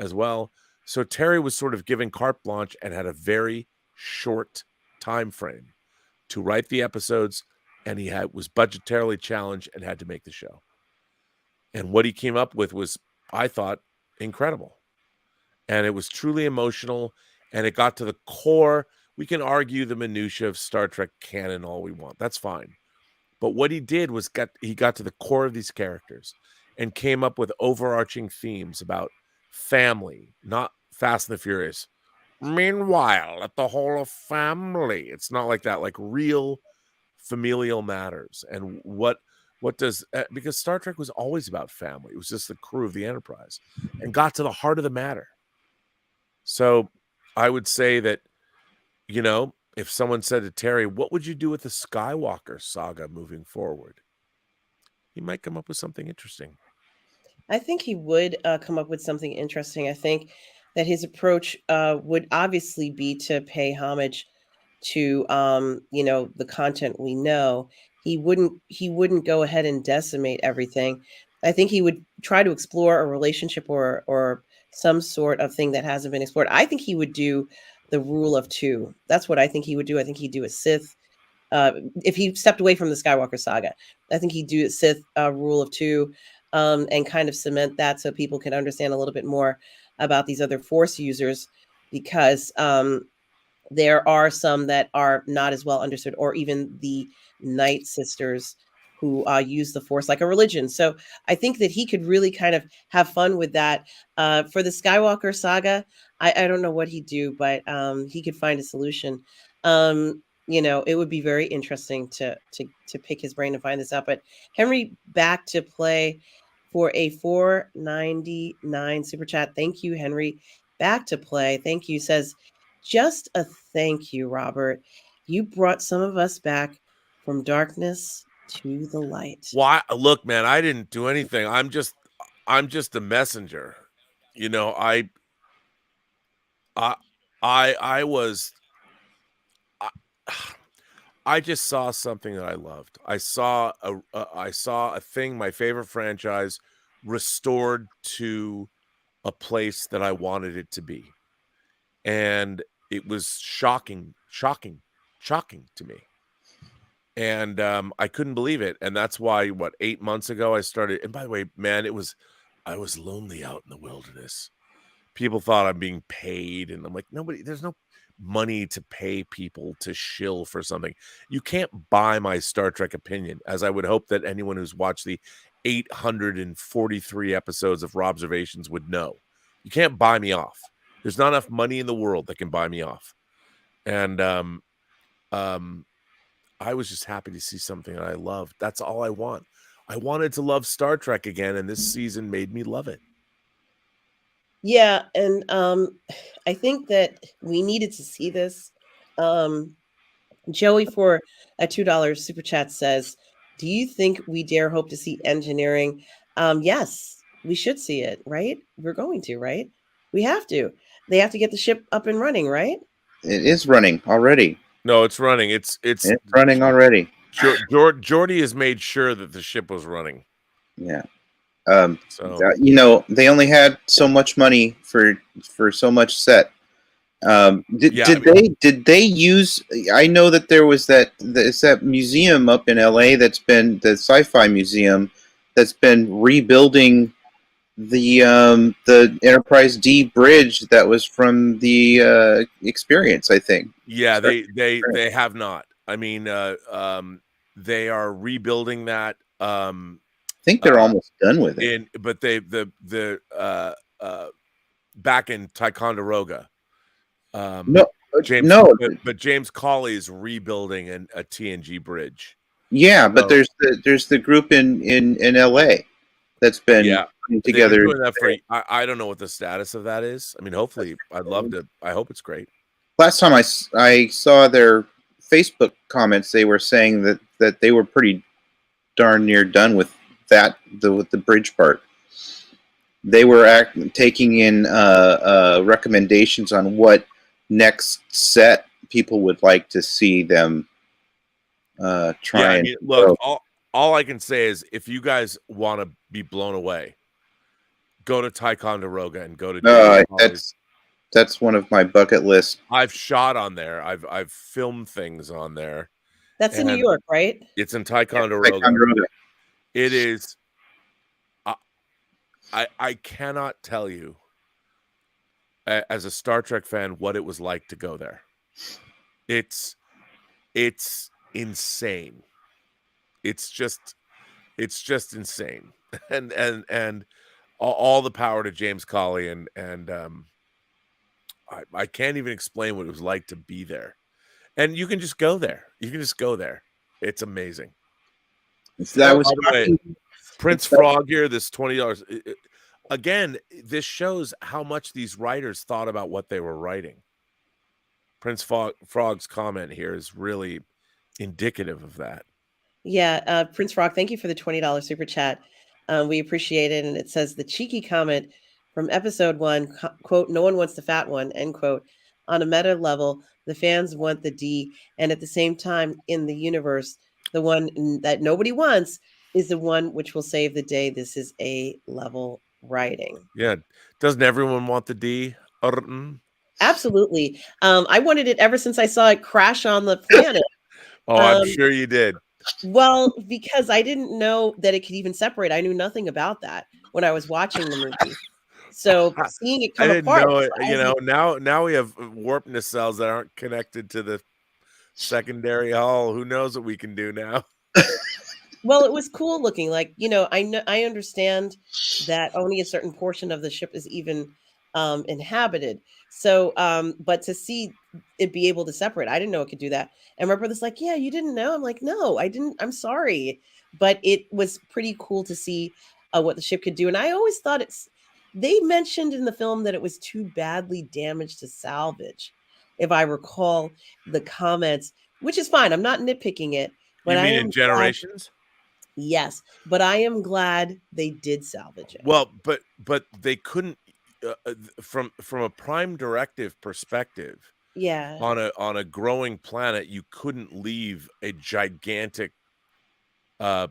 as well. So Terry was sort of given carte blanche and had a very short time frame to write the episodes, and he was budgetarily challenged and had to make the show. And what he came up with was, I thought, incredible. And it was truly emotional, and it got to the core. We can argue the minutia of Star Trek canon all we want. That's fine. But what he did was he got to the core of these characters and came up with overarching themes about family, not Fast and the Furious. Meanwhile, at the Hall of Family. It's not like that, like real familial matters. And what does, because Star Trek was always about family. It was just the crew of the Enterprise and got to the heart of the matter. So I would say that, if someone said to Terry, what would you do with the Skywalker saga moving forward? He might come up with something interesting. I think he would come up with something interesting. I think that his approach would obviously be to pay homage to, the content we know. He wouldn't go ahead and decimate everything. I think he would try to explore a relationship or some sort of thing that hasn't been explored. I think he would do the rule of 2. That's what I think he would do. I think he'd do a Sith. If he stepped away from the Skywalker saga, I think he'd do a Sith rule of 2 and kind of cement that so people can understand a little bit more about these other Force users. because there are some that are not as well understood, or even the Night Sisters who use the Force like a religion. So I think that he could really kind of have fun with that. For the Skywalker saga, I don't know what he'd do, but he could find a solution. It would be very interesting to pick his brain and find this out. But Henry back to play for a $4.99 super chat. Thank you, Henry. Back to play. Thank you. Says, just a thank you, Robert. You brought some of us back from darkness to the light. Why? Look, man, I didn't do anything. I'm just a messenger. I was. I just saw something that I loved. I saw a thing, my favorite franchise, restored to a place that I wanted it to be, and it was shocking to me. And I couldn't believe it. And that's why, 8 months ago I started. And by the way, man, I was lonely out in the wilderness. People thought I'm being paid, and I'm like, there's no money to pay people to shill for something. You can't buy my Star Trek opinion, as I would hope that anyone who's watched the 843 episodes of Robservations would know. You can't buy me off. There's not enough money in the world that can buy me off. And I was just happy to see something that I loved. That's all I want. I wanted to love Star Trek again, and this season made me love it. Yeah, and I think that we needed to see this. Joey for a $2 super chat says, do you think we dare hope to see engineering? Yes, we should see it, right? We're going to, right? We have to. They have to get the ship up and running, right? It is running already. No, it's running. It's running already. Geordi has made sure that the ship was running. Yeah. So they only had so much money for so much set. Did they use? I know that there was that museum up in LA that's been the sci-fi museum that's been rebuilding the Enterprise D bridge that was from the experience, I think. Yeah, they have not. I mean, they are rebuilding that. I think they're almost done with it. But the back in Ticonderoga. But James Cawley is rebuilding a TNG bridge. Yeah, but there's the group in LA that's been putting together. Doing that I don't know what the status of that is. I mean, hopefully, I'd love to. I hope it's great. Last time I saw their Facebook comments, they were saying that they were pretty darn near done with the bridge part. They were taking in recommendations on what next set people would like to see them try. Look, all I can say is, if you guys want to be blown away, go to Ticonderoga and go to. That's one of my bucket lists. I've shot on there. I've filmed things on there. That's in New York, right? It's in Ticonderoga. It is. I cannot tell you, as a Star Trek fan, what it was like to go there. It's insane. It's just insane, and all the power to James Cawley, and I can't even explain what it was like to be there. And you can just go there. It's amazing. Prince Frog here, this $20. Again, this shows how much these writers thought about what they were writing. Prince Frog's comment here is really indicative of that. Yeah, Prince Frog, thank you for the $20 super chat. We appreciate it. And it says, the cheeky comment from episode 1, quote, no one wants the fat one, end quote. On a meta level, the fans want the D. And at the same time, in the universe, the one that nobody wants is the one which will save the day. This is A level writing. Yeah. Doesn't everyone want the D? Absolutely. I wanted it ever since I saw it crash on the planet. Oh, I'm sure you did. Well, because I didn't know that it could even separate. I knew nothing about that when I was watching the movie. So seeing it I come didn't apart know it. You surprised me. know, now we have warp nacelles that aren't connected to the secondary hull. Who knows what we can do now? Well, it was cool looking. Like, I understand that only a certain portion of the ship is even inhabited. So, but to see it be able to separate, I didn't know it could do that. And my brother's like, "Yeah, you didn't know." I'm like, "No, I didn't. I'm sorry." But it was pretty cool to see what the ship could do. And I always thought they mentioned in the film that it was too badly damaged to salvage, if I recall the comments, which is fine. I'm not nitpicking it, but You I mean am in glad. Generations? Yes, but I am glad they did salvage it. Well, but they couldn't from a prime directive perspective Yeah. on a growing planet. You couldn't leave a gigantic uh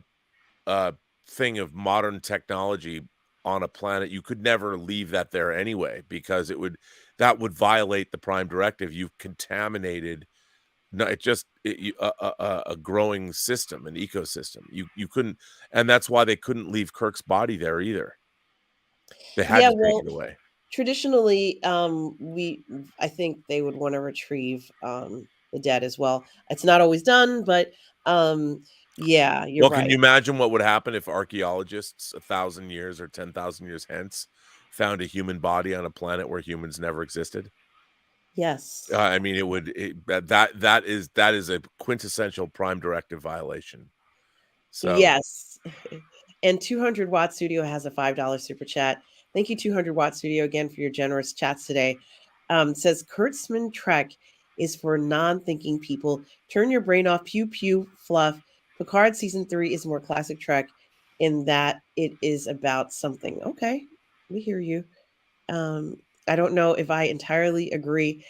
uh thing of modern technology on a planet. You could never leave that there anyway, because that would violate the prime directive. You've contaminated, no, a growing system, an ecosystem. You couldn't, and that's why they couldn't leave Kirk's body there either. They had Yeah, to take well, it away. traditionally, I think they would want to retrieve the dead as well. It's not always done, but yeah, you're Well, can you right. imagine what would happen if archaeologists 1,000 years or 10,000 years hence found a human body on a planet where humans never existed? Yes. I mean, that is a quintessential prime directive violation. So Yes. And 200 Watt Studio has a $5 super chat. Thank you, 200 Watt Studio, again for your generous chats today. Says Kurtzman Trek is for non-thinking people. Turn your brain off. Pew pew fluff. Picard season 3 is more classic Trek in that it is about something. Okay, we hear you. Um, I don't know if I entirely agree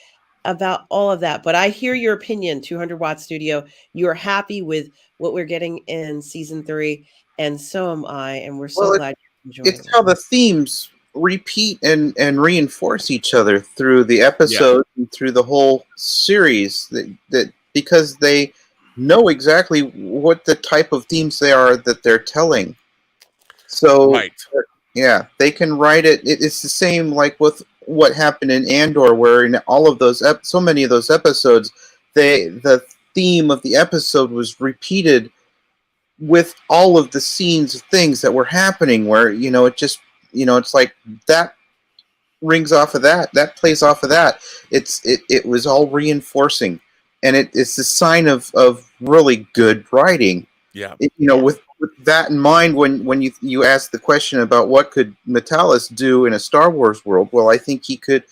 about all of that, but I hear your opinion, 200 Watt Studio. You are happy with what we're getting in season 3, and so am I, and we're so Well, glad you're enjoying it's it. how the themes repeat and reinforce each other through the yeah, episode and through the whole series. That because they know exactly what the type of themes they are that they're telling. So right. yeah, they can write it's the same like with what happened in Andor, where in all of those so many of those episodes, the theme of the episode was repeated with all of the scenes of things that were happening. Where it just it's like that rings off of that plays off of that. It was all reinforcing, and it's a sign of really good writing. Yeah. Yes. With that in mind, when you ask the question about what could Metalis do in a Star Wars world, well, I think he could,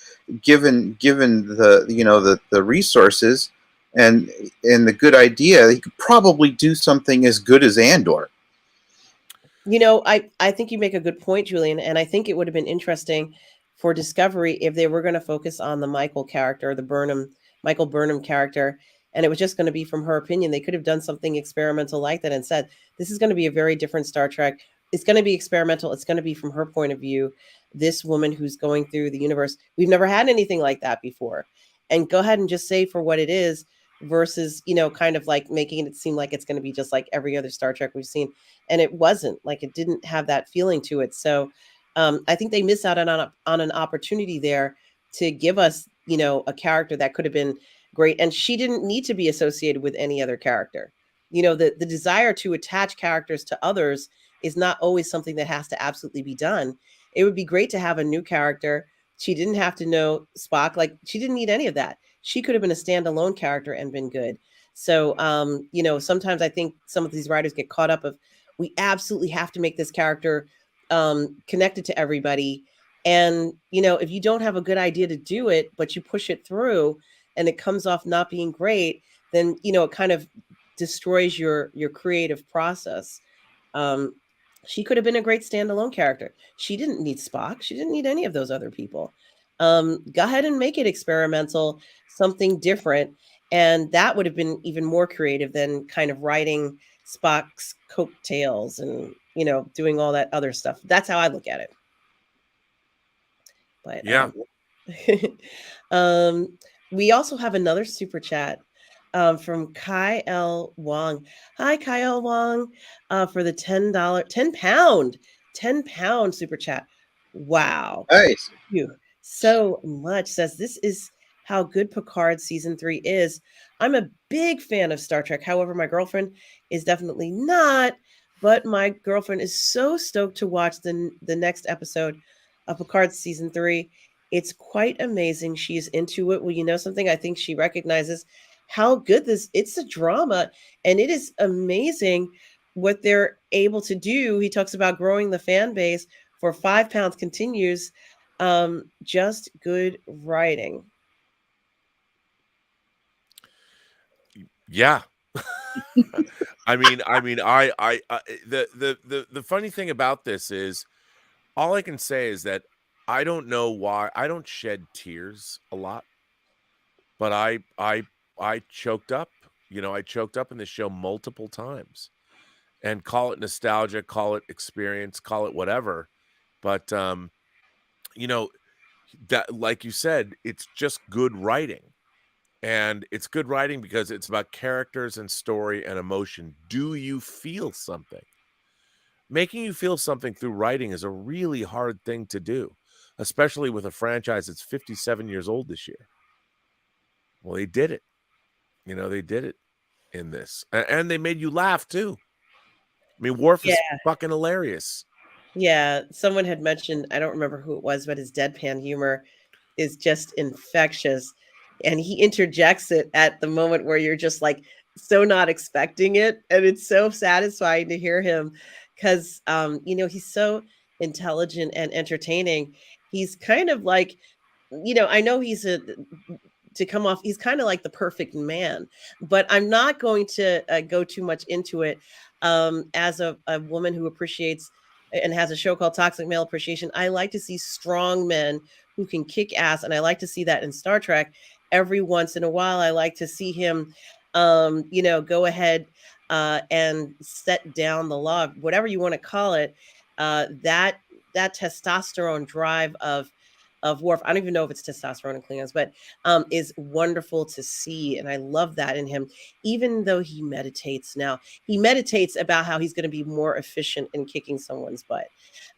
given the resources and the good idea, he could probably do something as good as Andor. I think you make a good point, Julian, and I think it would have been interesting for Discovery if they were going to focus on the Michael Burnham character, and it was just going to be from her opinion. They could have done something experimental like that and said, "This is going to be a very different Star Trek. It's going to be experimental. It's going to be from her point of view. This woman who's going through the universe. We've never had anything like that before." And go ahead and just say for what it is versus, kind of like making it seem like it's going to be just like every other Star Trek we've seen, and it wasn't. Like, it didn't have that feeling to it. So I think they missed out on an opportunity there to give us a character that could have been great, and she didn't need to be associated with any other character. The desire to attach characters to others is not always something that has to absolutely be done. It would be great to have a new character. She didn't have to know Spock. Like, she didn't need any of that. She could have been a standalone character and been good. So sometimes I think some of these writers get caught up of, we absolutely have to make this character connected to everybody. And, if you don't have a good idea to do it, but you push it through and it comes off not being great, then, it kind of destroys your creative process. Um, she could have been a great standalone character. She didn't need Spock. She didn't need any of those other people. Go ahead and make it experimental, something different. And that would have been even more creative than kind of writing Spock's coattails and, doing all that other stuff. That's how I look at it. But Yeah. we also have another super chat from Kai L. Wong. Hi, Kai L. Wong, for the $10, 10 pound super chat. Wow. Nice. Thank you so much. Says this is how good Picard season 3 is. I'm a big fan of Star Trek. However, my girlfriend is definitely not. But my girlfriend is so stoked to watch the next episode of Picard season 3. It's quite amazing. She's into it. Well, you know something? I think she recognizes how good this. It's a drama, and it is amazing what they're able to do. He talks about growing the fan base for 5 pounds continues. Just good writing. Yeah. The funny thing about this is, all I can say is that I don't know why I don't shed tears a lot, but I choked up. You know, I choked up in the show multiple times. And call it nostalgia, call it experience, call it whatever. But you know, that, like you said, it's just good writing. And it's good writing because it's about characters and story and emotion. Do you feel something? Making you feel something through writing is a really hard thing to do, especially with a franchise that's 57 years old this year. Well, they did it. You know, they did it in this. And they made you laugh too. I mean, Worf is Yeah. fucking hilarious. Yeah. Someone had mentioned, I don't remember who it was, but his deadpan humor is just infectious. And he interjects it at the moment where you're just like so not expecting it. And it's so satisfying to hear him because, you know, he's so intelligent and entertaining. He's kind of like, you know, I know he's a to come off, he's kind of like the perfect man, but I'm not going to go too much into it. As a woman who appreciates and has a show called Toxic Male Appreciation, I like to see strong men who can kick ass, and I like to see that in Star Trek. Every once in a while, I like to see him, you know, go ahead and set down the law, whatever you want to call it. That testosterone drive of Worf, I don't even know if it's testosterone in Klingons, but is wonderful to see. And I love that in him, even though he meditates now. He meditates about how he's going to be more efficient in kicking someone's butt.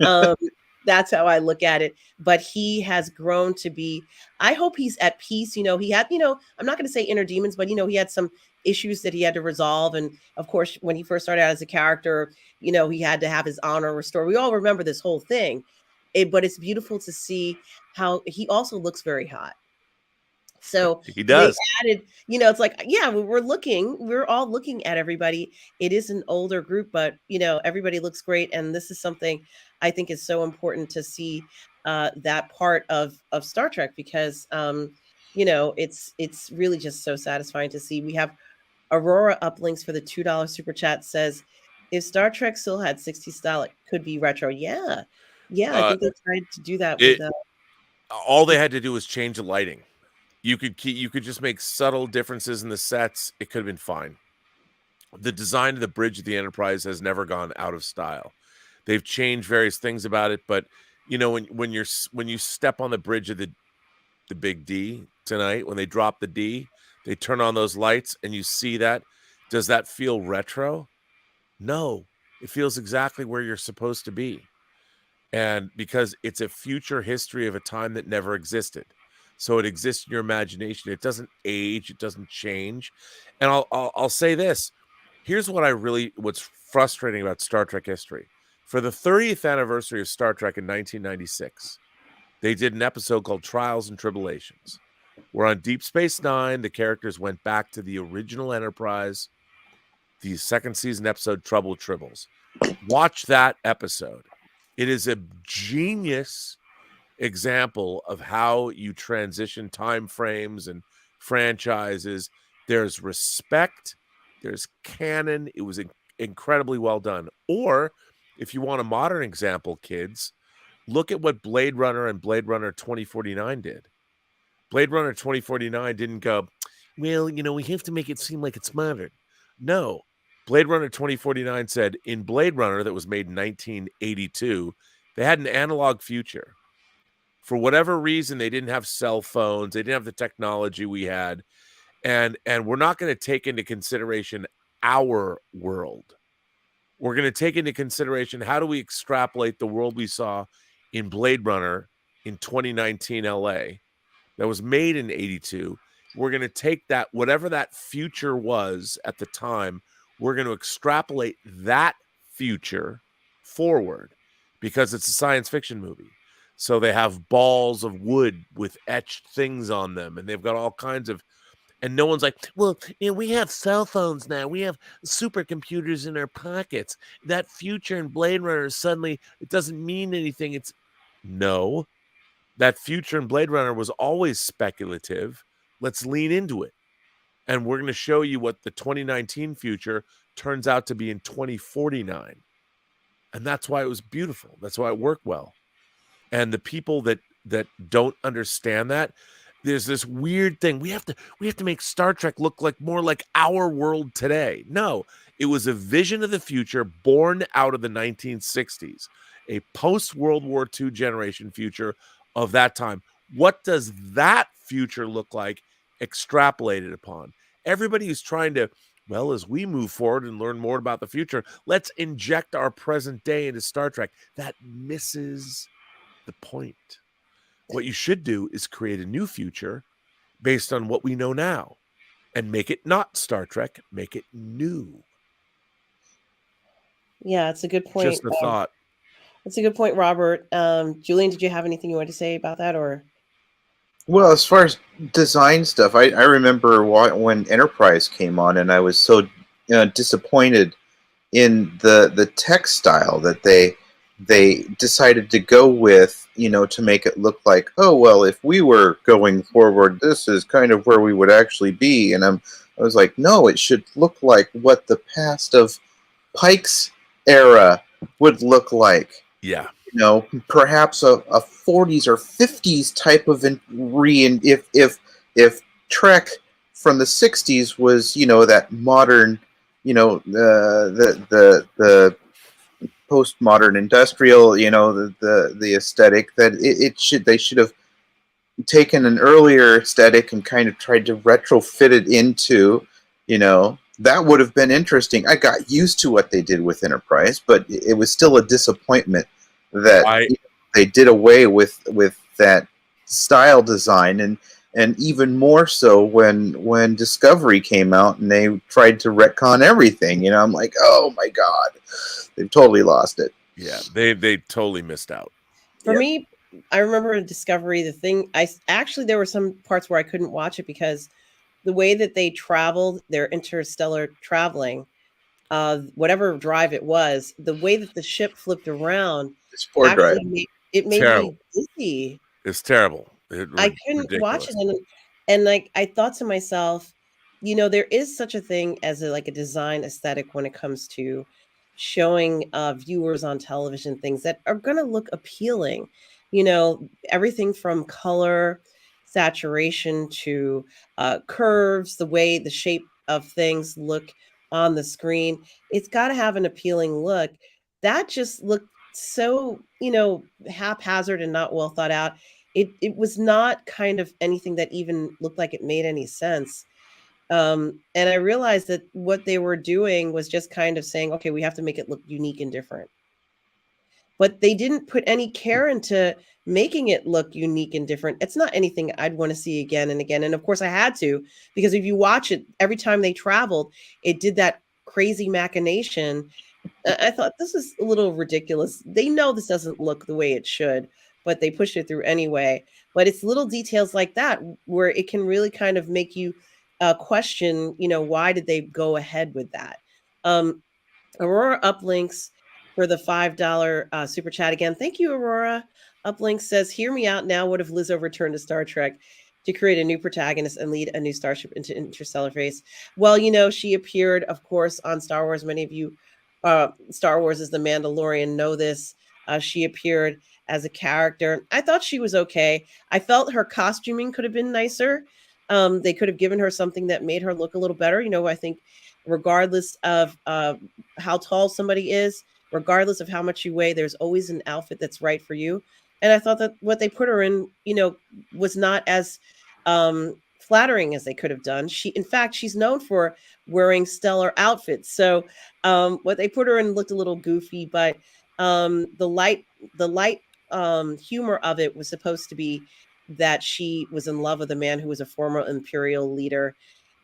Um, that's how I look at it. But he has grown to be, I hope he's at peace. You know, he had, you know, I'm not going to say inner demons, but, you know, he had some issues that he had to resolve. And of course, when he first started out as a character, you know, he had to have his honor restored. We all remember this whole thing. But it's beautiful to see how he also looks very hot. So He they does. added, you know, it's like, yeah, we're all looking at everybody. It is an older group, but you know, everybody looks great. And this is something I think is so important to see that part of Star Trek because you know, it's really just so satisfying to see. We have Aurora uplinks for the $2 super chat says, if Star Trek still had 60 style, it could be retro. Yeah. Yeah, I Uh, think they tried to do that with it all they had to do was change the lighting. You could just make subtle differences in the sets. It could have been fine. The design of the bridge of the Enterprise has never gone out of style. They've changed various things about it, but you know, when you step on the bridge of the big D tonight, when they drop the D, they turn on those lights and you see that. Does that feel retro? No. It feels exactly where you're supposed to be. And because it's a future history of a time that never existed. So it exists in your imagination. It doesn't age, it doesn't change. And I'll say this. Here's what's frustrating about Star Trek history. For the 30th anniversary of Star Trek in 1996, they did an episode called Trials and Tribulations, where on Deep Space Nine, the characters went back to the original Enterprise, the second season episode Trouble Tribbles. Watch that episode. It is a genius example of how you transition time frames and franchises. There's respect, there's canon. It was incredibly well done. Or if you want a modern example, kids, look at what Blade Runner and Blade Runner 2049 did. Blade Runner 2049 didn't go, well, you know, we have to make it seem like it's modern. No. Blade Runner 2049 said in Blade Runner that was made in 1982, they had an analog future. For whatever reason, they didn't have cell phones. They didn't have the technology we had. And we're not going to take into consideration our world. We're going to take into consideration how do we extrapolate the world we saw in Blade Runner in 2019 LA that was made in 82. We're going to take that, whatever that future was at the time, we're going to extrapolate that future forward because it's a science fiction movie. So they have balls of wood with etched things on them, and they've got all kinds of, and no one's like, well, we have cell phones now. We have supercomputers in our pockets. That future in Blade Runner suddenly, it doesn't mean anything. It's no, that future in Blade Runner was always speculative. Let's lean into it. And we're going to show you what the 2019 future turns out to be in 2049. And that's why it was beautiful. That's why it worked well. And the people that don't understand that, there's this weird thing. We have to make Star Trek look like more like our world today. No, it was a vision of the future born out of the 1960s, a post-World War II generation future of that time. What does that future look like extrapolated upon? Everybody who's trying to, well, as we move forward and learn more about the future, let's inject our present day into Star Trek. That misses the point. What you should do is create a new future based on what we know now and make it not Star Trek, make it new. Yeah, it's a good point. Just a thought. That's a good point, Robert. Julian, did you have anything you wanted to say about that, or? Well, as far as design stuff, I remember when Enterprise came on, and I was so disappointed in the text style that they decided to go with, to make it look like, oh, well, if we were going forward, this is kind of where we would actually be. And I was like, no, it should look like what the past of Pike's era would look like. Yeah. Perhaps a 40s or 50s type of if Trek from the 60s was, that modern, the postmodern industrial, the aesthetic, that they should have taken an earlier aesthetic and kind of tried to retrofit it into, that would have been interesting. I got used to what they did with Enterprise, but it was still a disappointment that they did away with that style design, and even more so when Discovery came out and they tried to retcon everything. I'm like, oh my god, they've totally lost it. Yeah, they totally missed out. For me, I remember in Discovery, there were some parts where I couldn't watch it because the way that they traveled, their interstellar traveling, whatever drive it was, the way that the ship flipped around, Spore drive. made me dizzy. It's terrible. I couldn't watch it, and like I thought to myself, there is such a thing as a design aesthetic when it comes to showing viewers on television things that are going to look appealing. Everything from color, saturation to curves, the way the shape of things look on the screen. It's got to have an appealing look. That just looked so, haphazard and not well thought out. It was not kind of anything that even looked like it made any sense. And I realized that what they were doing was just kind of saying, okay, we have to make it look unique and different. But they didn't put any care into making it look unique and different. It's not anything I'd want to see again and again. And of course I had to, because if you watch it, every time they traveled, it did that crazy machination. I thought, this is a little ridiculous. They know this doesn't look the way it should, but they pushed it through anyway. But it's little details like that where it can really kind of make you question, why did they go ahead with that? Aurora Uplinks for the $5 super chat again. Thank you, Aurora. Uplink says, hear me out now. What if Lizzo returned to Star Trek to create a new protagonist and lead a new starship into interstellar space? Well, she appeared, of course, on Star Wars. Many of you, Star Wars is the Mandalorian, know this. She appeared as a character. I thought she was okay. I felt her costuming could have been nicer. They could have given her something that made her look a little better. I think regardless of how tall somebody is, regardless of how much you weigh, there's always an outfit that's right for you. And I thought that what they put her in, was not as flattering as they could have done. In fact, she's known for wearing stellar outfits. So what they put her in looked a little goofy, but the light humor of it was supposed to be that she was in love with a man who was a former imperial leader,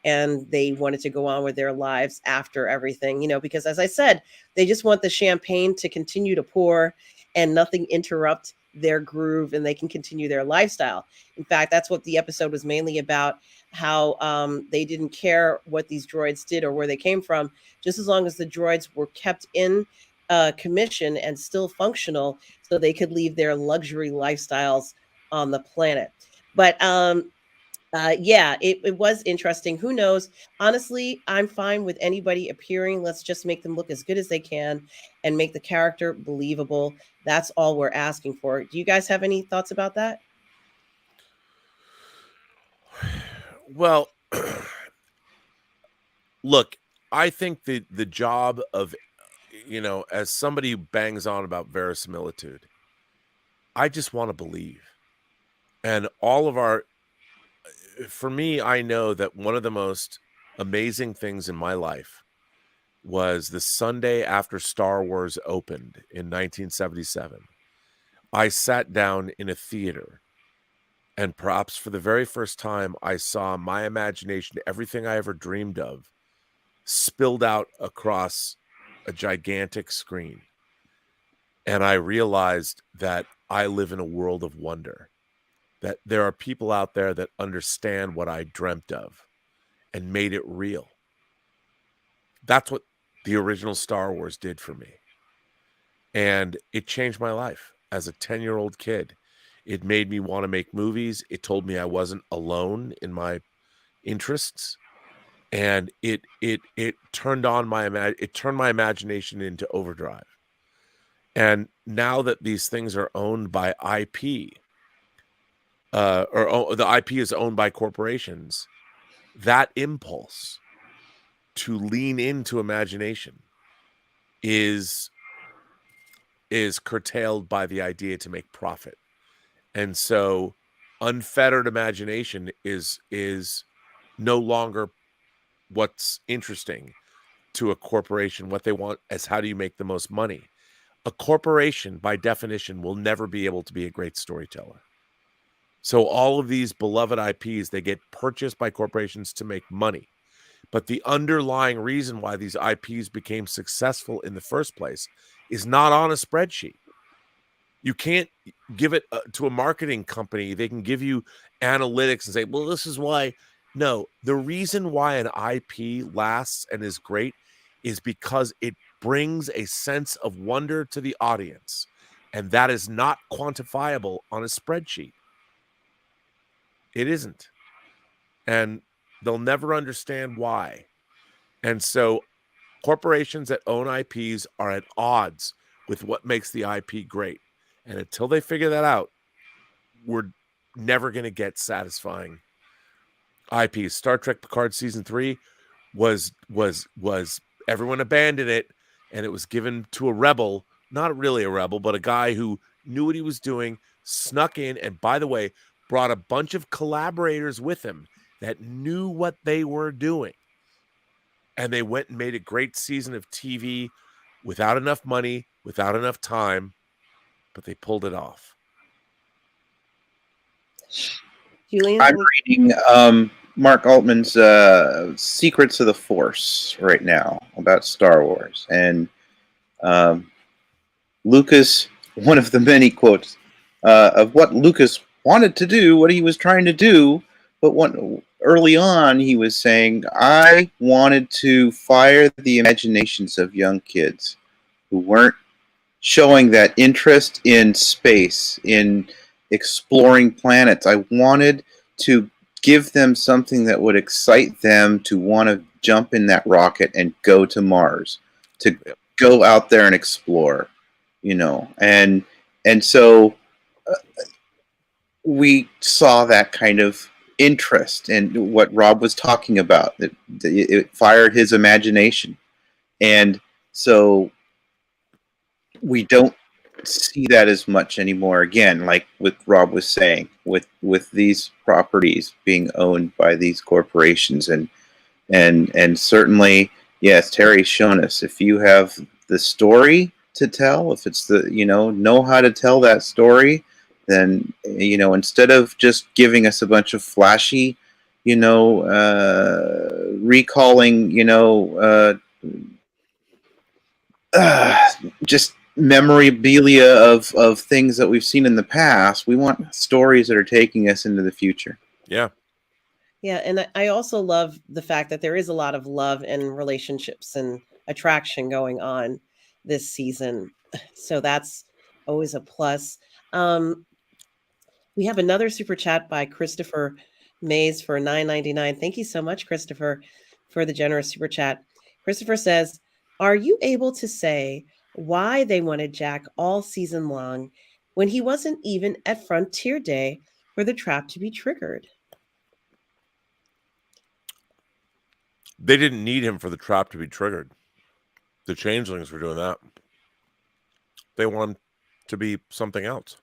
and they wanted to go on with their lives after everything, because as I said, they just want the champagne to continue to pour and nothing interrupt their groove, and they can continue their lifestyle. In fact, that's what the episode was mainly about, how they didn't care what these droids did or where they came from, just as long as the droids were kept in commission and still functional, so they could leave their luxury lifestyles on the planet. But yeah, it was interesting. Who knows? Honestly, I'm fine with anybody appearing. Let's just make them look as good as they can and make the character believable. That's all we're asking for. Do you guys have any thoughts about that? Well, look, I think the job of, as somebody who bangs on about verisimilitude, I just want to believe. And for me, I know that one of the most amazing things in my life was the Sunday after Star Wars opened in 1977. I sat down in a theater, and perhaps for the very first time, I saw my imagination, everything I ever dreamed of, spilled out across a gigantic screen. And I realized that I live in a world of wonder, that there are people out there that understand what I dreamt of and made it real. That's what the original Star Wars did for me. And it changed my life as a 10-year-old kid. It made me want to make movies. It told me I wasn't alone in my interests. And it turned on it turned my imagination into overdrive. And now that these things are owned by IP, or the IP is owned by corporations, that impulse to lean into imagination is curtailed by the idea to make profit. And so unfettered imagination is no longer what's interesting to a corporation. What they want is, how do you make the most money? A corporation, by definition, will never be able to be a great storyteller. So all of these beloved IPs, they get purchased by corporations to make money. But the underlying reason why these IPs became successful in the first place is not on a spreadsheet. You can't give it to a marketing company. They can give you analytics and say, well, this is why. No, the reason why an IP lasts and is great is because it brings a sense of wonder to the audience. And that is not quantifiable on a spreadsheet. It isn't. And they'll never understand why. And so corporations that own IPs are at odds with what makes the IP great. And until they figure that out, we're never going to get satisfying IPs. Star Trek Picard season 3 was everyone abandoned it, and it was given to a rebel, not really a rebel, but a guy who knew what he was doing, snuck in, and by the way, brought a bunch of collaborators with him that knew what they were doing. And they went and made a great season of TV without enough money, without enough time, but they pulled it off. Julian? I'm reading Mark Altman's Secrets of the Force right now about Star Wars. And Lucas, one of the many quotes of what Lucas wanted to do, what he was trying to do, but early on he was saying, I wanted to fire the imaginations of young kids who weren't showing that interest in space, in exploring planets. I wanted to give them something that would excite them to want to jump in that rocket and go to Mars, to go out there and explore, and so we saw that kind of interest in what Rob was talking about, that it fired his imagination. And so we don't see that as much anymore, again, like what Rob was saying, with these properties being owned by these corporations. And certainly, yes, Terry's shown us, if you have the story to tell, if it's the, know how to tell that story, then, instead of just giving us a bunch of flashy, recalling, just memorabilia of things that we've seen in the past. We want stories that are taking us into the future. Yeah. Yeah, and I also love the fact that there is a lot of love and relationships and attraction going on this season. So that's always a plus. Um, we have another super chat by Christopher Mays for $9.99. Thank you so much, Christopher, for the generous super chat. Christopher says, "Are you able to say why they wanted Jack all season long when he wasn't even at Frontier Day for the trap to be triggered?" They didn't need him for the trap to be triggered. The changelings were doing that. They want him to be something else.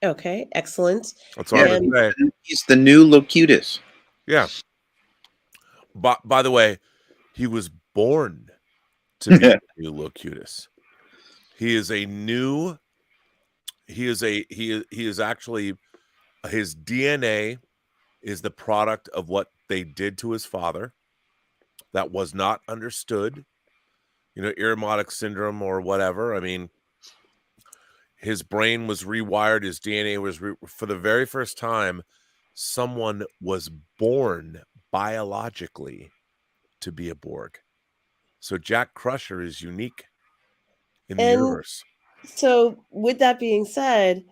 Okay, excellent. That's all I'm gonna say. He's the new Locutus. Yeah. By the way, he was born to be a new Locutus. He is a new. He is actually, his DNA is the product of what they did to his father. That was not understood. Irmotic syndrome or whatever. I mean, his brain was rewired. His DNA was for the very first time. Someone was born biologically to be a Borg. So Jack Crusher is unique in the universe. So with that being said,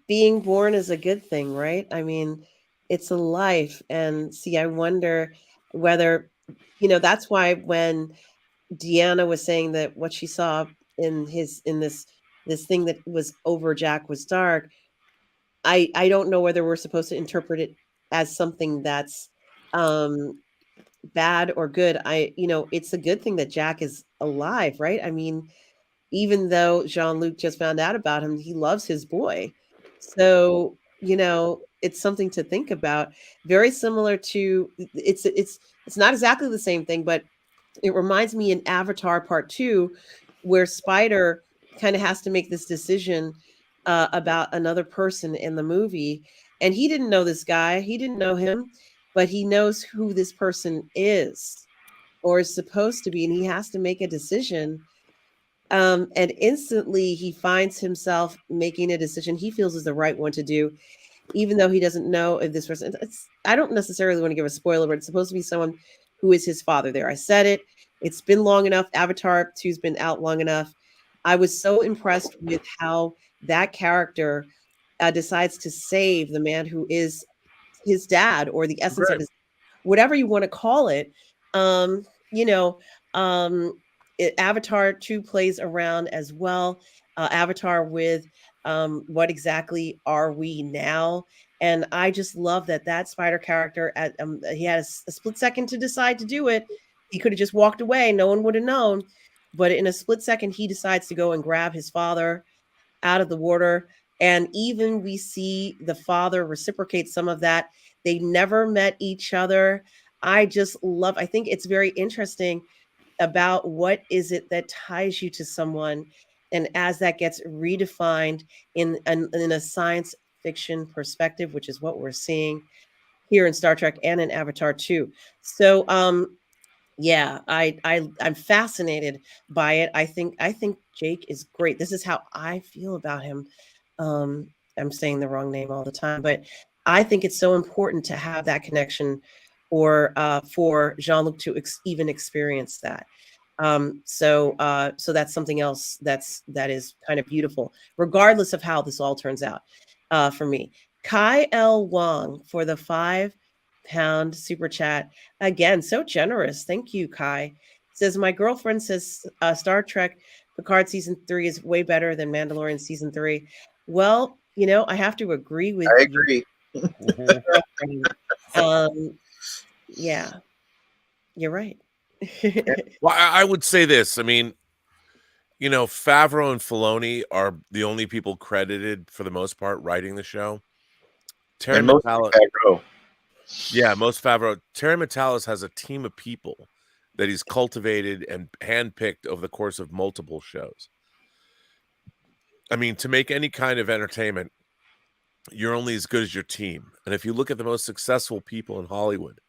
being born is a good thing, right? I mean, it's a life. And see, I wonder whether, that's why when Deanna was saying that what she saw in this thing that was over Jack was dark, I don't know whether we're supposed to interpret it as something that's bad or good. It's a good thing that Jack is alive, right? I mean, even though Jean-Luc just found out about him, he loves his boy. So, it's something to think about. Very similar to it's not exactly the same thing, but it reminds me in Avatar Part 2, where Spider kind of has to make this decision about another person in the movie. And he didn't know this guy, he didn't know him, but he knows who this person is or is supposed to be, and he has to make a decision. And instantly he finds himself making a decision he feels is the right one to do, even though he doesn't know if this person, I don't necessarily want to give a spoiler, but it's supposed to be someone who is his father there. I said it. It's been long enough. Avatar 2's been out long enough. I was so impressed with how that character decides to save the man who is his dad, or the essence of his, whatever you want to call it. You know, Avatar 2 plays around as well. Avatar with what exactly are we now? And I just love that Spider character, he had a split second to decide to do it. He could have just walked away. No one would have known. But in a split second, he decides to go and grab his father out of the water. And even we see the father reciprocate some of that. They never met each other. I think it's very interesting about what is it that ties you to someone. And as that gets redefined in a science fiction perspective, which is what we're seeing here in Star Trek and in Avatar 2. So yeah, I'm fascinated by it. I think Jake is great. This is how I feel about him. I'm saying the wrong name all the time, but I think it's so important to have that connection, or for Jean-Luc to even experience that. So that's something else that is kind of beautiful, regardless of how this all turns out. For me, Kai L. Wong for the £5 super chat. Again, so generous. Thank you, Kai. Says, my girlfriend says Star Trek Picard season 3 is way better than Mandalorian season 3. Well, I have to agree with I agree. Yeah, you're right. Well, I would say this. I mean, Favreau and Filoni are the only people credited for the most part writing the show. Terry Matalas, Favreau. yeah, most Favreau. Terry Matalas has a team of people that he's cultivated and handpicked over the course of multiple shows. I mean, to make any kind of entertainment, you're only as good as your team. And if you look at the most successful people in Hollywood,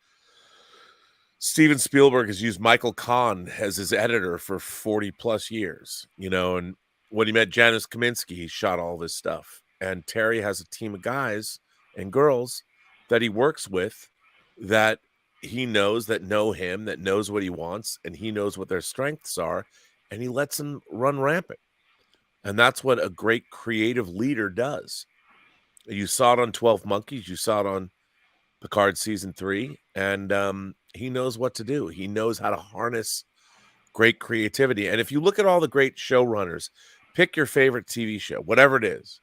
Steven Spielberg has used Michael Kahn as his editor for 40 plus years, you know, and when he met Janusz Kaminski, he shot all this stuff. And Terry has a team of guys and girls that he works with that he knows, that know him, that knows what he wants, and he knows what their strengths are, and he lets them run rampant. And that's what a great creative leader does. You saw it on 12 Monkeys, you saw it on Picard season 3, and he knows what to do. He knows how to harness great creativity. And if you look at all the great showrunners, pick your favorite TV show, whatever it is,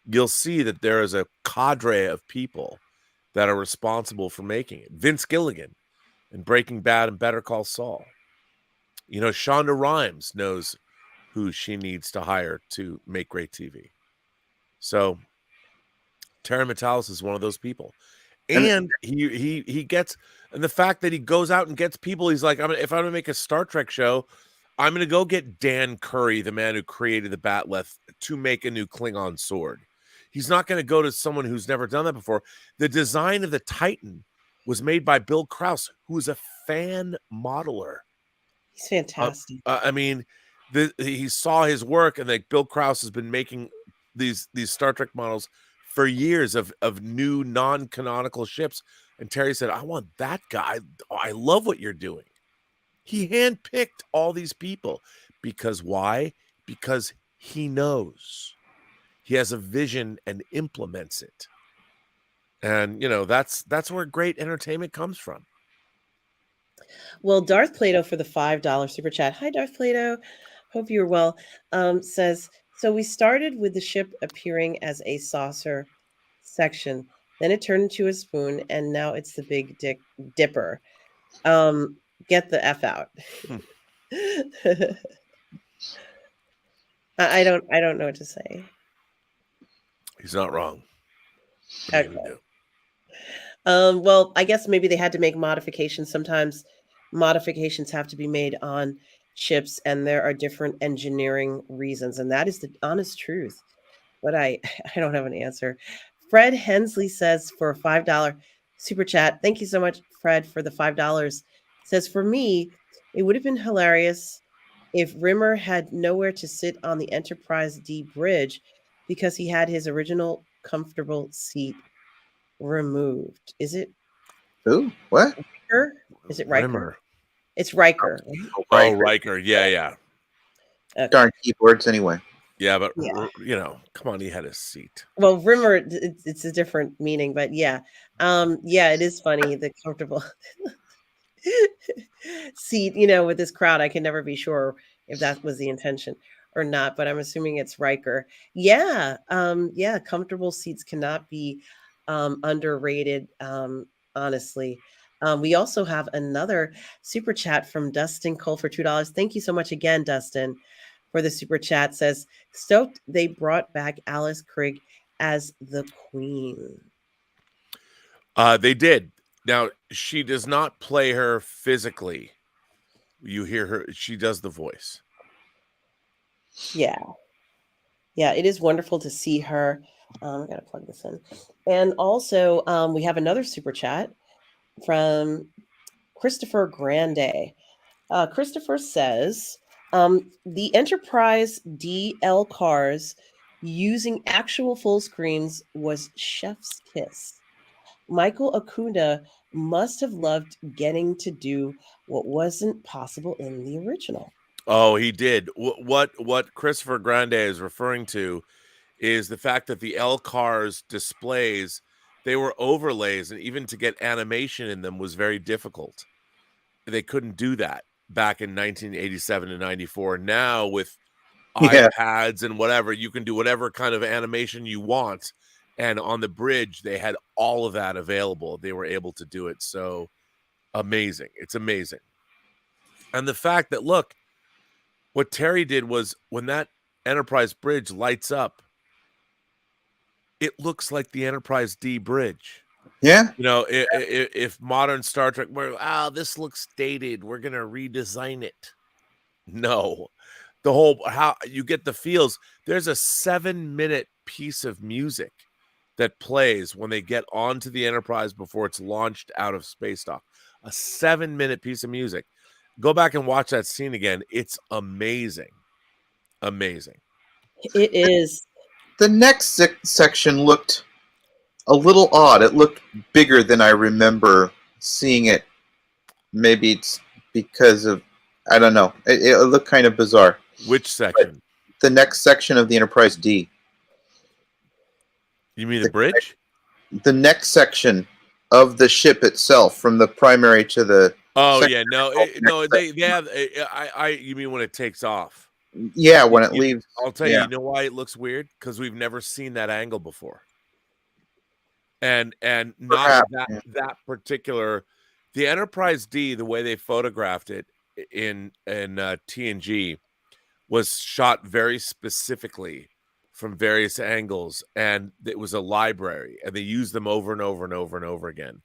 you'll see that there is a cadre of people that are responsible for making it. Vince Gilligan in Breaking Bad and Better Call Saul. You know, Shonda Rhimes knows who she needs to hire to make great TV. So Terry Matalas is one of those people. And he gets, and the fact that he goes out and gets people, he's like, if I'm gonna make a Star Trek show, I'm gonna go get Dan Curry, the man who created the Bat'leth, to make a new Klingon sword. He's not gonna go to someone who's never done that before. The design of the Titan was made by Bill Krause, who is a fan modeler. He's fantastic. I mean, he saw his work, and like Bill Krause has been making these Star Trek models for years of new non-canonical ships. And Terry said, I want that guy. I love what you're doing. He handpicked all these people. Because why? Because he knows. He has a vision and implements it. And, you know, that's where great entertainment comes from. Well, Darth Plato for the $5 super chat. Hi, Darth Plato. Hope you're well. Says, so we started with the ship appearing as a saucer section. Then it turned into a spoon, and now it's the Big Dipper. Get the F out. I don't know what to say. He's not wrong. Okay. Well, I guess maybe they had to make modifications. Sometimes modifications have to be made on ships, and there are different engineering reasons, and that is the honest truth. But I don't have an answer. Fred Hensley says for a $5 super chat. Thank you so much, Fred, for the $5. Says, for me, it would have been hilarious if Rimmer had nowhere to sit on the Enterprise D bridge because he had his original comfortable seat removed. Is it? Ooh, what? Riker? Is it Riker? Rimmer. It's Riker. Oh, Riker. Yeah. Okay. Darn keyboards anyway. Yeah, but, Yeah. you know, come on, he had a seat. Well, Rimmer, it's a different meaning, but yeah. Yeah, it is funny, the comfortable seat, you know, with this crowd. I can never be sure if that was the intention or not, but I'm assuming it's Riker. Yeah. Yeah, comfortable seats cannot be underrated, honestly. We also have another super chat from Dustin Cole for $2. Thank you so much again, Dustin, for the super chat. Says, stoked they brought back Alice Krige as the queen. They did. Now, she does not play her physically. You hear her. She does the voice. Yeah. Yeah, it is wonderful to see her. I got to plug this in. And also, we have another super chat from Christopher Grande. Christopher says, the Enterprise DL cars using actual full screens was chef's kiss. Michael Acuna must have loved getting to do what wasn't possible in the original. Oh, he did. What Christopher Grande is referring to is the fact that the L cars displays, they were overlays, and even to get animation in them was very difficult. They couldn't do that back in 1987 and 94. Now with iPads and whatever, you can do whatever kind of animation you want. And on the bridge, they had all of that available. They were able to do it. So amazing. It's amazing. And the fact that, look, what Terry did was when that Enterprise bridge lights up, it looks like the Enterprise D bridge. Yeah. You know, if modern Star Trek, this looks dated, we're gonna redesign it. No, the whole how you get the feels. There's a 7-minute piece of music that plays when they get onto the Enterprise before it's launched out of space dock. A 7-minute piece of music. Go back and watch that scene again. It's amazing. Amazing. It is. The next section looked a little odd. It looked bigger than I remember seeing it. Maybe it's because of, I don't know. It looked kind of bizarre. Which section? The next section of the Enterprise D. You mean the bridge? The next section of the ship itself, from the primary to the. Oh yeah, no, they have. You mean when it takes off? Yeah, when it leaves. I'll tell you. You know why it looks weird? Because we've never seen that angle before, and not that particular. The Enterprise D, the way they photographed it in TNG, was shot very specifically from various angles, and it was a library, and they used them over and over and over and over again.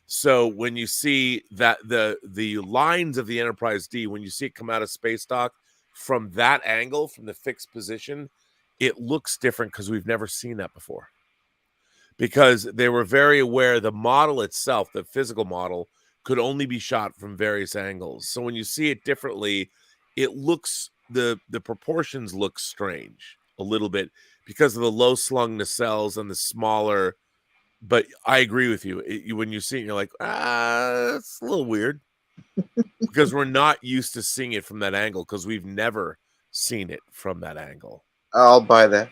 So when you see that the lines of the Enterprise D, when you see it come out of space dock from that angle, from the fixed position, it looks different because we've never seen that before. Because they were very aware the model itself, the physical model, could only be shot from various angles. So when you see it differently, it looks the proportions look strange a little bit because of the low slung nacelles and the smaller. But I agree with you. When you see it, you're like, it's a little weird because we're not used to seeing it from that angle because we've never seen it from that angle. I'll buy that.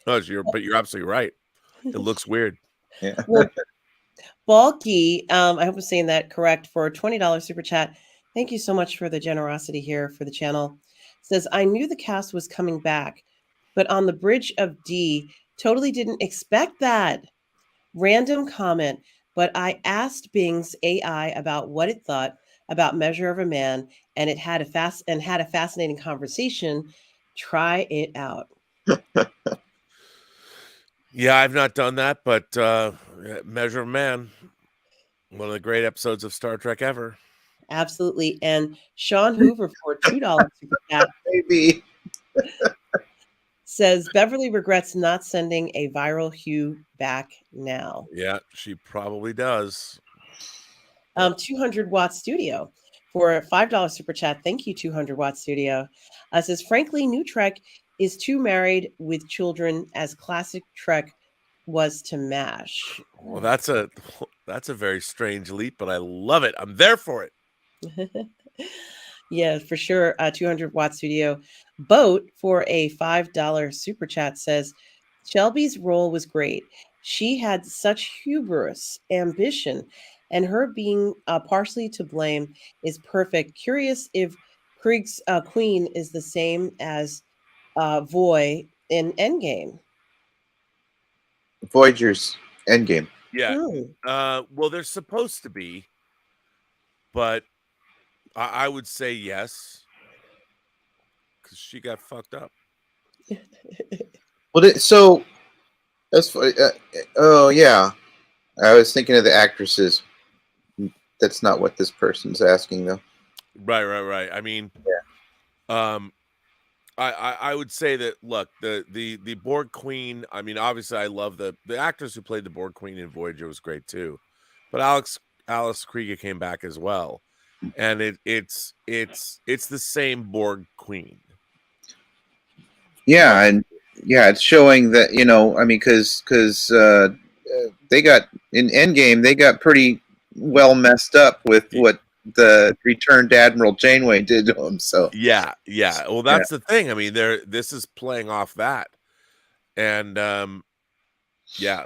Oh, but you're absolutely right. It looks weird. Yeah. Well, Bulky, I hope I'm saying that correct, for a $20 super chat. Thank you so much for the generosity here for the channel. Says, I knew the cast was coming back, but on the bridge of D, totally didn't expect that. Random comment, but I asked Bing's AI about what it thought about Measure of a Man, and it had a fascinating conversation. Try it out. Yeah, I've not done that, but Measure of Man, one of the great episodes of Star Trek ever. Absolutely. And Sean Hoover for $2 super chat. Maybe. Says Beverly regrets not sending a viral Hugh back now. Yeah, she probably does. 200 Watt Studio for a $5 super chat. Thank you, 200 Watt Studio. Says, frankly, New Trek is too married with children as classic Trek was to MASH. Well, that's a very strange leap, but I love it. I'm there for it. Yeah, for sure. 200 Watt Studio. Boat for a $5 super chat says, Shelby's role was great. She had such hubris, ambition, and her being partially to blame is perfect. Curious if Krieg's queen is the same as Voy in Endgame. Voyager's Endgame. Yeah. Well, they're supposed to be, but I would say yes, because she got fucked up. Well, so that's oh yeah, I was thinking of the actresses. That's not what this person's asking, though. Right. I mean, I would say that, look, the Borg Queen. I mean, obviously, I love the actress who played the Borg Queen in Voyager was great too, but Alice Krieger came back as well, and it's the same Borg Queen. Yeah, and it's showing that, I mean, because they got in Endgame, they got pretty well messed up with what the returned Admiral Janeway did to him. So yeah. Well, that's the thing. I mean, this is playing off that, and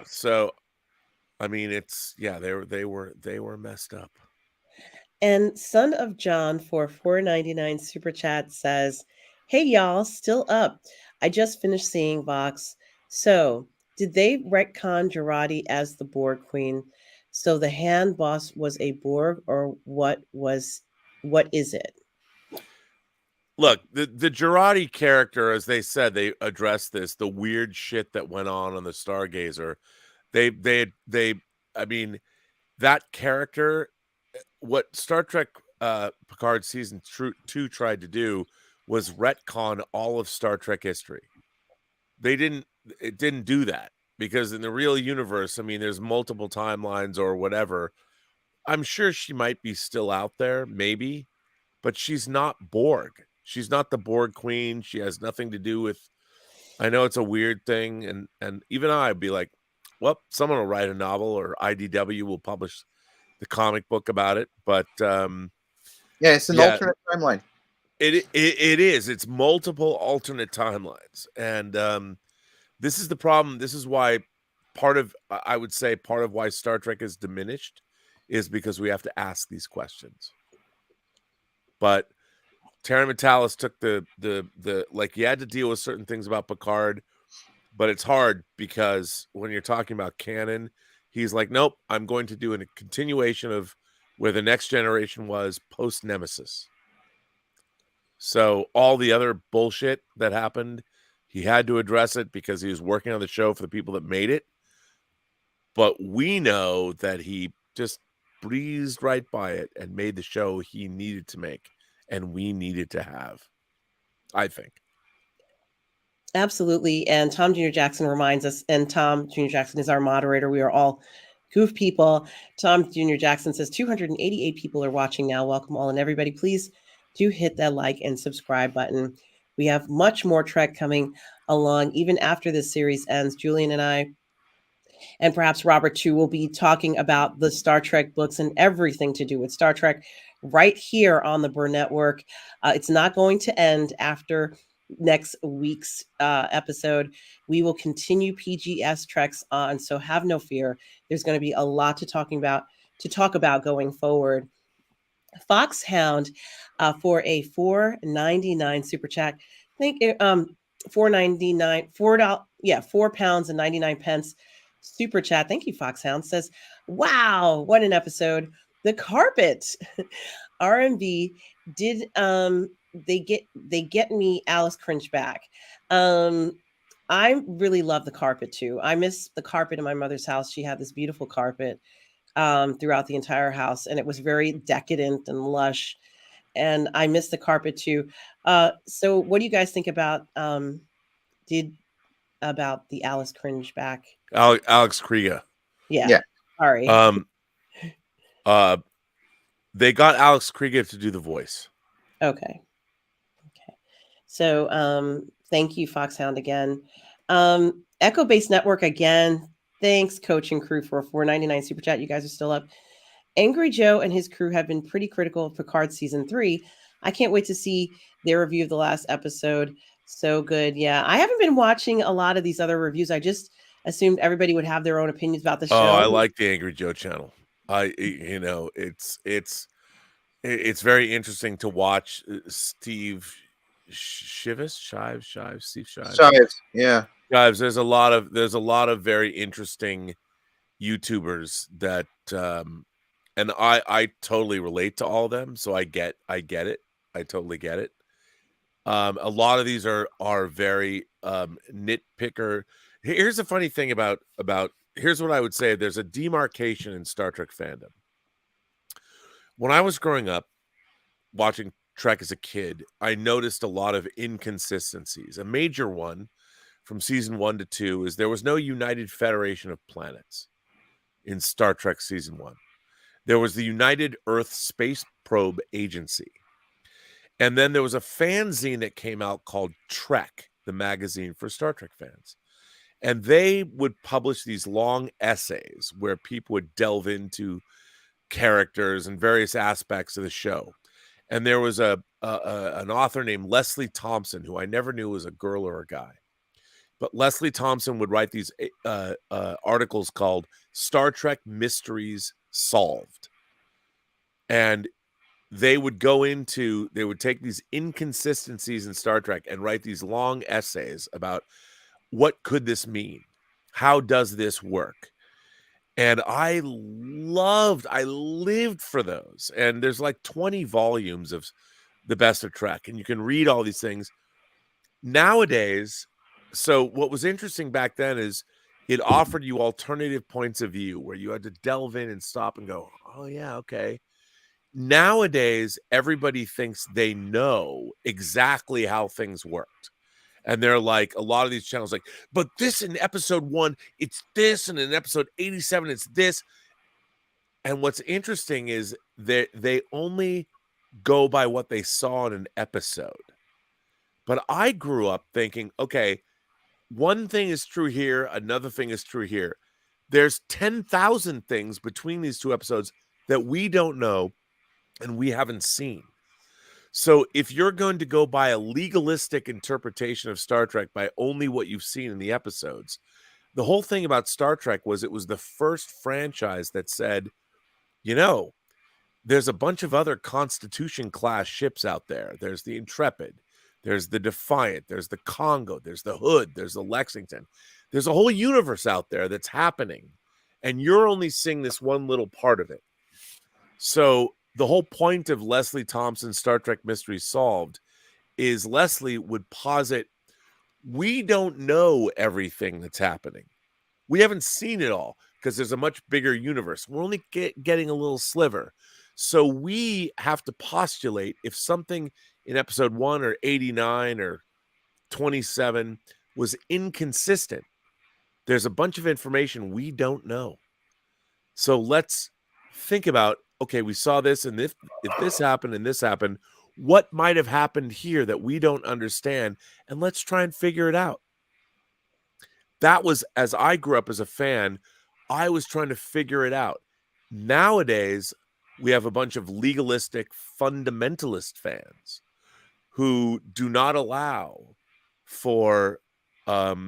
So, I mean, they were messed up. And Son of John for $4.99 super chat says, "Hey y'all, still up? I just finished seeing Vox. So, did they retcon Jurati as the Borg Queen? So the hand boss was a Borg, or what is it?" Look, the Jurati character, as they said, they addressed this, the weird shit that went on the Stargazer. They I mean, that character, what Star Trek Picard season 2 tried to do was retcon all of Star Trek history. It didn't do that, because in the real universe, I mean, there's multiple timelines or whatever. I'm sure she might be still out there, maybe, but she's not Borg. She's not the Borg queen. She has nothing to do with. I know it's a weird thing, and even I'd be like, well, someone will write a novel, or IDW will publish the comic book about it. But Yeah, it's an alternate timeline. It is. It's multiple alternate timelines, and this is the problem. This is why I would say part of why Star Trek is diminished is because we have to ask these questions. But Terry Matalas took the like, you had to deal with certain things about Picard, but it's hard because when you're talking about canon, he's like, nope, I'm going to do a continuation of where the Next Generation was post Nemesis. So all the other bullshit that happened, he had to address it because he was working on the show for the people that made it. But we know that he just breezed right by it and made the show he needed to make and we needed to have, I think. Absolutely. And Tom Jr. Jackson reminds us, and Tom Jr. Jackson is our moderator. We are all goof people. Tom Jr. Jackson says 288 people are watching now. Welcome all, and everybody, please do hit that like and subscribe button. We have much more Trek coming along even after this series ends. Julian and I, and perhaps Robert too, will be talking about the Star Trek books and everything to do with Star Trek right here on the Burnettwork. It's not going to end after next week's episode. We will continue PGS Treks on, so have no fear. There's going to be a lot to talk about going forward. Foxhound for a $4.99 super chat. Think $4.99, £4.99 super chat. Thank you, Foxhound. Says, wow, what an episode. The carpet. R&B did they get me Alice cringe back. I really love the carpet too. I miss the carpet in my mother's house. She had this beautiful carpet throughout the entire house, and it was very decadent and lush. And I miss the carpet too. So what do you guys think about the Alice cringe back? Alex Krieger. Yeah. Sorry. They got Alex Krieger to do the voice. Okay. So thank you, Foxhound, again. Echo Base Network again. Thanks, Coach and crew, for a $4.99 super chat. You guys are still up. Angry Joe and his crew have been pretty critical of Picard season 3. I can't wait to see their review of the last episode. So good. Yeah, I haven't been watching a lot of these other reviews. I just assumed everybody would have their own opinions about the show. Oh, I like the Angry Joe channel. It's very interesting to watch Steve Shives. Yeah. Guys, there's a lot of very interesting YouTubers that and I totally relate to all of them, so I get it. I totally get it. A lot of these are very nitpicker. Here's the funny thing about here's what I would say. There's a demarcation in Star Trek fandom. When I was growing up watching Trek as a kid, I noticed a lot of inconsistencies. A major one from season 1 to 2 is there was no United Federation of Planets in Star Trek season 1. There was the United Earth Space Probe Agency. And then there was a fanzine that came out called Trek, the magazine for Star Trek fans. And they would publish these long essays where people would delve into characters and various aspects of the show. And there was an author named Leslie Thompson, who I never knew was a girl or a guy. But Leslie Thompson would write these articles called Star Trek Mysteries Solved. And they would take these inconsistencies in Star Trek and write these long essays about what could this mean? How does this work? And I lived for those. And there's like 20 volumes of the best of Trek, and you can read all these things. Nowadays, so what was interesting back then is It offered you alternative points of view where you had to delve in and stop and go, oh, yeah, okay. Nowadays, everybody thinks they know exactly how things worked. And they're like, a lot of these channels like, but this in episode 1, it's this, and in episode 87, it's this. And what's interesting is they only go by what they saw in an episode. But I grew up thinking, okay, one thing is true here, another thing is true here. There's 10,000 things between these two episodes that we don't know and we haven't seen. So if you're going to go by a legalistic interpretation of Star Trek by only what you've seen in the episodes, the whole thing about Star Trek was it was the first franchise that said, you know, there's a bunch of other Constitution class ships out there. There's the Intrepid, there's the Defiant, there's the Congo, there's the Hood, there's the Lexington. There's a whole universe out there that's happening, and you're only seeing this one little part of it. So the whole point of Leslie Thompson's Star Trek Mysteries Solved is Leslie would posit, we don't know everything that's happening. We haven't seen it all because there's a much bigger universe. We're only getting a little sliver. So we have to postulate if something in episode 1 or 89 or 27 was inconsistent. There's a bunch of information we don't know. So let's think about, okay, we saw this, and if this happened and this happened, what might have happened here that we don't understand? And let's try and figure it out. That was, as I grew up as a fan, I was trying to figure it out. Nowadays, we have a bunch of legalistic fundamentalist fans who do not allow for, well,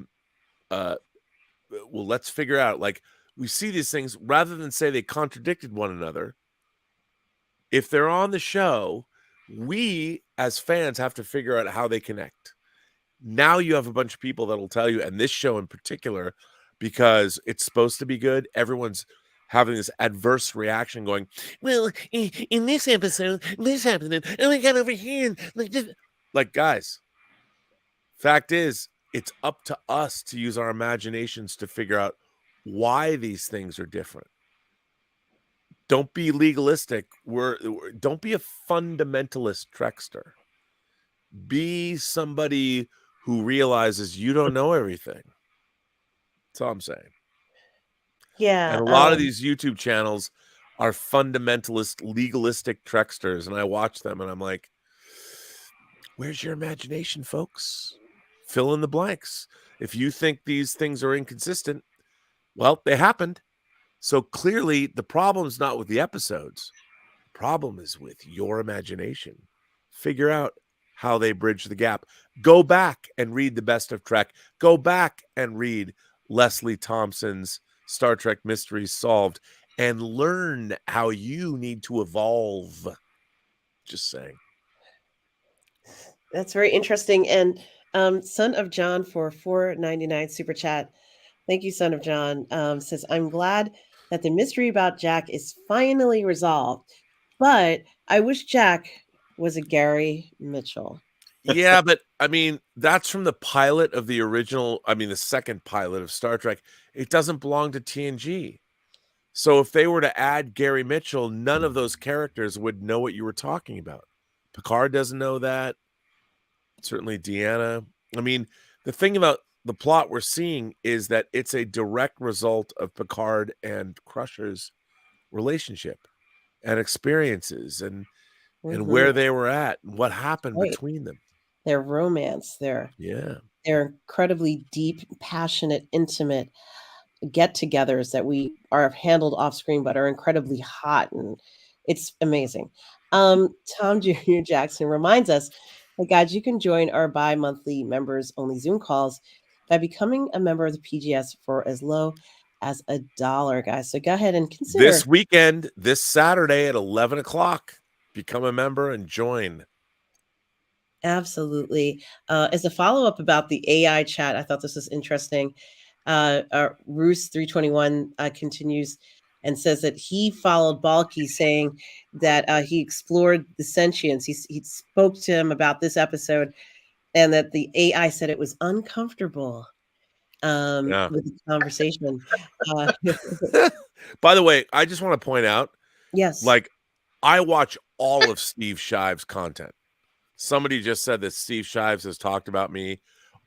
let's figure out, like, we see these things, rather than say they contradicted one another, if they're on the show, we as fans have to figure out how they connect. Now you have a bunch of people that'll tell you, and this show in particular, because it's supposed to be good, everyone's having this adverse reaction going, well, in this episode, this happened, and oh my God, over here, like this. Like, guys, fact is, it's up to us to use our imaginations to figure out why these things are different. Don't be legalistic. Don't be a fundamentalist Trekster. Be somebody who realizes you don't know everything. That's all I'm saying. Yeah. And a lot of these YouTube channels are fundamentalist, legalistic Treksters, and I watch them and I'm like, where's your imagination, folks? Fill in the blanks. If you think these things are inconsistent, well, they happened. So clearly the problem's not with the episodes. The problem is with your imagination. Figure out how they bridge the gap. Go back and read the best of Trek. Go back and read Leslie Thompson's Star Trek Mysteries Solved and learn how you need to evolve. Just saying. That's very interesting. And Son of John for $4.99 super chat. Thank you, Son of John. Says, I'm glad that the mystery about Jack is finally resolved, but I wish Jack was a Gary Mitchell. Yeah, but I mean, that's from the pilot of the original, the second pilot of Star Trek. It doesn't belong to TNG. So if they were to add Gary Mitchell, none of those characters would know what you were talking about. Picard doesn't know that. Certainly Deanna. I mean, the thing about the plot we're seeing is that it's a direct result of Picard and Crusher's relationship and experiences and where they were at and what happened between them. Their romance, their incredibly deep, passionate, intimate get-togethers that we are handled off screen but are incredibly hot, and it's amazing. Tom Jr. Jackson reminds us that, guys, you can join our bi-monthly members only Zoom calls by becoming a member of the PGS for as low as $1, guys. So go ahead and consider this weekend, this Saturday at 11 o'clock. Become a member and join. Absolutely. As a follow-up about the AI chat, I thought this was interesting. Roos 321 continues and says that he followed Balky, saying that he explored the sentience. He spoke to him about this episode, and that the AI said it was uncomfortable. Yeah. with the conversation. Uh, By the way, I just want to point out, yes. like, I watch all of Steve Shives' content. Somebody just said that Steve Shives has talked about me.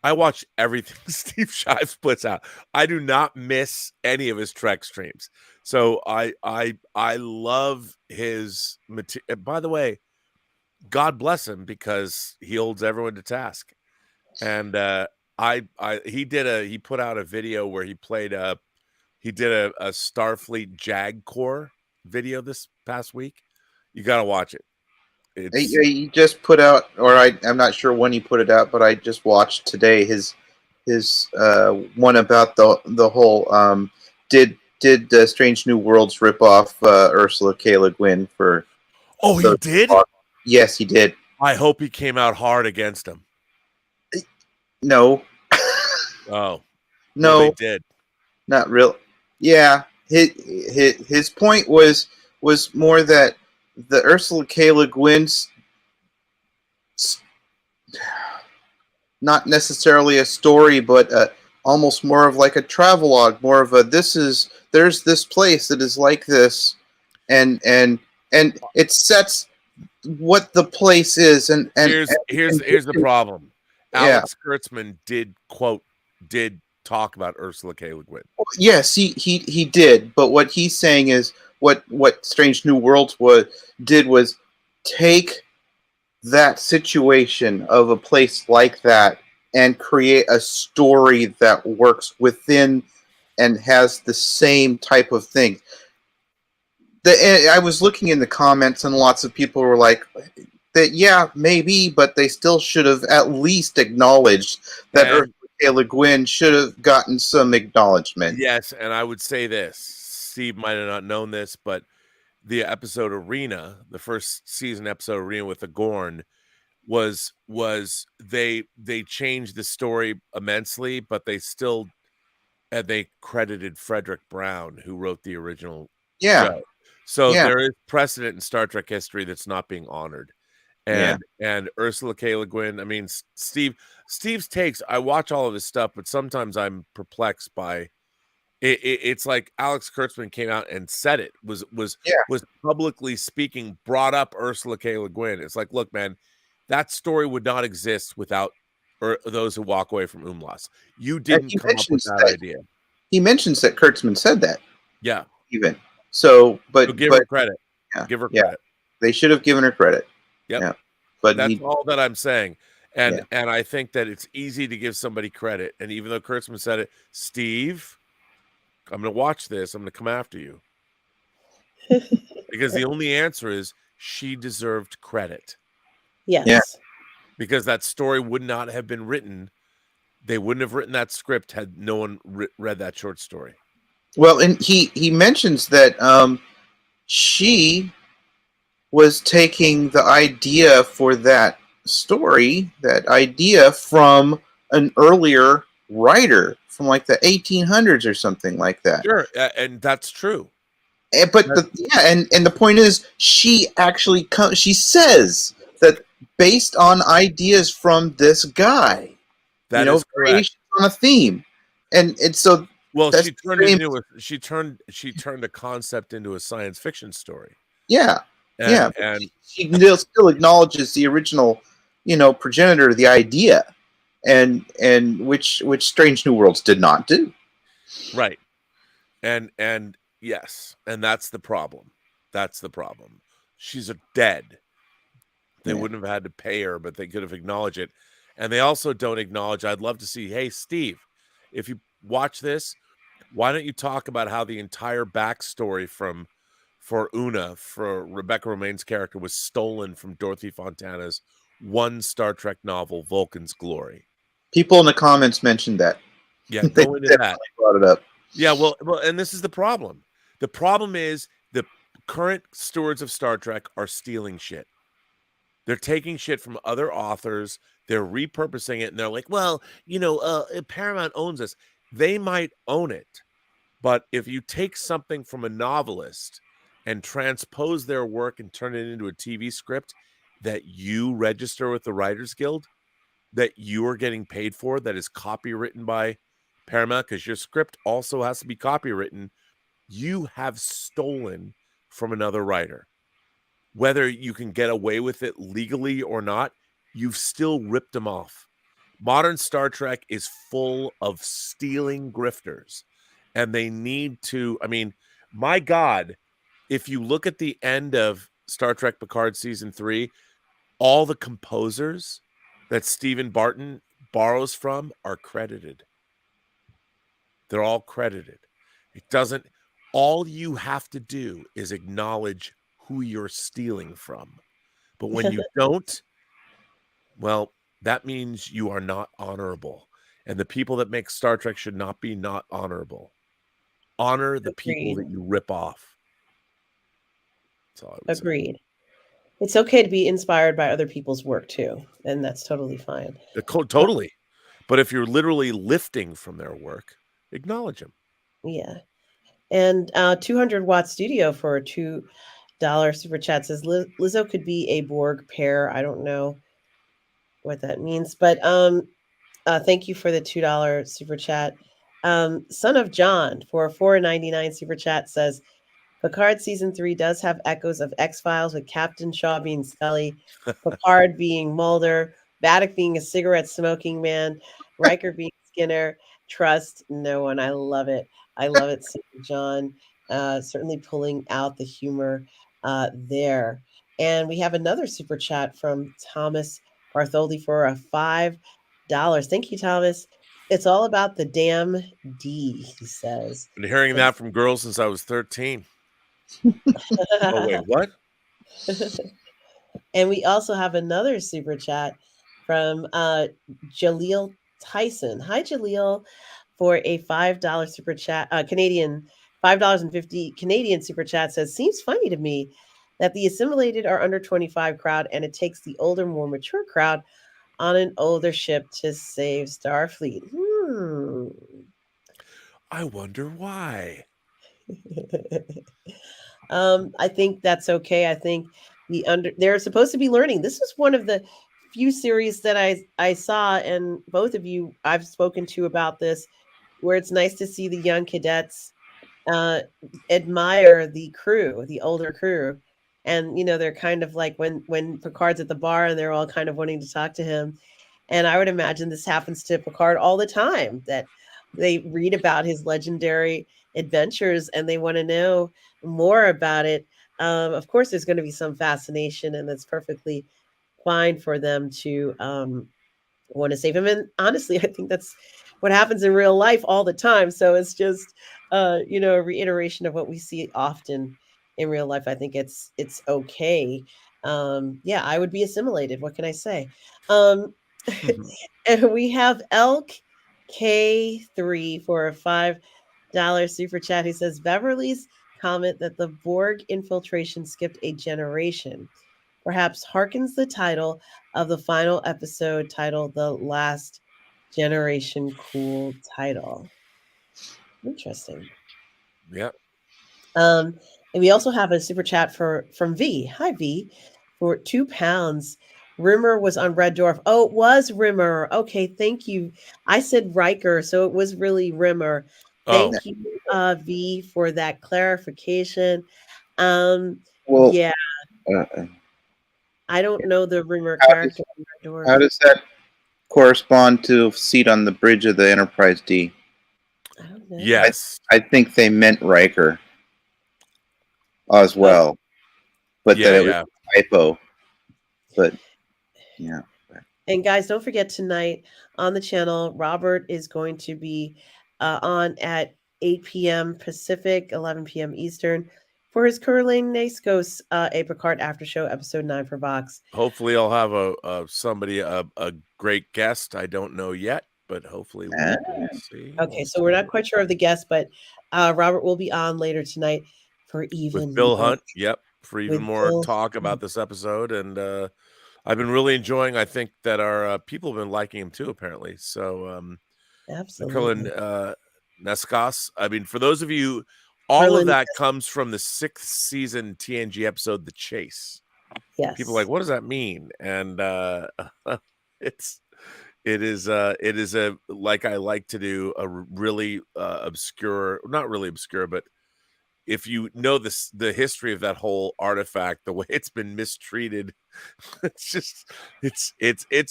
I watch everything Steve Shives puts out. I do not miss any of his Trek streams. So I love his material. By the way, God bless him because he holds everyone to task. And he put out a video where he did a Starfleet Jag Corps video this past week. You got to watch it. He just put out, or I'm not sure when he put it out, but I just watched today his one about the whole did Strange New Worlds rip off Ursula K. Le Guin for? Oh, he did? Yes, he did. I hope he came out hard against him. No. Oh. No, well, they did. Not real. Yeah, his point was more that the Ursula K. Le Guin's not necessarily a story, but almost more of like a travelogue, more of a there's this place that is like this, and it sets what the place is, and here's the problem. Alex Kurtzman did talk about Ursula K. Le Guin. Yes, he did, but what he's saying is what Strange New Worlds did was take that situation of a place like that and create a story that works within and has the same type of thing. I was looking in the comments and lots of people were like, that yeah, maybe, but they still should have at least acknowledged that Ursula K. Le Guin should have gotten some acknowledgement. Yes, and I would say this. Steve might have not known this, but the episode Arena, the first season episode Arena with the Gorn, was they changed the story immensely, but they still they credited Frederick Brown, who wrote the original show. So there is precedent in Star Trek history that's not being honored. And Ursula K. Le Guin, I mean, Steve's takes, I watch all of his stuff, but sometimes I'm perplexed by it's like Alex Kurtzman came out and said it, was publicly speaking, brought up Ursula K. Le Guin. It's like, look, man, that story would not exist without those who walk away from Umlaus. You didn't come up with that idea. He mentions that Kurtzman said that. Yeah. Even. So give her credit. Yeah, give her credit. They should have given her credit. Yep. Yeah. But that's all that I'm saying. And I think that it's easy to give somebody credit. And even though Kurtzman said it, Steve, I'm going to watch this. I'm going to come after you. Because the only answer is she deserved credit. Yes. Yeah. Because that story would not have been written. They wouldn't have written that script had no one read that short story. Well, and he mentions that she was taking the idea for that story, that idea from an earlier writer from like the 1800s or something like that. Sure, and that's true. But the point is, she actually she says that based on ideas from this guy, that is correct. On a theme, and so. Well, she turned a concept into a science fiction story. Yeah, and she still acknowledges the original, progenitor of the idea, and which Strange New Worlds did not do. Right, and yes, and that's the problem. That's the problem. She's dead. They wouldn't have had to pay her, but they could have acknowledged it. And they also don't acknowledge. I'd love to see. Hey, Steve, if you watch this, why don't you talk about how the entire backstory for Una, for Rebecca Romaine's character, was stolen from Dorothy Fontana's one Star Trek novel, Vulcan's Glory? People in the comments mentioned that. Yeah, go into that. Brought it up. Yeah, well, and this is the problem. The problem is the current stewards of Star Trek are stealing shit. They're taking shit from other authors. They're repurposing it, and they're like, well, Paramount owns us. They might own it, but if you take something from a novelist and transpose their work and turn it into a TV script that you register with the Writers Guild, that you are getting paid for, that is copywritten by Paramount, because your script also has to be copywritten, you have stolen from another writer. Whether you can get away with it legally or not, you've still ripped them off. Modern Star Trek is full of stealing grifters, and they need to, I mean, my God, if you look at the end of Star Trek Picard season 3, all the composers that Stephen Barton borrows from are credited. They're all credited. It doesn't, all you have to do is acknowledge who you're stealing from. But when you don't, well, that means you are not honorable. And the people that make Star Trek should not be not honorable. Honor the people Agreed. that you rip off. That's all I would say. Agreed. It's okay to be inspired by other people's work too, and that's totally fine. Totally. But if you're literally lifting from their work, acknowledge them. Yeah. And 200 Watt Studio for a $2 super chat says Lizzo could be a Borg pair. I don't know what that means, but thank you for the $2 super chat. Son of John for a $4.99 super chat says Picard season 3 does have echoes of X-Files with Captain Shaw being Scully, Picard being Mulder, Baddock being a cigarette smoking man, Riker being Skinner. Trust no one. I love it. I love it, John. Certainly pulling out the humor there. And we have another super chat from Thomas Bartholdi for a $5. Thank you, Thomas. It's all about the damn D, he says. Been hearing that from girls since I was 13. Oh, wait, what? And we also have another super chat from Jaleel Tyson. Hi, Jaleel, for a $5 super chat, Canadian, $5.50 Canadian super chat says, seems funny to me that the assimilated are under 25 crowd and it takes the older, more mature crowd on an older ship to save Starfleet. I wonder why. I think that's okay. I think they're supposed to be learning. This is one of the few series that I saw, and both of you I've spoken to about this, where it's nice to see the young cadets admire the crew, the older crew, and they're kind of like when Picard's at the bar and they're all kind of wanting to talk to him. And I would imagine this happens to Picard all the time, that they read about his legendary adventures and they want to know more about it. Of course, there's going to be some fascination, and that's perfectly fine for them to want to save him. And honestly, I think that's what happens in real life all the time. So it's just, a reiteration of what we see often in real life. I think it's okay. Yeah, I would be assimilated. What can I say? And we have Elk K3 for a $5 super chat. He says Beverly's comment that the Borg infiltration skipped a generation perhaps harkens the title of the final episode titled The Last Generation. Cool title. Interesting. Yeah. And we also have a super chat from V. Hi, V, for £2. Rimmer was on Red Dwarf. Oh, it was Rimmer. Okay, thank you. I said Riker, so it was really Rimmer. Thank you, V, for that clarification. Well, yeah, uh, I don't know the Rimmer how character does, on Red Dwarf. how does that correspond to seat on the bridge of the Enterprise D? I don't know. Yes. I think they meant Riker as well, but Yeah, that it was yeah. a typo. But yeah. And guys, don't forget tonight on the channel, Robert is going to be on at 8 p.m. Pacific, 11 p.m. Eastern for his Curling Nascos a Picard After Show episode 9 for Vox. Hopefully I'll have a great guest. I don't know yet, but hopefully we'll see. Okay, so we're not quite sure of the guest, but Robert will be on later tonight for even with Bill more. Hunt. Yep, for even more Bill talk about this episode, and I've been really enjoying. I think that our people have been liking him too, apparently. So, absolutely, Nescas. I mean, for those of you, all of that comes from the 6th season TNG episode, The Chase. Yes, People are like, what does that mean? And it's It is a like I like to do a really obscure, not really obscure, but if you know the history of that whole artifact, the way it's been mistreated, it's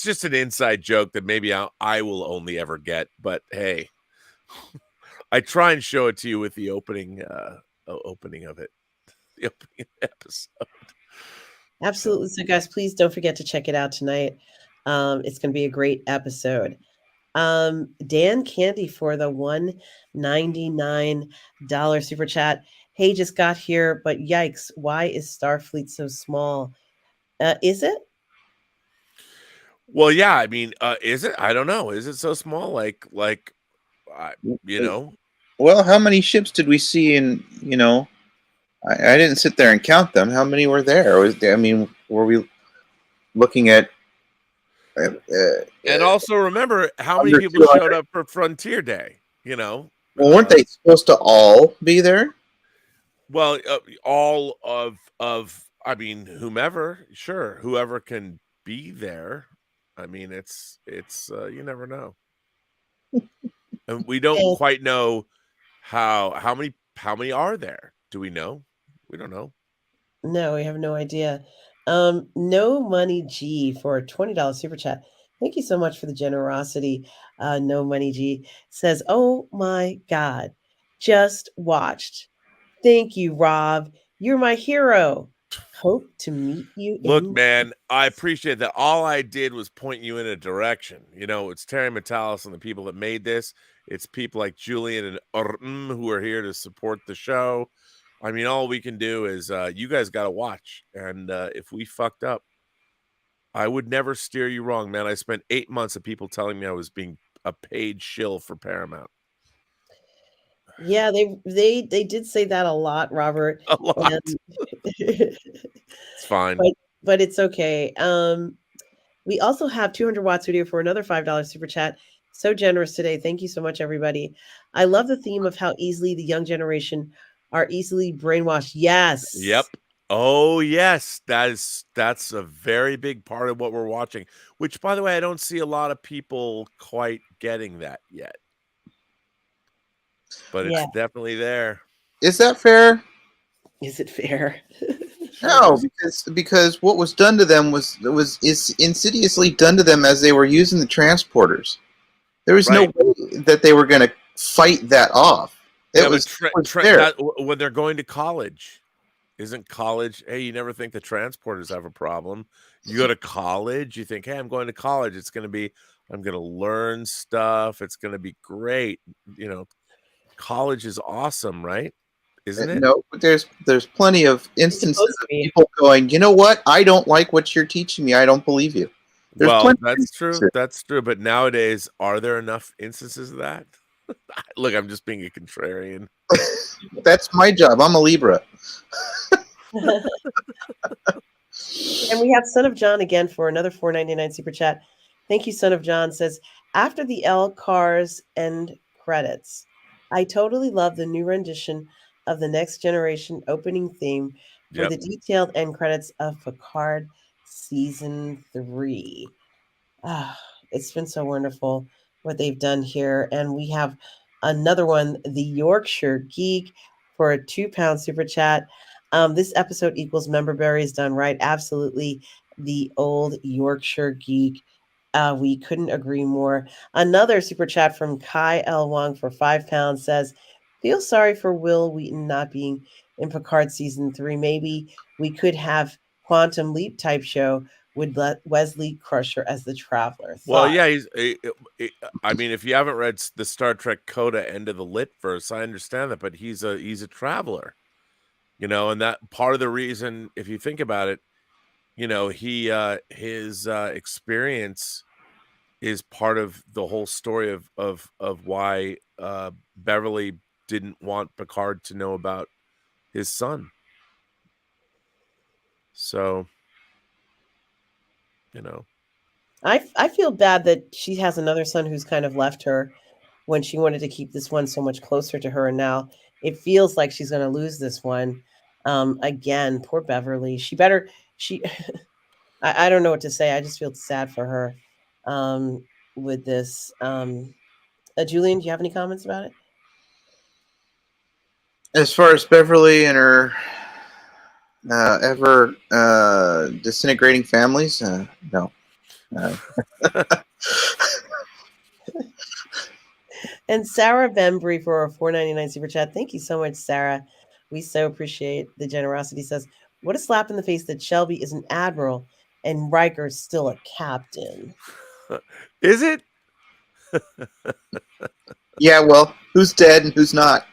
just an inside joke that maybe I will only ever get. But hey, I try and show it to you with the opening of it, the opening episode. Absolutely. So, guys, please don't forget to check it out tonight. It's going to be a great episode. Dan Candy for the $199 super chat. Hey, just got here, but yikes! Why is Starfleet so small? Is it? Well, yeah. I mean, is it? I don't know. Is it so small? You know. Well, how many ships did we see in? I didn't sit there and count them. How many were there? Were we looking at? And also remember how many under people 200. showed up for Frontier Day. Well, weren't they supposed to all be there? Well, all of I mean, whomever, sure, whoever can be there. I mean, it's you never know, and we don't And quite know how many are there. Do we know? We don't know. no, we have no idea. No Money G for a $20 super chat. Thank you so much for the generosity. No Money G says, "Oh my God, just watched. Thank you, Rob. You're my hero. Hope to meet you Look, in." man, I appreciate that. All I did was point you in a direction. You know, it's Terry Metalis and the people that made this. It's people like Julian and Mmmm who are here to support the show. I mean, all we can do is you guys got to watch. And if we fucked up, I would never steer you wrong, man. I spent 8 months of people telling me I was being a paid shill for Paramount. Yeah, they did say that a lot, Robert. A lot. And It's fine. but it's okay. We also have 200 watts video for another $5 super chat. So generous today. Thank you so much, everybody. I love the theme of how easily the young generation are easily brainwashed. Yes. Yep. Oh yes, that's a very big part of what we're watching. Which, by the way, I don't see a lot of people quite getting that yet. But Yeah. it's definitely there. Is that fair? Is it fair? No, because what was done to them was insidiously done to them as they were using the transporters. There was no way that they were going to fight that off. It was there. When they're going to college. Isn't college? Hey, you never think the transporters have a problem. You go to college, you think, hey, I'm going to college. It's going to be, I'm going to learn stuff. It's going to be great. You know, college is awesome, right? Isn't it? No, but there's plenty of instances of people going, you know what? I don't like what you're teaching me. I don't believe you. Well, that's true. That's true. But nowadays, are there enough instances of that? Look, I'm just being a contrarian. That's my job. I'm a Libra. And we have Son of John again for another $4.99 super chat. Thank you, Son of John. Says, after the L Cars end credits, I totally love the new rendition of the Next Generation opening theme for the detailed end credits of Picard Season 3. It's been so wonderful what they've done here. And we have another one, the Yorkshire Geek, for a £2 super chat. This episode equals member berries done right. Absolutely. The old Yorkshire Geek. We couldn't agree more. Another super chat from Kai L. Wong for £5 says, feel sorry for Will Wheaton not being in Picard Season 3. Maybe we could have Quantum Leap type show with Wesley Crusher as the Traveler. Well, yeah, I mean, if you haven't read the Star Trek Coda End of the Lit verse, I understand that, but he's a traveler, you know, and that part of the reason, if you think about it, you know, his experience is part of the whole story of why Beverly didn't want Picard to know about his son. So, you know, I feel bad that she has another son who's kind of left her when she wanted to keep this one so much closer to her, and now it feels like she's going to lose this one. Again, poor Beverly. I don't know what to say. I just feel sad for her. with this. Julian, do you have any comments about it? As far as Beverly and her ever disintegrating families, no. And Sarah Bembry for a $4.99 super chat. Thank you so much, Sarah. We so appreciate the generosity. Says, what a slap in the face that Shelby is an admiral and Riker's still a captain. Is it? Yeah, well, who's dead and who's not?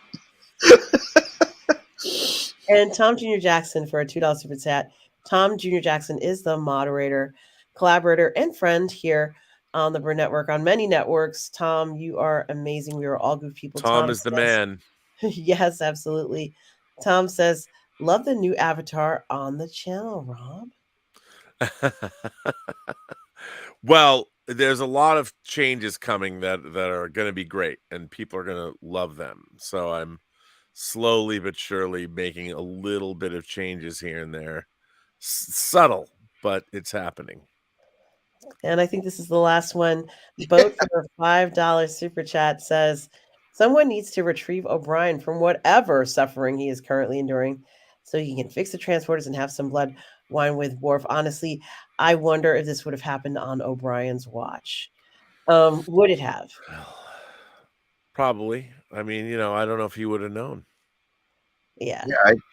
And Tom Jr. Jackson for a $2 super chat. Tom Jr. Jackson is the moderator, collaborator, and friend here on the Burnettwork on many networks. Tom, you are amazing. We are all good people. Tom is the man. Yes, absolutely. Tom says, love the new avatar on the channel, Rob. Well, there's a lot of changes coming that are going to be great, and people are going to love them. So I'm slowly but surely making a little bit of changes here and there. Subtle, but it's happening. And I think this is the last one. Boat for a $5 super chat says, someone needs to retrieve O'Brien from whatever suffering he is currently enduring so he can fix the transporters and have some blood wine with Worf. Honestly, I wonder if this would have happened on O'Brien's watch. Would it have? Probably. I mean, I don't know if he would have known. Yeah.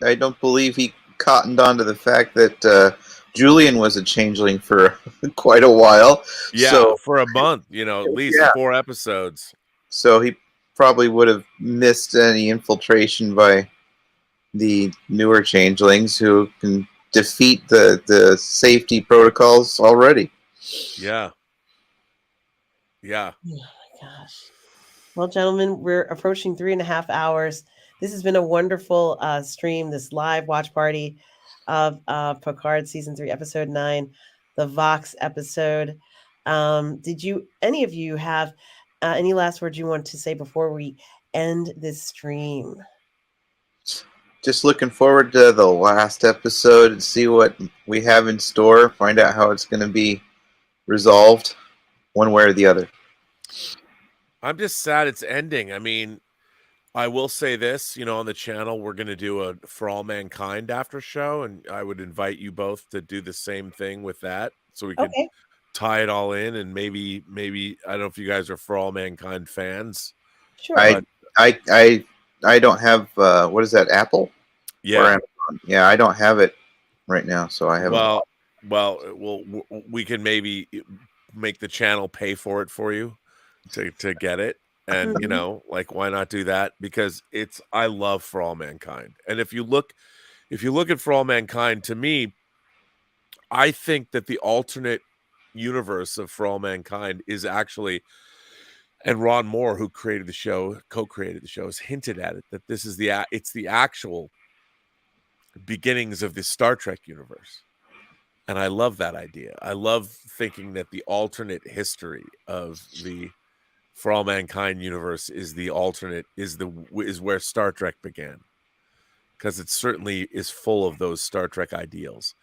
I don't believe he cottoned on to the fact that Julian was a changeling for quite a while. Yeah, so, for a month, at least 4 episodes. So he probably would have missed any infiltration by the newer changelings who can defeat the safety protocols already. Yeah. Yeah. Oh my gosh. Well, gentlemen, we're approaching 3.5 hours. This has been a wonderful stream, this live watch party of Picard Season 3, Episode 9, the Vox episode. Did any of you have any last words you want to say before we end this stream? Just looking forward to the last episode and see what we have in store, find out how it's going to be resolved one way or the other. I'm just sad it's ending. I mean, I will say this, on the channel, we're going to do a For All Mankind after show, and I would invite you both to do the same thing with that so we can tie it all in, and maybe I don't know if you guys are For All Mankind fans. Sure. I don't have, what is that, Apple? Yeah. Or Amazon? Yeah, I don't have it right now, so I haven't. Well, we can maybe make the channel pay for it for you to get it. And, why not do that? Because I love For All Mankind. And if you look at For All Mankind, to me, I think that the alternate universe of For All Mankind is actually, and Ron Moore, who created the show, co-created the show, has hinted at it, that this is it's the actual beginnings of the Star Trek universe. And I love that idea. I love thinking that the alternate history of the For All Mankind universe is the alternate, is where Star Trek began, because it certainly is full of those Star Trek ideals,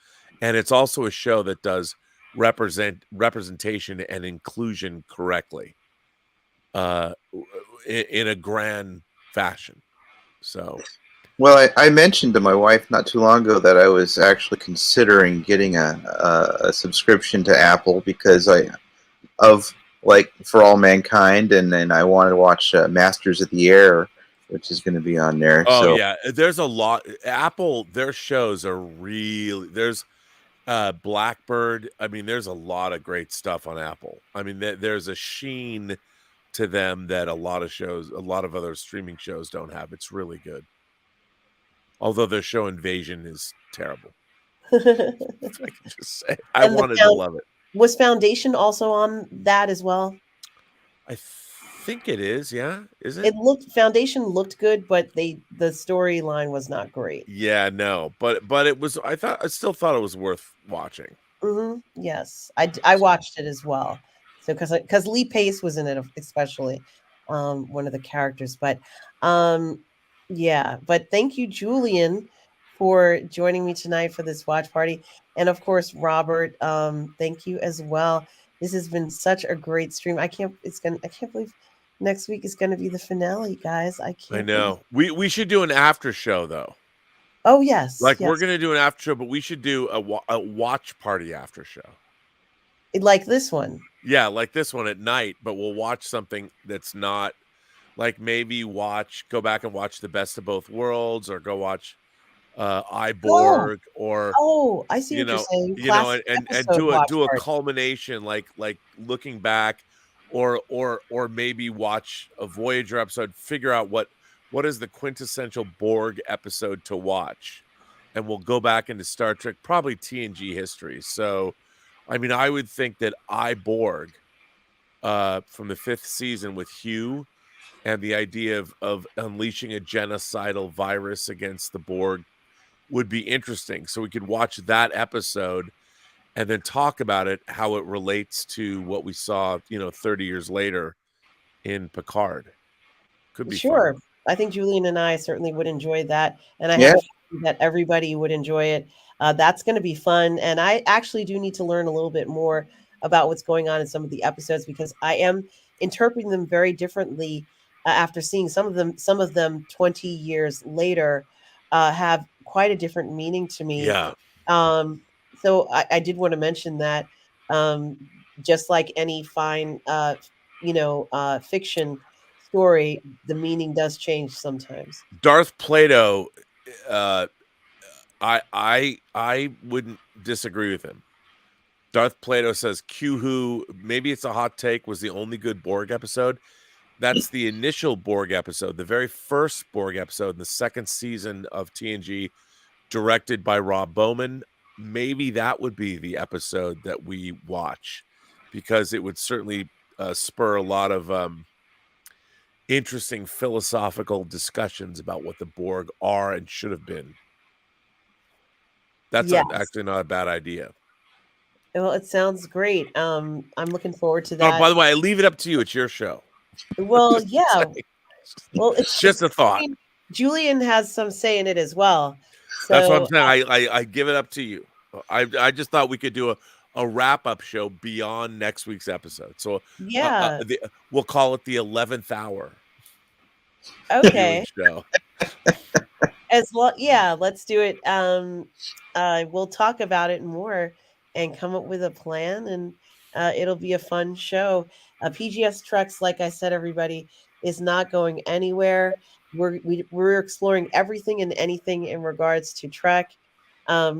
and it's also a show that does representation and inclusion correctly, in a grand fashion. So, well, I mentioned to my wife not too long ago that I was actually considering getting a subscription to Apple because For All Mankind, and then I wanted to watch Masters of the Air, which is going to be on there. Oh, yeah. There's a lot. Apple, their shows are really... There's Blackbird. I mean, there's a lot of great stuff on Apple. I mean, there's a sheen to them that a lot of other streaming shows don't have. It's really good. Although their show Invasion is terrible. I can just say. I wanted to love it. Was Foundation also on that as well? I think it is. Yeah, is it? Foundation looked good, but the storyline was not great. Yeah, no, but it was. I still thought it was worth watching. Mm-hmm. Yes, I watched it as well. So because Lee Pace was in it, especially one of the characters. But yeah. But thank you, Julian, for joining me tonight for this watch party, and of course, Robert. Thank you as well. This has been such a great stream. I can't believe next week is going to be the finale, guys. I I can't believe. know. We should do an after show though. Oh yes, Like yes. we're gonna do an after show, but we should do a watch party after show. Like this one. Yeah, like this one at night, but we'll watch something that's not like maybe go back and watch The Best of Both Worlds, or go watch Iborg, or Oh, I see what you're saying. Classic and episode do watch a party. culmination, like looking back, or maybe watch a Voyager episode, figure out what is the quintessential Borg episode to watch, and we'll go back into Star Trek, probably TNG history. So, I mean, I would think that Iborg from the 5th season with Hugh, and the idea of unleashing a genocidal virus against the Borg would be interesting. So we could watch that episode and then talk about it, how it relates to what we saw, 30 years later in Picard. Could be Sure. fun. I think Julian and I certainly would enjoy that. And I Yeah. have a feeling that everybody would enjoy it. That's going to be fun. And I actually do need to learn a little bit more about what's going on in some of the episodes, because I am interpreting them very differently after seeing some of them 20 years later have quite a different meaning to me. Yeah. So I did want to mention that just like any fine, fiction story, the meaning does change sometimes. Darth Plato, I wouldn't disagree with him. Darth Plato says Q-Who, maybe it's a hot take, was the only good Borg episode. That's the initial Borg episode, the very first Borg episode in the 2nd season of TNG, directed by Rob Bowman. Maybe that would be the episode that we watch, because it would certainly spur a lot of interesting philosophical discussions about what the Borg are and should have been. That's actually not a bad idea. Well, it sounds great. I'm looking forward to Oh, that. by the way, I leave it up to you. It's your show. Well, yeah. Well, it's just a thought. I mean, Julian has some say in it as well. So, that's what I'm saying. I give it up to you. I just thought we could do a wrap-up show beyond next week's episode. So yeah, we'll call it the 11th hour. Okay. Show. As well, yeah, let's do it. We'll talk about it more and come up with a plan, and it'll be a fun show. PGS Treks, like I said, everybody, is not going anywhere. We're exploring everything and anything in regards to Trek.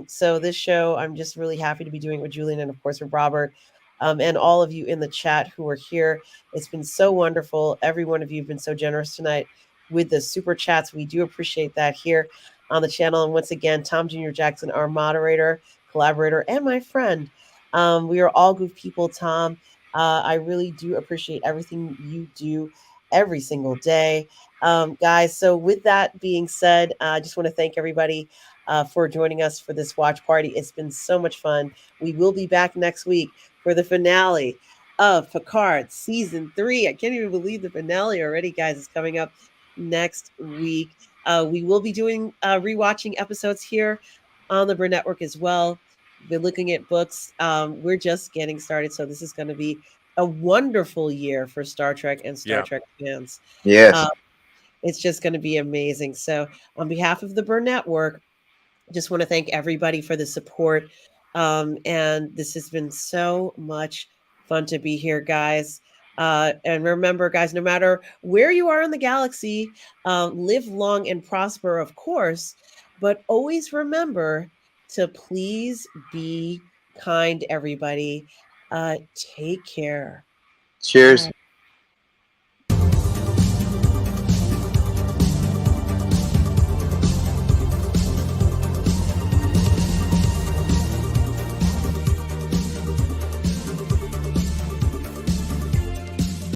So this show, I'm just really happy to be doing it with Julian, and of course with Robert, and all of you in the chat who are here. It's been so wonderful. Every one of you have been so generous tonight with the super chats. We do appreciate that here on the channel. And once again, Tom Jr. Jackson, our moderator, collaborator, and my friend. We are all good people, Tom. I really do appreciate everything you do every single day. Guys, so with that being said, I just want to thank everybody for joining us for this watch party. It's been so much fun. We will be back next week for the finale of Picard Season 3. I can't even believe the finale already, guys. It's coming up next week. We will be doing rewatching episodes here on the Burnettwork as well. We're looking at books. We're just getting started, so this is going to be a wonderful year for Star Trek and Star Trek fans. Yes. It's just going to be amazing. So on behalf of the Burnettwork, just want to thank everybody for the support. And this has been so much fun to be here, guys. And remember, guys, no matter where you are in the galaxy, live long and prosper, of course, but always remember to please be kind, everybody. Take care. Cheers. Bye.